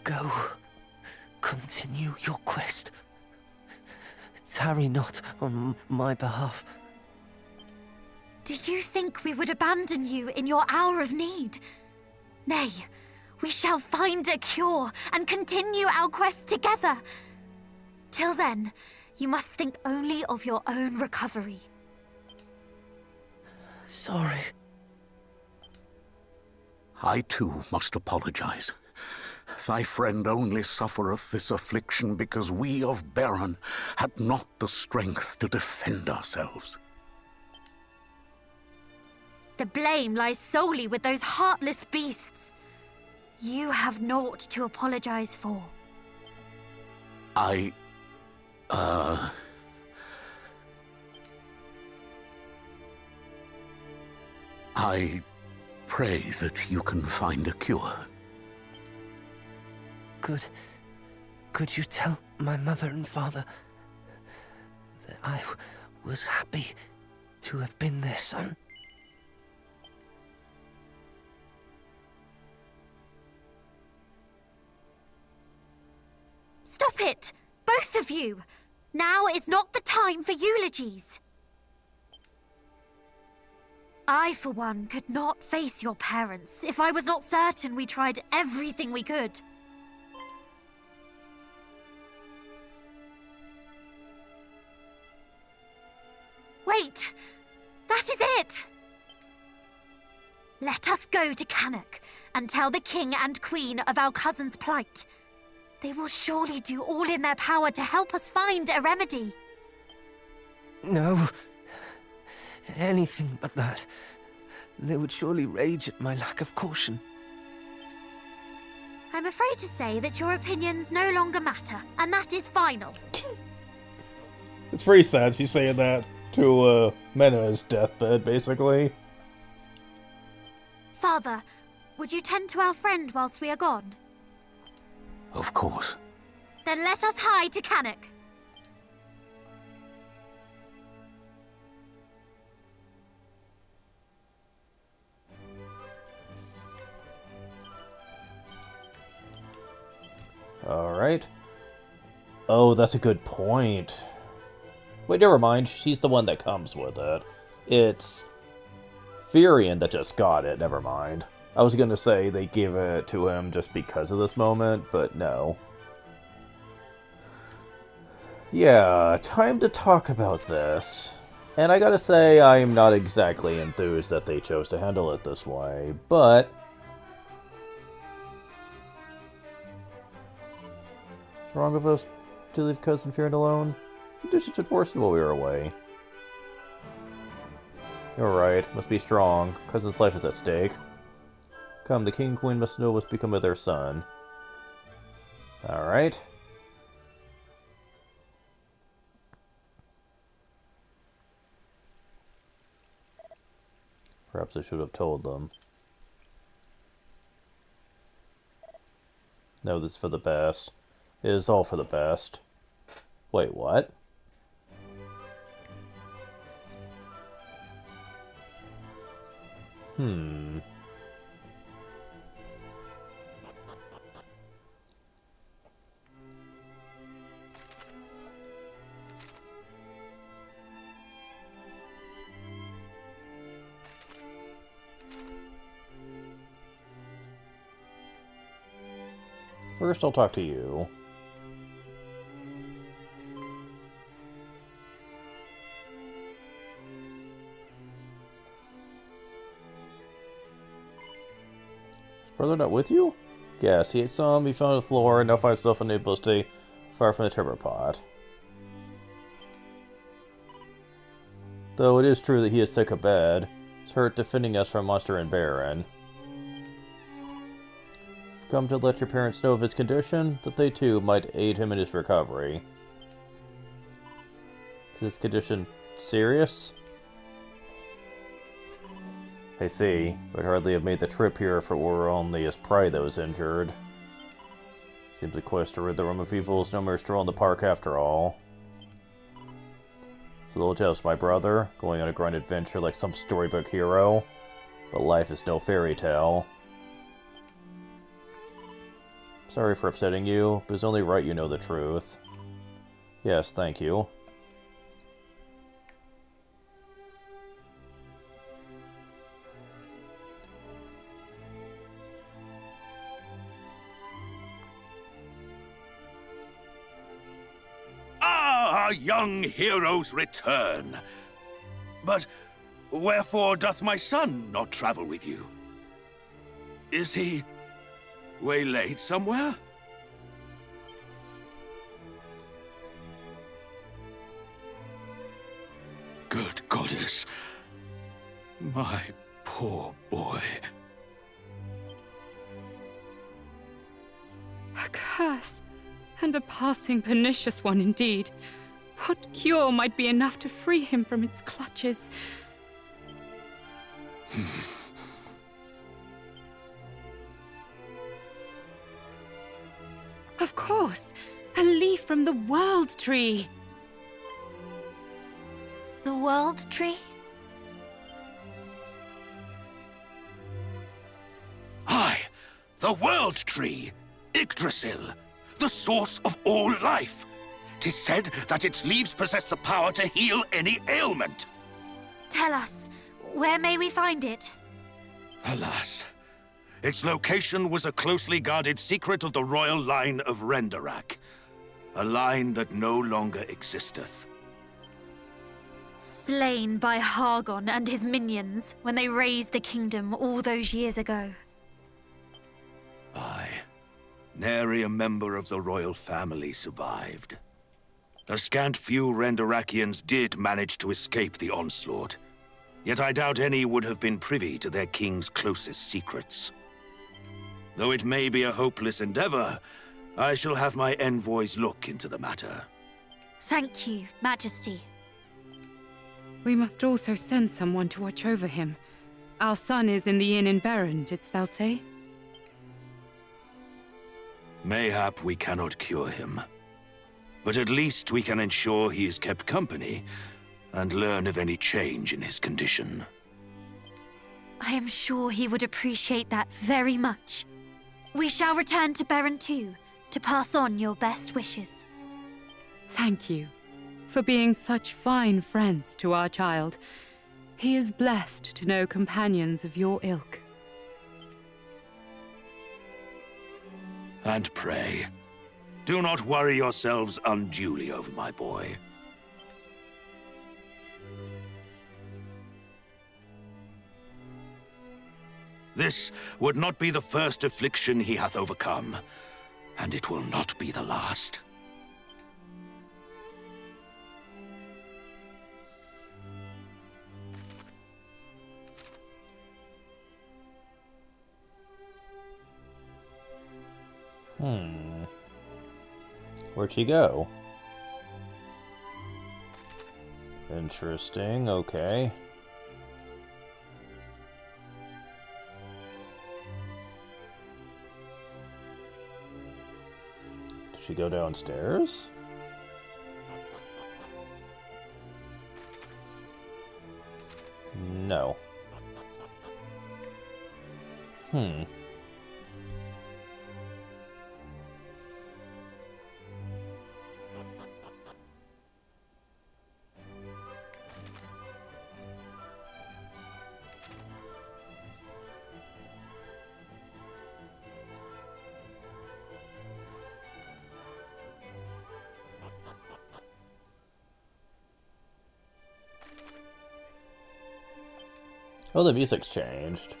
Go, continue your quest. Tarry not on my behalf. Do you think we would abandon you in your hour of need? Nay, we shall find a cure and continue our quest together. Till then, you must think only of your own recovery. Sorry. I too must apologize. Thy friend only suffereth this affliction because we of Baron had not the strength to defend ourselves. The blame lies solely with those heartless beasts. You have naught to apologize for. I pray that you can find a cure. Could you tell my mother and father that I was happy to have been their son? Stop it! Both of you! Now is not the time for eulogies. I, for one, could not face your parents if I was not certain we tried everything we could. Wait! That is it! Let us go to Cannock and tell the king and queen of our cousin's plight. They will surely do all in their power to help us find a remedy. No. Anything but that. They would surely rage at my lack of caution. I'm afraid to say that your opinions no longer matter, and that is final. It's pretty sad she's saying that to Mena's deathbed, basically. Father, would you tend to our friend whilst we are gone? Of course. Then let us hide to Cannock. Alright. Oh, that's a good point. Wait, never mind. She's the one that comes with it. It's Furion that just got it. Never mind. I was gonna say they gave it to him just because of this moment, but no. Yeah, time to talk about this. And I gotta say, I'm not exactly enthused that they chose to handle it this way, but... What's wrong with us to leave Cousin Feared alone? Conditions had worsened while we were away. You're right, must be strong. Cousin's life is at stake. Come, the king and queen must know what's become of their son. Alright. Perhaps I should have told them. No, this is for the best. It is all for the best. Wait, what? First, I'll talk to you. Is brother not with you? Yes, he ate some, he fell on the floor, and now finds himself unable to stay far from the timber pot. Though it is true that he is sick of bed, he's hurt defending us from Monster and Baron. Come to let your parents know of his condition, that they too might aid him in his recovery. Is his condition serious? I see. Would hardly have made the trip here if it were only his pride that was injured. Seems the quest to rid the realm of evil is no mere stroll in the park after all. So little just my brother, going on a grand adventure like some storybook hero. But life is no fairy tale. Sorry for upsetting you, but it's only right you know the truth. Yes, thank you. Ah, our young heroes return. But wherefore doth my son not travel with you? Is he waylaid somewhere? Good goddess. My poor boy. A curse, and a passing pernicious one indeed. What cure might be enough to free him from its clutches? Of course! A leaf from the World Tree! The World Tree? Aye, the World Tree, Yggdrasil, the source of all life. 'Tis said that its leaves possess the power to heal any ailment. Tell us, where may we find it? Alas, its location was a closely guarded secret of the royal line of Renderak, a line that no longer existeth. Slain by Hargon and his minions when they razed the kingdom all those years ago. Aye. Nary a member of the royal family survived. A scant few Renderakians did manage to escape the onslaught, yet I doubt any would have been privy to their king's closest secrets. Though it may be a hopeless endeavor, I shall have my envoys look into the matter. Thank you, Majesty. We must also send someone to watch over him. Our son is in the inn in Baron, didst thou say? Mayhap we cannot cure him, but at least we can ensure he is kept company and learn of any change in his condition. I am sure he would appreciate that very much. We shall return to Baron too, to pass on your best wishes. Thank you for being such fine friends to our child. He is blessed to know companions of your ilk. and pray. Do not worry yourselves unduly over my boy. This would not be the first affliction he hath overcome, and it will not be the last. Where'd she go? Interesting, okay. Did she go downstairs? No. Oh, the music's changed.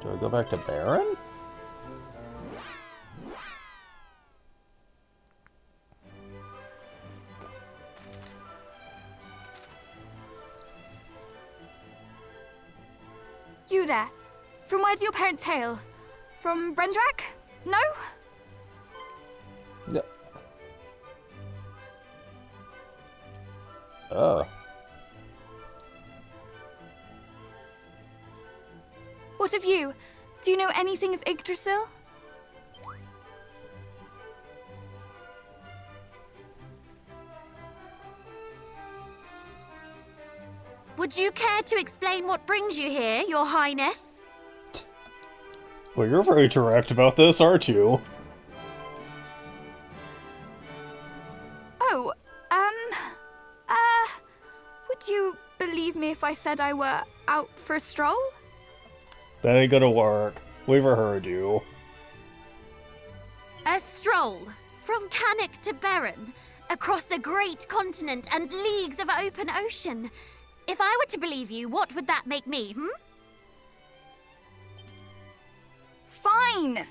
Do I go back to Baron? You there. From where do your parents hail? From Brendrak? No? No. Oh. What of you? Do you know anything of Yggdrasil? Would you care to explain what brings you here, Your Highness? Well, you're very direct about this, aren't you? Oh, would you believe me if I said I were out for a stroll? That ain't gonna work. We've heard you. A stroll from Cannock to Baron, across a great continent and leagues of open ocean. If I were to believe you, what would that make me, Fine!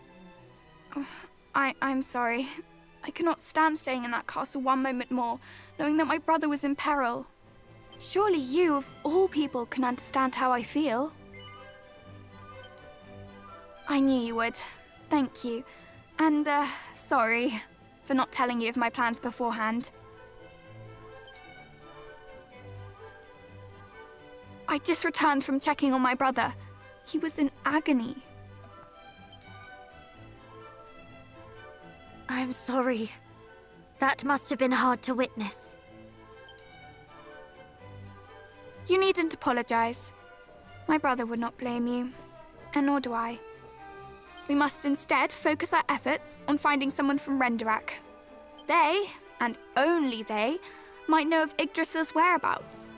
Oh, I'm sorry. I cannot stand staying in that castle one moment more, knowing that my brother was in peril. Surely you, of all people, can understand how I feel. I knew you would. Thank you. And, sorry for not telling you of my plans beforehand. I just returned from checking on my brother. He was in agony. I'm sorry. That must have been hard to witness. You needn't apologize. My brother would not blame you, and nor do I. We must instead focus our efforts on finding someone from Renderak. They, and only they, might know of Yggdrasil's whereabouts.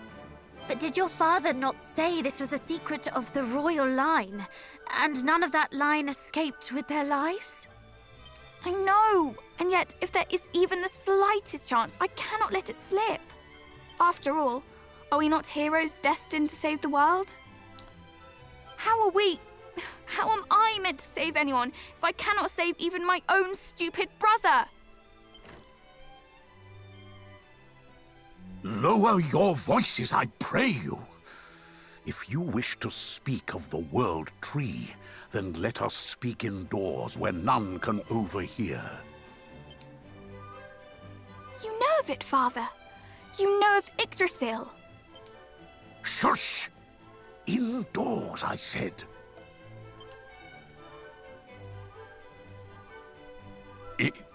But did your father not say this was a secret of the royal line, and none of that line escaped with their lives? I know, and yet if there is even the slightest chance, I cannot let it slip. After all, are we not heroes destined to save the world? How am I meant to save anyone if I cannot save even my own stupid brother? Lower your voices, I pray you. If you wish to speak of the World Tree, then let us speak indoors where none can overhear. You know of it, Father. You know of Yggdrasil. Shush! Indoors, I said.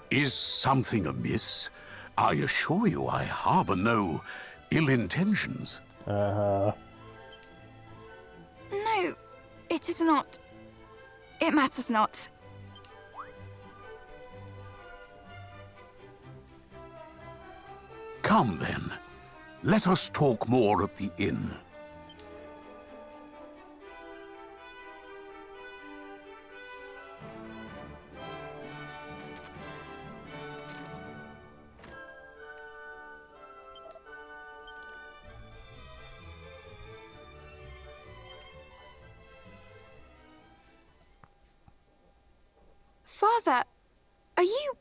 Is something amiss? I assure you I harbor no ill intentions. Uh-huh. No, it is not. It matters not. Come then, let us talk more at the inn. Father, are you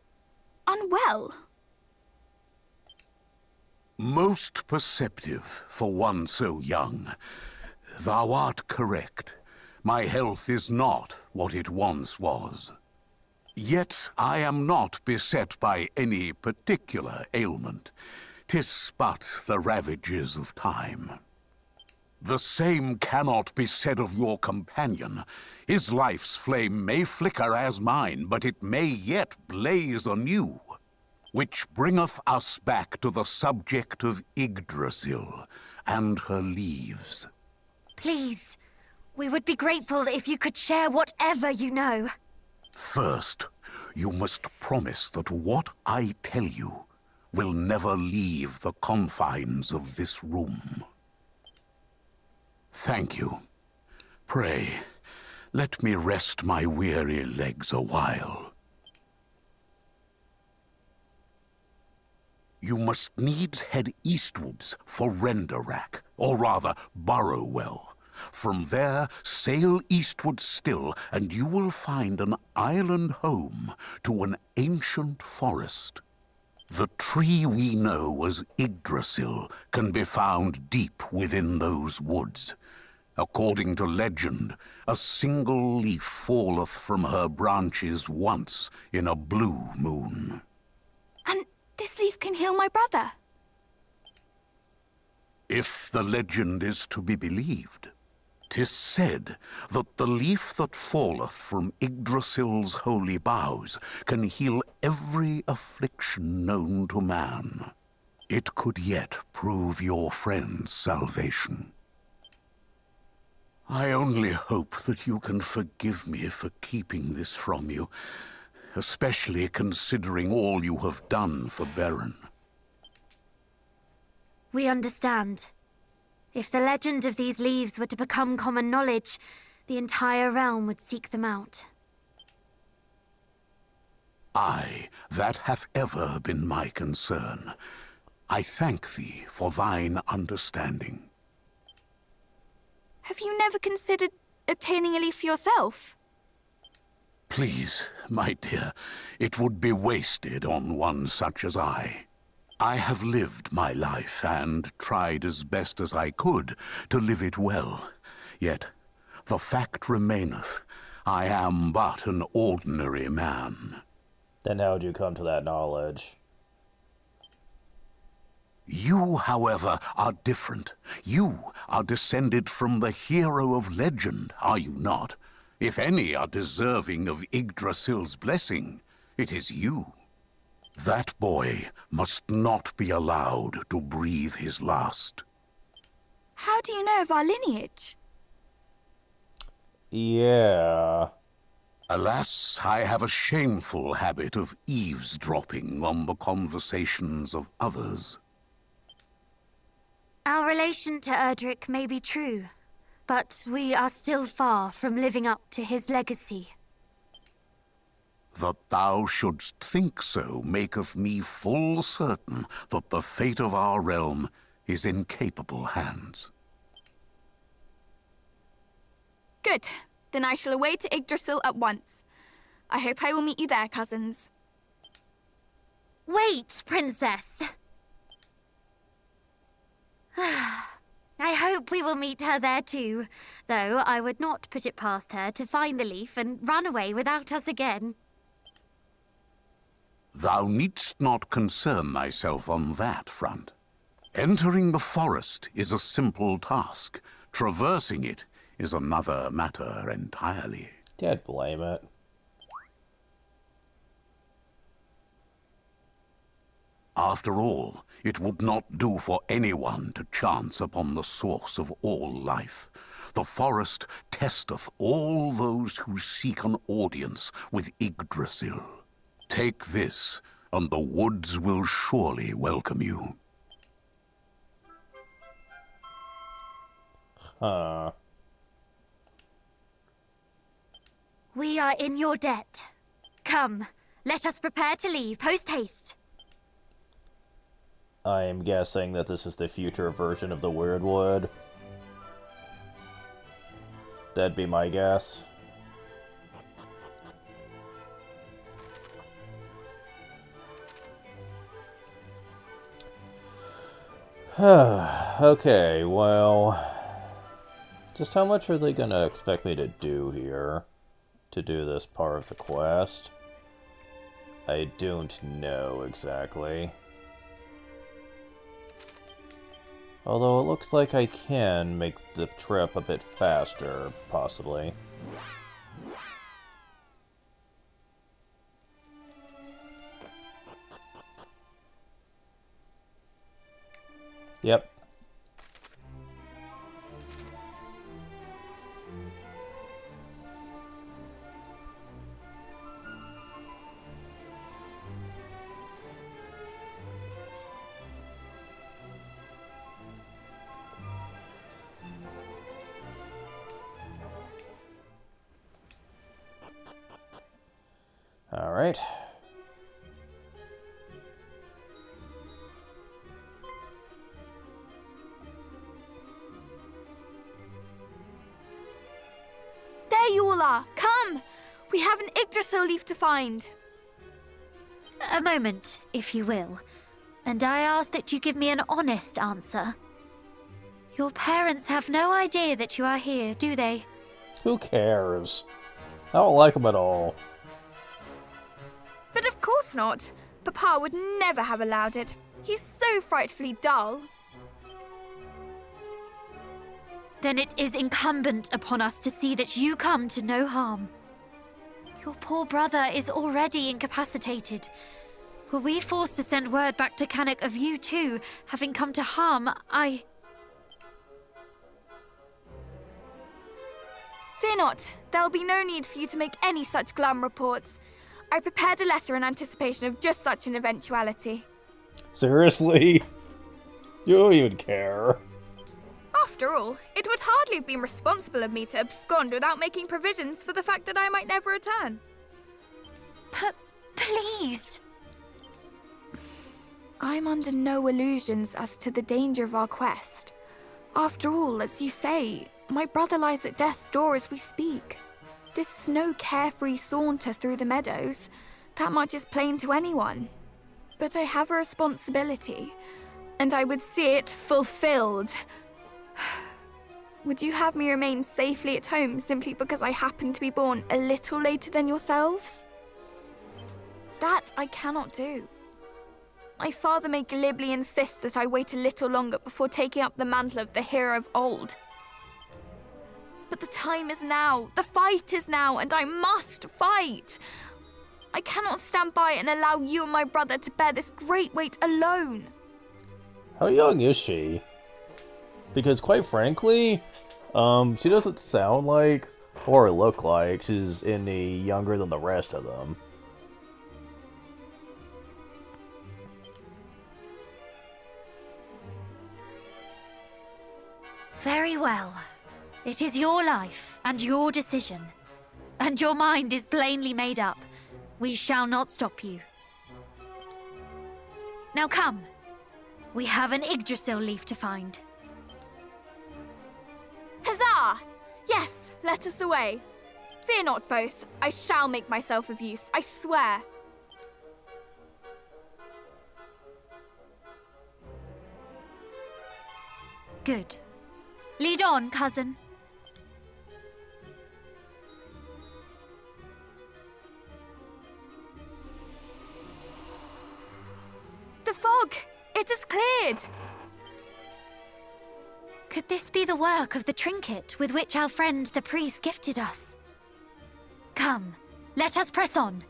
unwell? Most perceptive for one so young. Thou art correct. My health is not what it once was. Yet I am not beset by any particular ailment. 'Tis but the ravages of time. The same cannot be said of your companion. His life's flame may flicker as mine, but it may yet blaze anew. Which bringeth us back to the subject of Yggdrasil and her leaves. Please, we would be grateful if you could share whatever you know. First, you must promise that what I tell you will never leave the confines of this room. Thank you. Pray, let me rest my weary legs a while. You must needs head eastwards for Renderak, or rather Burrowell. From there, sail eastward still, and you will find an island home to an ancient forest. The tree we know as Yggdrasil can be found deep within those woods. According to legend, a single leaf falleth from her branches once in a blue moon. And this leaf can heal my brother? If the legend is to be believed, 'tis said that the leaf that falleth from Yggdrasil's holy boughs can heal every affliction known to man. It could yet prove your friend's salvation. I only hope that you can forgive me for keeping this from you, especially considering all you have done for Beren. We understand. If the legend of these leaves were to become common knowledge, the entire realm would seek them out. Aye, that hath ever been my concern. I thank thee for thine understanding. Have you never considered obtaining a leaf for yourself? Please, my dear, it would be wasted on one such as I. I have lived my life and tried as best as I could to live it well. Yet, the fact remaineth, I am but an ordinary man. Then how'd you come to that knowledge? You, however, are different. You are descended from the hero of legend, are you not? If any are deserving of Yggdrasil's blessing, it is you. That boy must not be allowed to breathe his last. How do you know of our lineage? Yeah. Alas, I have a shameful habit of eavesdropping on the conversations of others. Our relation to Erdrick may be true, but we are still far from living up to his legacy. That thou shouldst think so maketh me full certain that the fate of our realm is in capable hands. Good. Then I shall away to Yggdrasil at once. I hope I will meet you there, cousins. Wait, Princess! I hope we will meet her there too, though I would not put it past her to find the leaf and run away without us again. Thou needst not concern thyself on that front. Entering the forest is a simple task. Traversing it is another matter entirely. Can't blame it. After all, it would not do for anyone to chance upon the source of all life. The forest testeth all those who seek an audience with Yggdrasil. Take this, and the woods will surely welcome you. Huh. We are in your debt. Come, let us prepare to leave post-haste. I am guessing that this is the future version of the Weirdwood. That'd be my guess. Okay, well... Just how much are they gonna expect me to do here? To do this part of the quest? I don't know exactly. Although it looks like I can make the trip a bit faster, possibly. Yep. All right. There you all are! Come! We have an Yggdrasil leaf to find! A moment, if you will, and I ask that you give me an honest answer. Your parents have no idea that you are here, do they? Who cares? I don't like them at all. But of course not! Papa would never have allowed it. He's so frightfully dull. Then it is incumbent upon us to see that you come to no harm. Your poor brother is already incapacitated. Were we forced to send word back to Cannock of you too, having come to harm, Fear not. There'll be no need for you to make any such glum reports. I prepared a letter in anticipation of just such an eventuality. Seriously? You don't even care. After all, it would hardly have been responsible of me to abscond without making provisions for the fact that I might never return. But please! I'm under no illusions as to the danger of our quest. After all, as you say, my brother lies at death's door as we speak. This is no carefree saunter through the meadows. That much is plain to anyone. But I have a responsibility, and I would see it fulfilled. Would you have me remain safely at home simply because I happen to be born a little later than yourselves? That I cannot do. My father may glibly insist that I wait a little longer before taking up the mantle of the hero of old. But the time is now, the fight is now, and I must fight. I cannot stand by and allow you and my brother to bear this great weight alone. How young is she? Because quite frankly, she doesn't sound like or look like she's any younger than the rest of them. Very well. It is your life and your decision. And your mind is plainly made up. We shall not stop you. Now come. We have an Yggdrasil leaf to find. Huzzah! Yes, let us away. Fear not both. I shall make myself of use, I swear. Good. Lead on, cousin. The fog! It is cleared! Could this be the work of the trinket with which our friend the priest gifted us? Come, let us press on.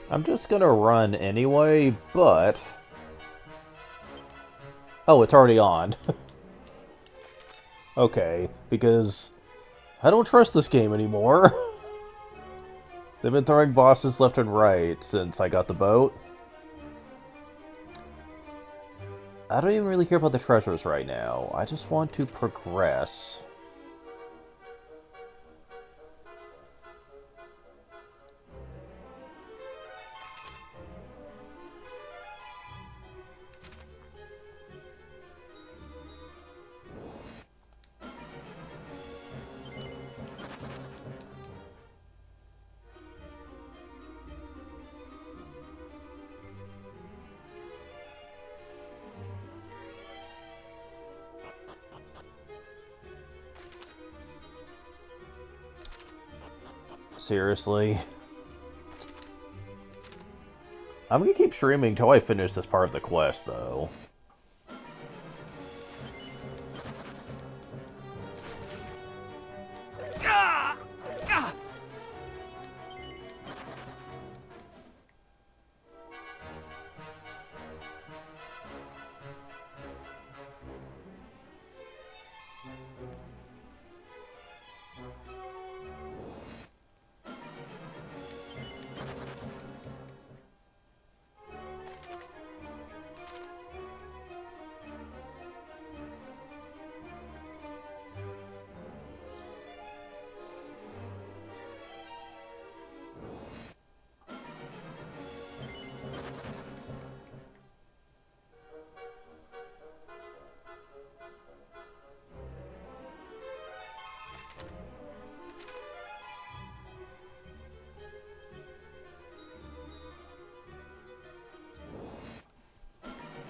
I'm just gonna run anyway, but... Oh, it's already on. Okay, because I don't trust this game anymore. They've been throwing bosses left and right since I got the boat. I don't even really care about the treasures right now. I just want to progress. Seriously? I'm gonna keep streaming until I finish this part of the quest, though.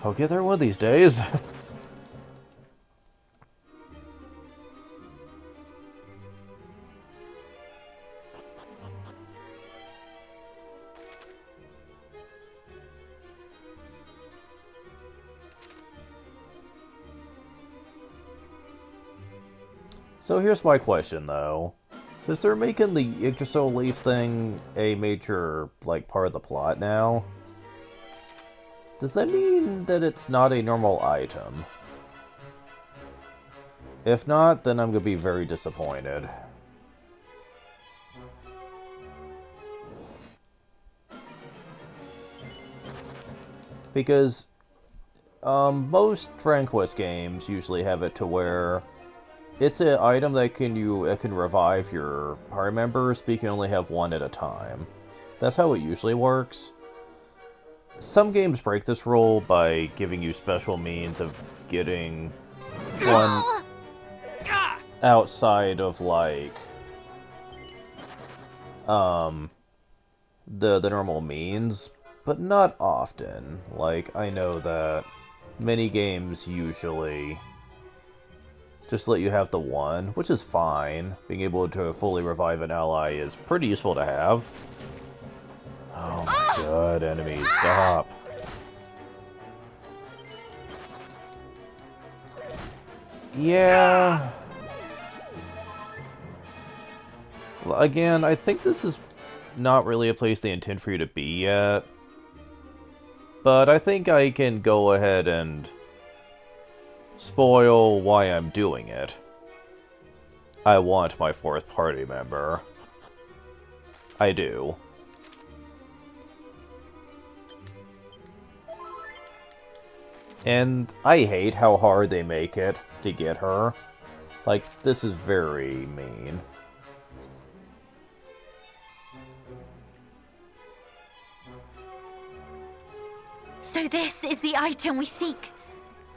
I'll get there one of these days. So here's my question, though. Since they're making the Yggdrasil Leaf thing a major, like, part of the plot now, does that mean that it's not a normal item? If not, then I'm gonna be very disappointed. Because, most Dragon Quest games usually have it to where it's an item that can revive your party members, but you can only have one at a time. That's how it usually works. Some games break this rule by giving you special means of getting one outside of, like, the normal means, but not often. Like, I know that many games usually just let you have the one, which is fine. Being able to fully revive an ally is pretty useful to have. Oh my god, enemies, stop. Yeah. Again, I think this is not really a place they intend for you to be yet. But I think I can go ahead and spoil why I'm doing it. I want my fourth party member. I do. And I hate how hard they make it to get her. Like, this is very mean. So this is the item we seek.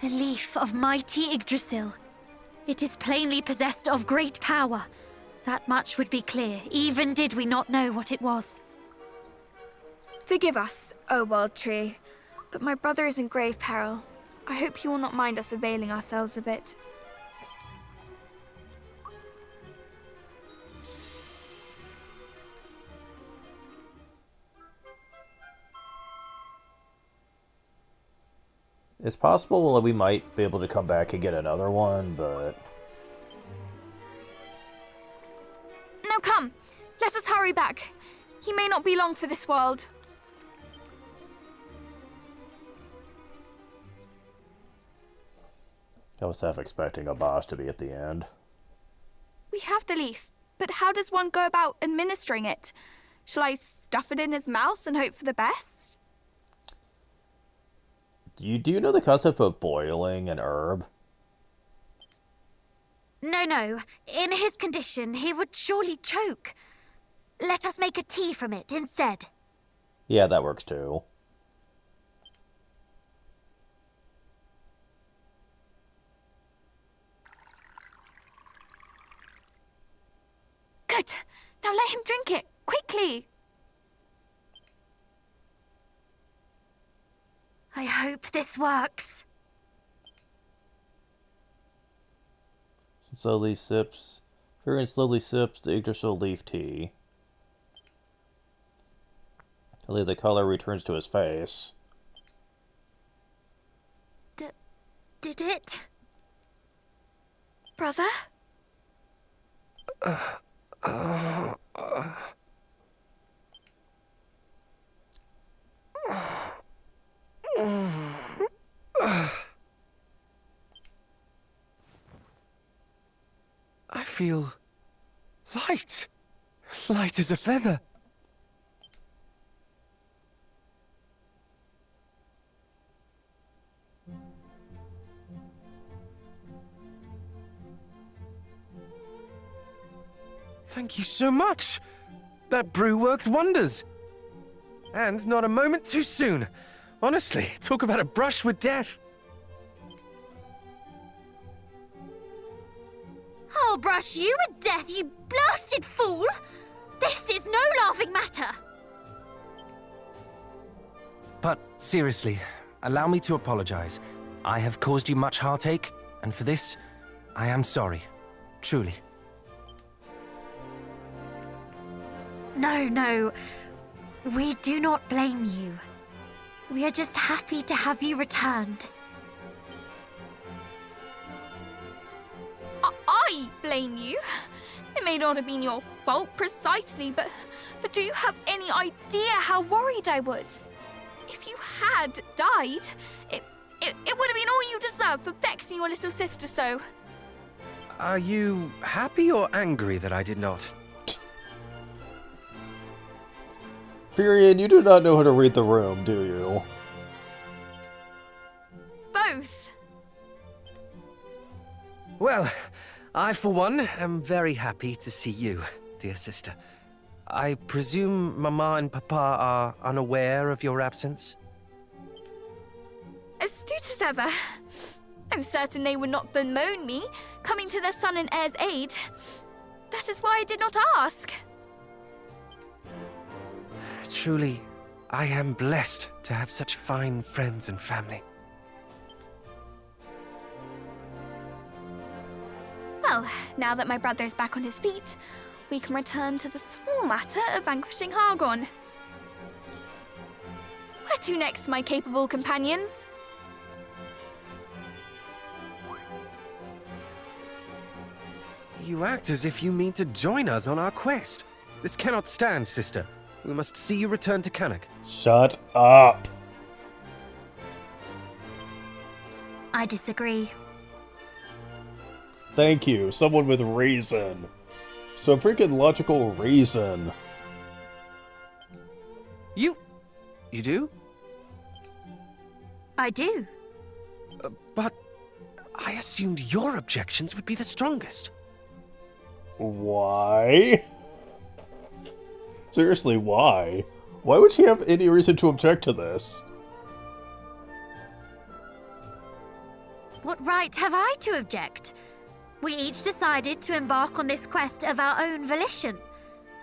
A leaf of mighty Yggdrasil. It is plainly possessed of great power. That much would be clear, even did we not know what it was. Forgive us, O World Tree, but my brother is in grave peril. I hope you will not mind us availing ourselves of it. It's possible that we might be able to come back and get another one, but... Now come, let us hurry back. He may not be long for this world. I was half expecting a boss to be at the end. We have the leaf, but how does one go about administering it? Shall I stuff it in his mouth and hope for the best? Do you know the concept of boiling an herb? No. In his condition, he would surely choke. Let us make a tea from it instead. Yeah, that works too. Good. Now let him drink it, quickly. I hope this works. Slowly sips. Furion slowly sips the Yggdrasil leaf tea. Until the color returns to his face. Did it? Brother? I feel light. Light as a feather. Thank you so much. That brew worked wonders. And not a moment too soon. Honestly, talk about a brush with death. I'll brush you with death, you blasted fool! This is no laughing matter! But seriously, allow me to apologize. I have caused you much heartache, and for this, I am sorry. Truly. No. We do not blame you. We are just happy to have you returned. I blame you. It may not have been your fault precisely, but do you have any idea how worried I was? If you had died, it would have been all you deserved for vexing your little sister so. Are you happy or angry that I did not? Furion, you do not know how to read the room, do you? Both. Well, I, for one, am very happy to see you, dear sister. I presume Mama and Papa are unaware of your absence? Astute as ever. I'm certain they would not bemoan me, coming to their son and heir's aid. That is why I did not ask. Truly, I am blessed to have such fine friends and family. Well, now that my brother is back on his feet, we can return to the small matter of vanquishing Hargon. Where to next, my capable companions? You act as if you mean to join us on our quest. This cannot stand, sister. We must see you return to Cannock. Shut up! I disagree. Thank you, someone with reason. Some freaking logical reason. You do? I do. But I assumed your objections would be the strongest. Why? Seriously, why? Why would she have any reason to object to this? What right have I to object? We each decided to embark on this quest of our own volition.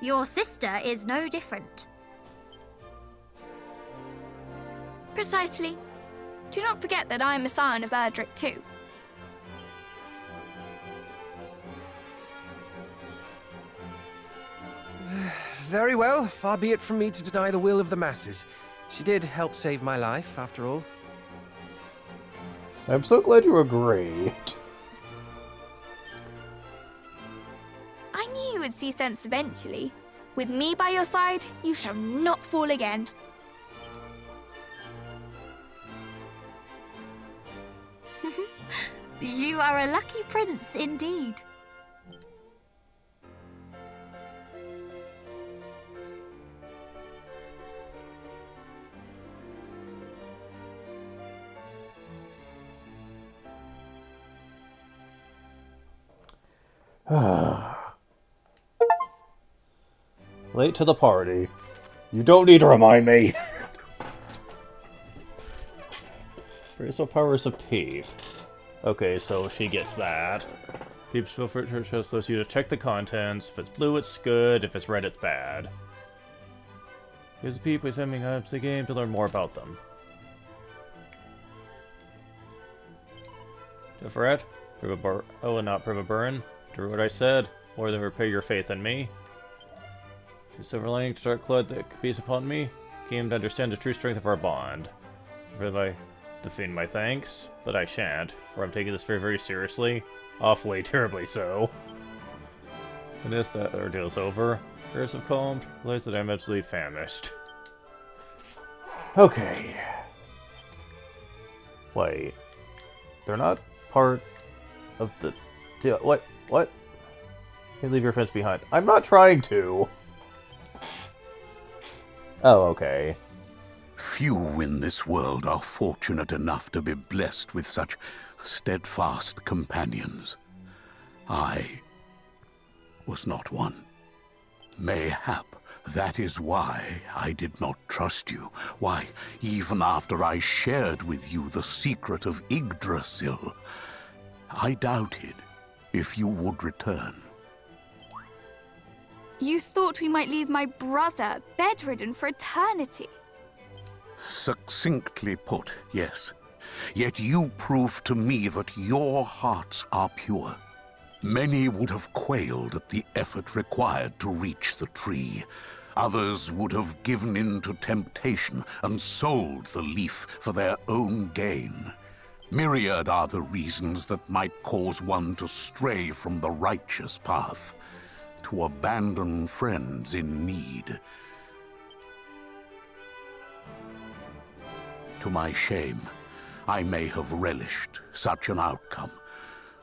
Your sister is no different. Precisely. Do not forget that I am a scion of Erdrick too. Very well, far be it from me to deny the will of the masses. She did help save my life, after all. I'm so glad you agreed. I knew you would see sense eventually. With me by your side, you shall not fall again. You are a lucky prince indeed. Late to the party. You don't need to remind me. Bracelet powers of Peep. Okay, so she gets that. Peep's filter shows you to check the contents. If it's blue, it's good. If it's red, it's bad. Use Peep by sending up the game to learn more about them. Differet? And not prove a burn. Do what I said. More than repay your faith in me. Through silver lining to dark cloud that peace upon me, came to understand the true strength of our bond. For I defend my thanks, but I shan't, for I'm taking this very, very seriously. Awfully, terribly so. When is that ordeal is over? Prayers have calmed, realize that I'm absolutely famished. Okay. Wait. They're not part of the... What? What? You leave your friends behind. I'm not trying to! Oh, okay. Few in this world are fortunate enough to be blessed with such steadfast companions. I was not one. Mayhap that is why I did not trust you. Why, even after I shared with you the secret of Yggdrasil, I doubted if you would return. You thought we might leave my brother bedridden for eternity. Succinctly put, yes. Yet you proved to me that your hearts are pure. Many would have quailed at the effort required to reach the tree. Others would have given in to temptation and sold the leaf for their own gain. Myriad are the reasons that might cause one to stray from the righteous path, to abandon friends in need. To my shame, I may have relished such an outcome.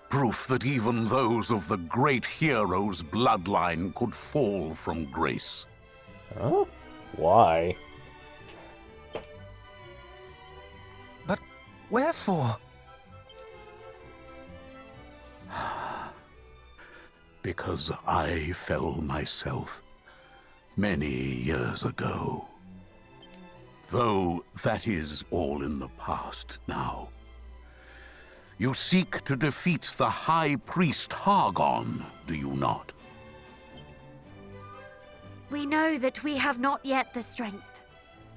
Proof that even those of the great hero's bloodline could fall from grace. Huh? Why? But wherefore? Because I fell myself many years ago. Though that is all in the past now. You seek to defeat the High Priest Hargon, do you not? We know that we have not yet the strength,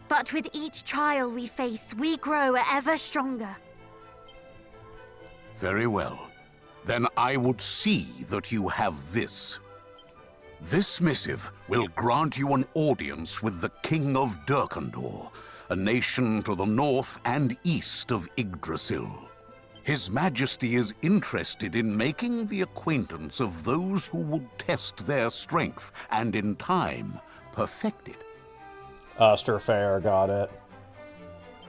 but with each trial we face, we grow ever stronger. Very well. Then I would see that you have this. This missive will grant you an audience with the King of Durkandor, a nation to the north and east of Yggdrasil. His Majesty is interested in making the acquaintance of those who would test their strength and, in time, perfect it. Osterfair, got it.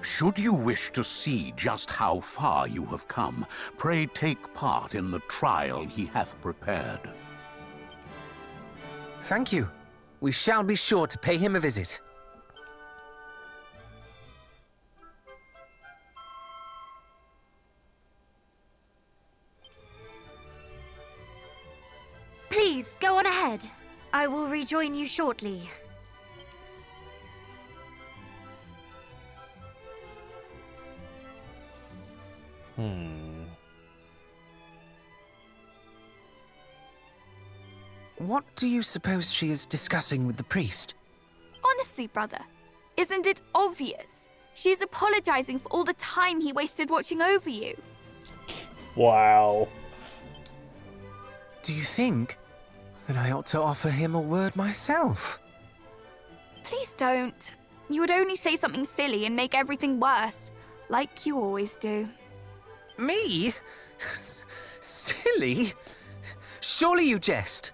Should you wish to see just how far you have come, pray take part in the trial he hath prepared. Thank you. We shall be sure to pay him a visit. Please, go on ahead. I will rejoin you shortly. What do you suppose she is discussing with the priest? Honestly, brother, isn't it obvious? She's apologizing for all the time he wasted watching over you. Wow. Do you think that I ought to offer him a word myself? Please don't. You would only say something silly and make everything worse, like you always do. Me? Silly? Surely you jest.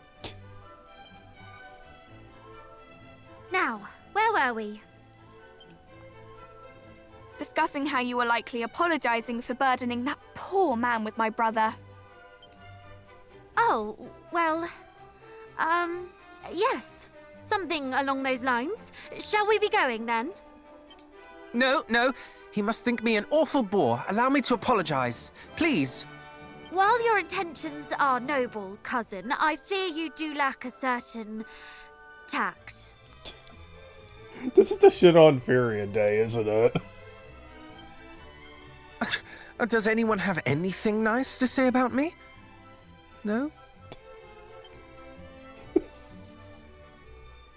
Now, where were we? Discussing how you were likely apologizing for burdening that poor man with my brother. Oh, well, yes. Something along those lines. Shall we be going then? No. He must think me an awful bore. Allow me to apologize. Please. While your intentions are noble, cousin, I fear you do lack a certain tact. This is the shit on Furion Day, isn't it? Does anyone have anything nice to say about me? No?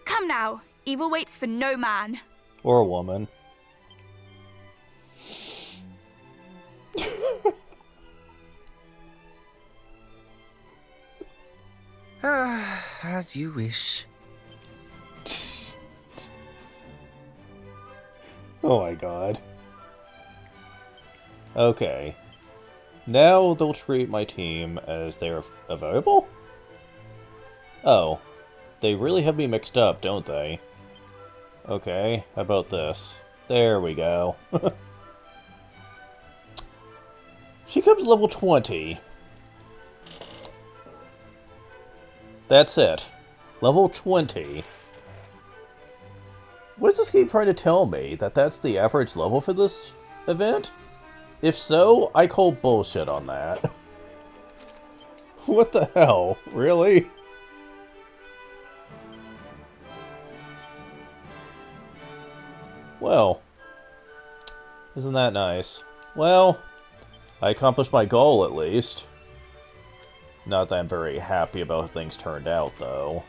Come now, evil waits for no man. Or a woman. As you wish. Oh my god. Okay. Now they'll treat my team as they're available? Oh. They really have me mixed up, don't they? Okay, how about this? There we go. She comes level 20. That's it. Level 20. What does this game trying to tell me? That that's the average level for this event? If so, I call bullshit on that. What the hell? Really? Well, isn't that nice? Well, I accomplished my goal at least. Not that I'm very happy about how things turned out, though.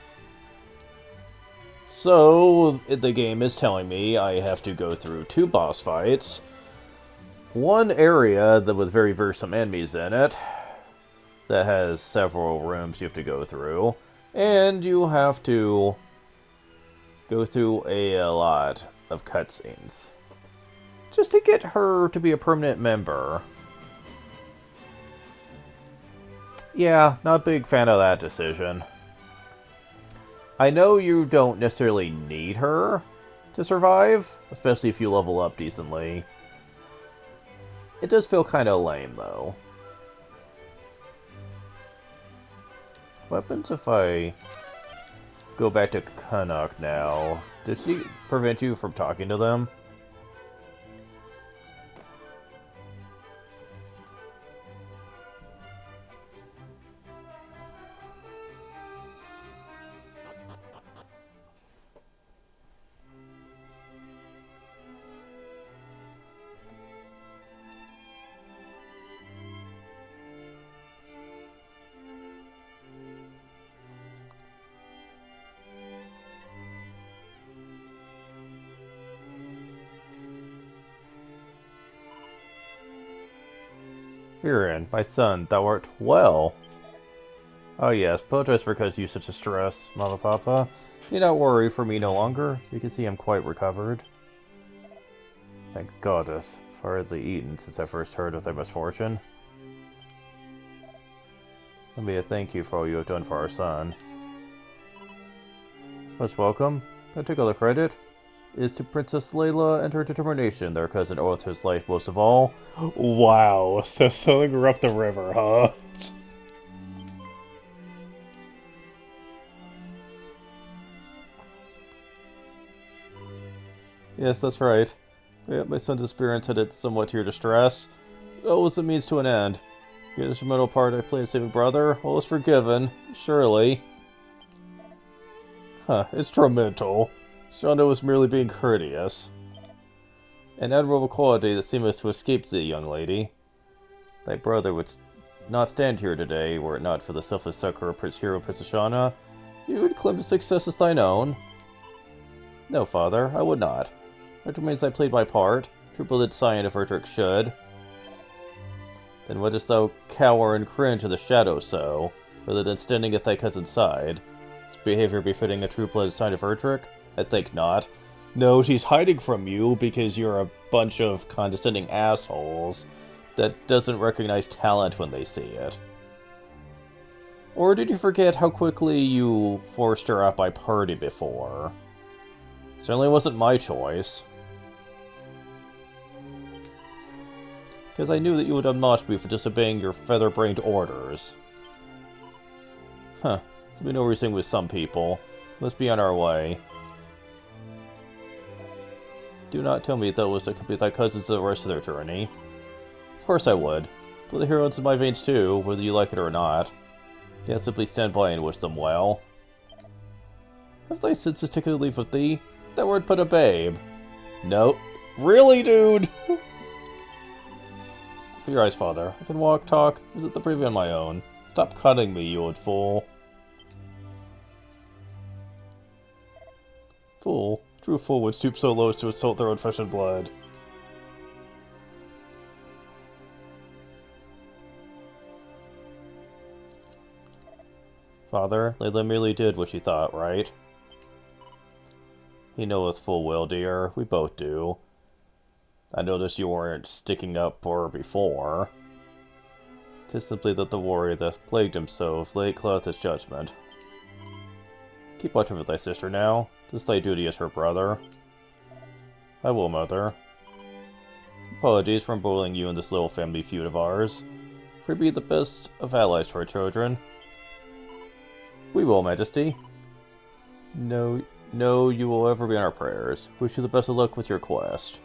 So, the game is telling me I have to go through 2 boss fights, one area that with very fearsome enemies in it, that has several rooms you have to go through, and you have to go through a lot of cutscenes, just to get her to be a permanent member. Yeah, not a big fan of that decision. I know you don't necessarily need her to survive, especially if you level up decently. It does feel kind of lame, though. What happens if I go back to Canuck now? Does she prevent you from talking to them? Furion, my son, thou art well. Oh yes, apologize for causing you such a stress, Mama Papa. Do not worry for me no longer. You can see I'm quite recovered. Thank goddess, I've hardly eaten since I first heard of thy misfortune. Let me thank you for all you have done for our son. Most welcome. I take all the credit. Is to Princess Layla and her determination, their cousin oweth his life most of all. Wow, so sailing her up the river, huh? Yes, that's right. Yet my son's experience had it somewhat to your distress. All was a means to an end. The instrumental part I played saving brother, all is forgiven, surely. Huh, instrumental. Shonda was merely being courteous. An admirable quality that seemeth to escape thee, young lady. Thy brother would not stand here today were it not for the selfless succor of Prince Hero Princess Shauna. You would claim the success as thine own. No, father, I would not. It remains I played my part, true-blooded scion if Erdrick should. Then what dost thou cower and cringe in the shadow so, rather than standing at thy cousin's side? Is behavior befitting a true-blooded scion of Erdrick? I think not. No, she's hiding from you because you're a bunch of condescending assholes that doesn't recognize talent when they see it. Or did you forget how quickly you forced her out by party before? Certainly wasn't my choice. Because I knew that you would unmask me for disobeying your feather-brained orders. Huh. We know everything with some people. Let's be on our way. Do not tell me that was to complete thy cousins the rest of their journey. Of course I would. Blood the heroines in my veins too, whether you like it or not. Can't simply stand by and wish them well. Have thy senses taken a leave of thee? That word put a babe. No. Really, dude? Open your eyes, father. I can walk, talk, visit the privy on my own. Stop cutting me, you old fool. Fool. True fool would stoop so low as to assault their own flesh and blood. Father, Layla merely did what she thought, right? He knoweth full well, dear. We both do. I noticed you weren't sticking up for her before. 'Tis simply that the warrior that plagued him so of late cloudeth his judgment. Keep watch over thy sister now. 'Tis thy duty as her brother. I will, mother. Apologies for embroiling you in this little family feud of ours. For we be the best of allies to our children. We will, Majesty. No, you will ever be in our prayers. Wish you the best of luck with your quest.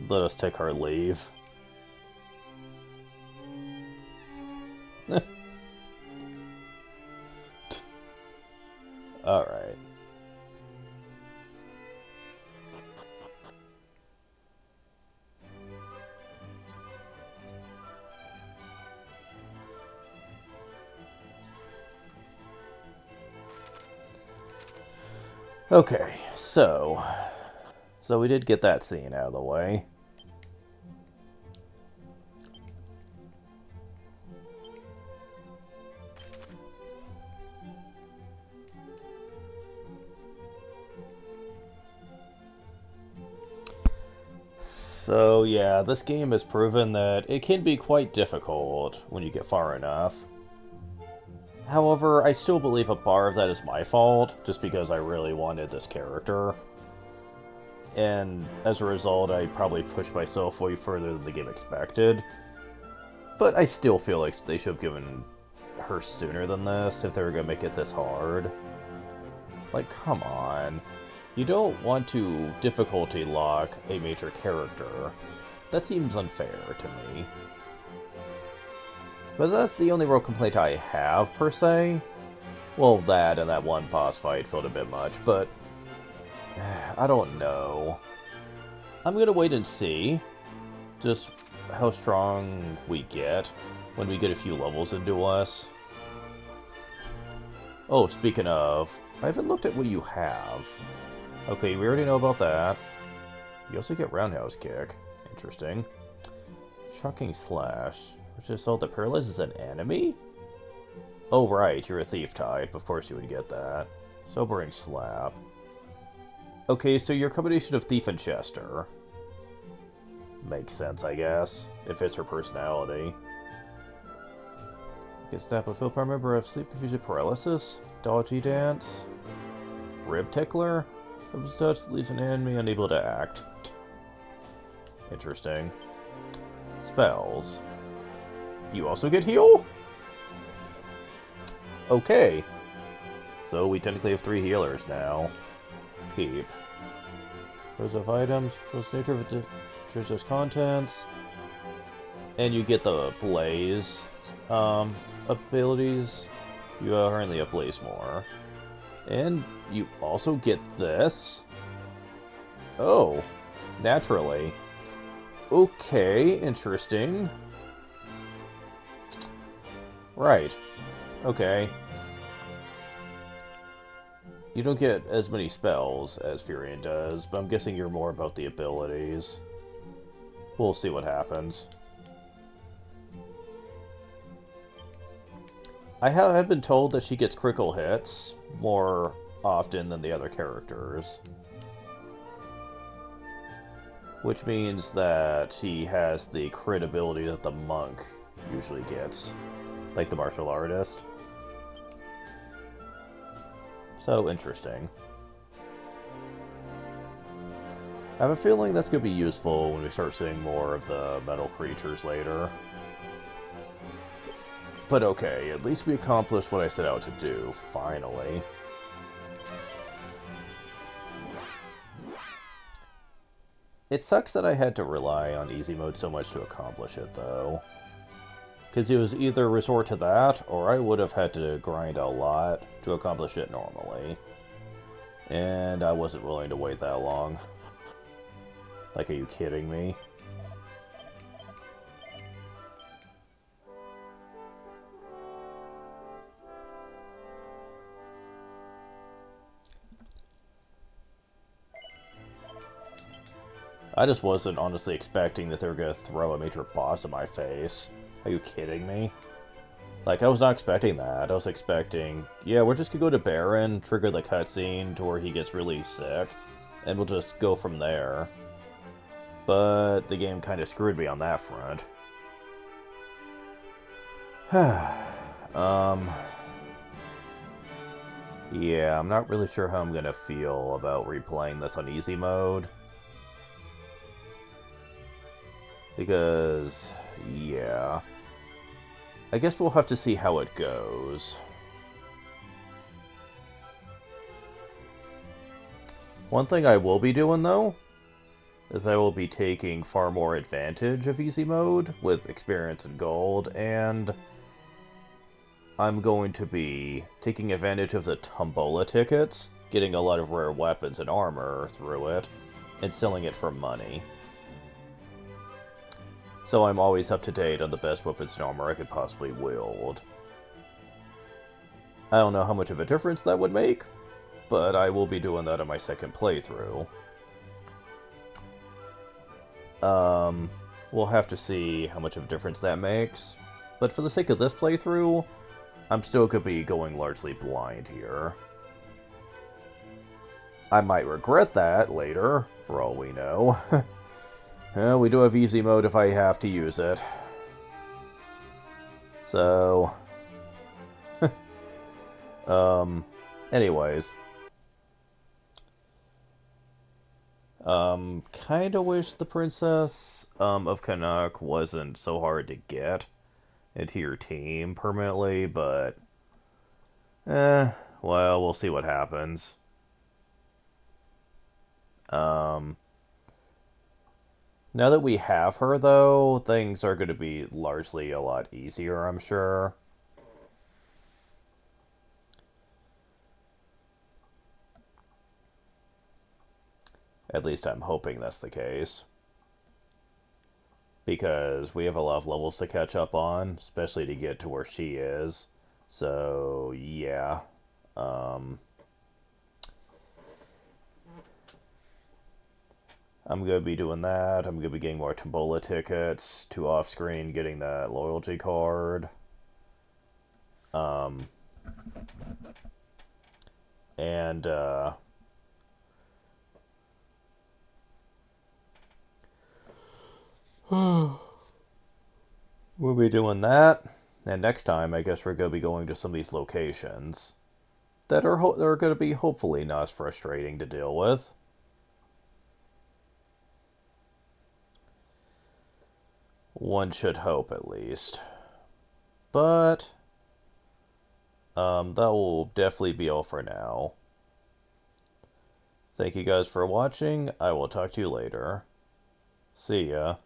Let us take our leave. Alright. Okay, so we did get that scene out of the way. So yeah, this game has proven that it can be quite difficult when you get far enough. However, I still believe a bar of that is my fault, just because I really wanted this character. And as a result, I probably pushed myself way further than the game expected. But I still feel like they should have given her sooner than this if they were going to make it this hard. Like, come on. You don't want to difficulty lock a major character. That seems unfair to me. But that's the only real complaint I have, per se. Well, that and that one boss fight felt a bit much, but I don't know. I'm gonna wait and see just how strong we get when we get a few levels into us. Oh, speaking of, I haven't looked at what you have. Okay, we already know about that. You also get Roundhouse Kick. Interesting. Shocking Slash. Which is all that paralyzes an enemy? Oh right, you're a thief type. Of course you would get that. Sobering Slap. Okay, so you're a combination of Thief and Chester. Makes sense, I guess. It fits her personality. Get Snap a Philpar member of Sleep Confusion Paralysis. Dodgy Dance. Rib Tickler. Comes touch leaves an enemy unable to act. Interesting. Spells. You also get heal? Okay. So we technically have 3 healers now. Peep. Those of items, plus nature of its contents. And you get the Blaze abilities. You currently have Blaze more. And you also get this. Oh, naturally. Okay, interesting. Right. Okay. You don't get as many spells as Furion does, but I'm guessing you're more about the abilities. We'll see what happens. I have been told that she gets critical hits more often than the other characters. Which means that she has the crit ability that the monk usually gets. Like the martial artist. So interesting. I have a feeling that's going to be useful when we start seeing more of the metal creatures later. But okay, at least we accomplished what I set out to do, finally. It sucks that I had to rely on easy mode so much to accomplish it, though. Because it was either resort to that, or I would have had to grind a lot to accomplish it normally. And I wasn't willing to wait that long. Like, are you kidding me? I just wasn't honestly expecting that they were going to throw a major boss in my face. Are you kidding me? Like, I was not expecting that. I was expecting, yeah, we're just going to go to Baron, trigger the cutscene to where he gets really sick, and we'll just go from there. But the game kind of screwed me on that front. Yeah, I'm not really sure how I'm going to feel about replaying this on easy mode. Because, yeah. I guess we'll have to see how it goes. One thing I will be doing, though, is I will be taking far more advantage of easy mode with experience and gold, and I'm going to be taking advantage of the Tombola tickets, getting a lot of rare weapons and armor through it, and selling it for money. So I'm always up to date on the best weapons and armor I could possibly wield. I don't know how much of a difference that would make, but I will be doing that on my second playthrough. We'll have to see how much of a difference that makes, but for the sake of this playthrough, I'm still going to be going largely blind here. I might regret that later, for all we know. We do have easy mode if I have to use it. So... anyways. Kinda wish the Princess of Canuck wasn't so hard to get into your team permanently, but... well, we'll see what happens. Now that we have her, though, things are going to be largely a lot easier, I'm sure. At least I'm hoping that's the case. Because we have a lot of levels to catch up on, especially to get to where she is. So, yeah. I'm going to be doing that. I'm going to be getting more Tombola tickets, to off-screen getting that loyalty card. And, we'll be doing that. And next time, I guess we're going to be going to some of these locations that are going to be hopefully not as frustrating to deal with. One should hope, at least. But, that will definitely be all for now. Thank you guys for watching. I will talk to you later. See ya.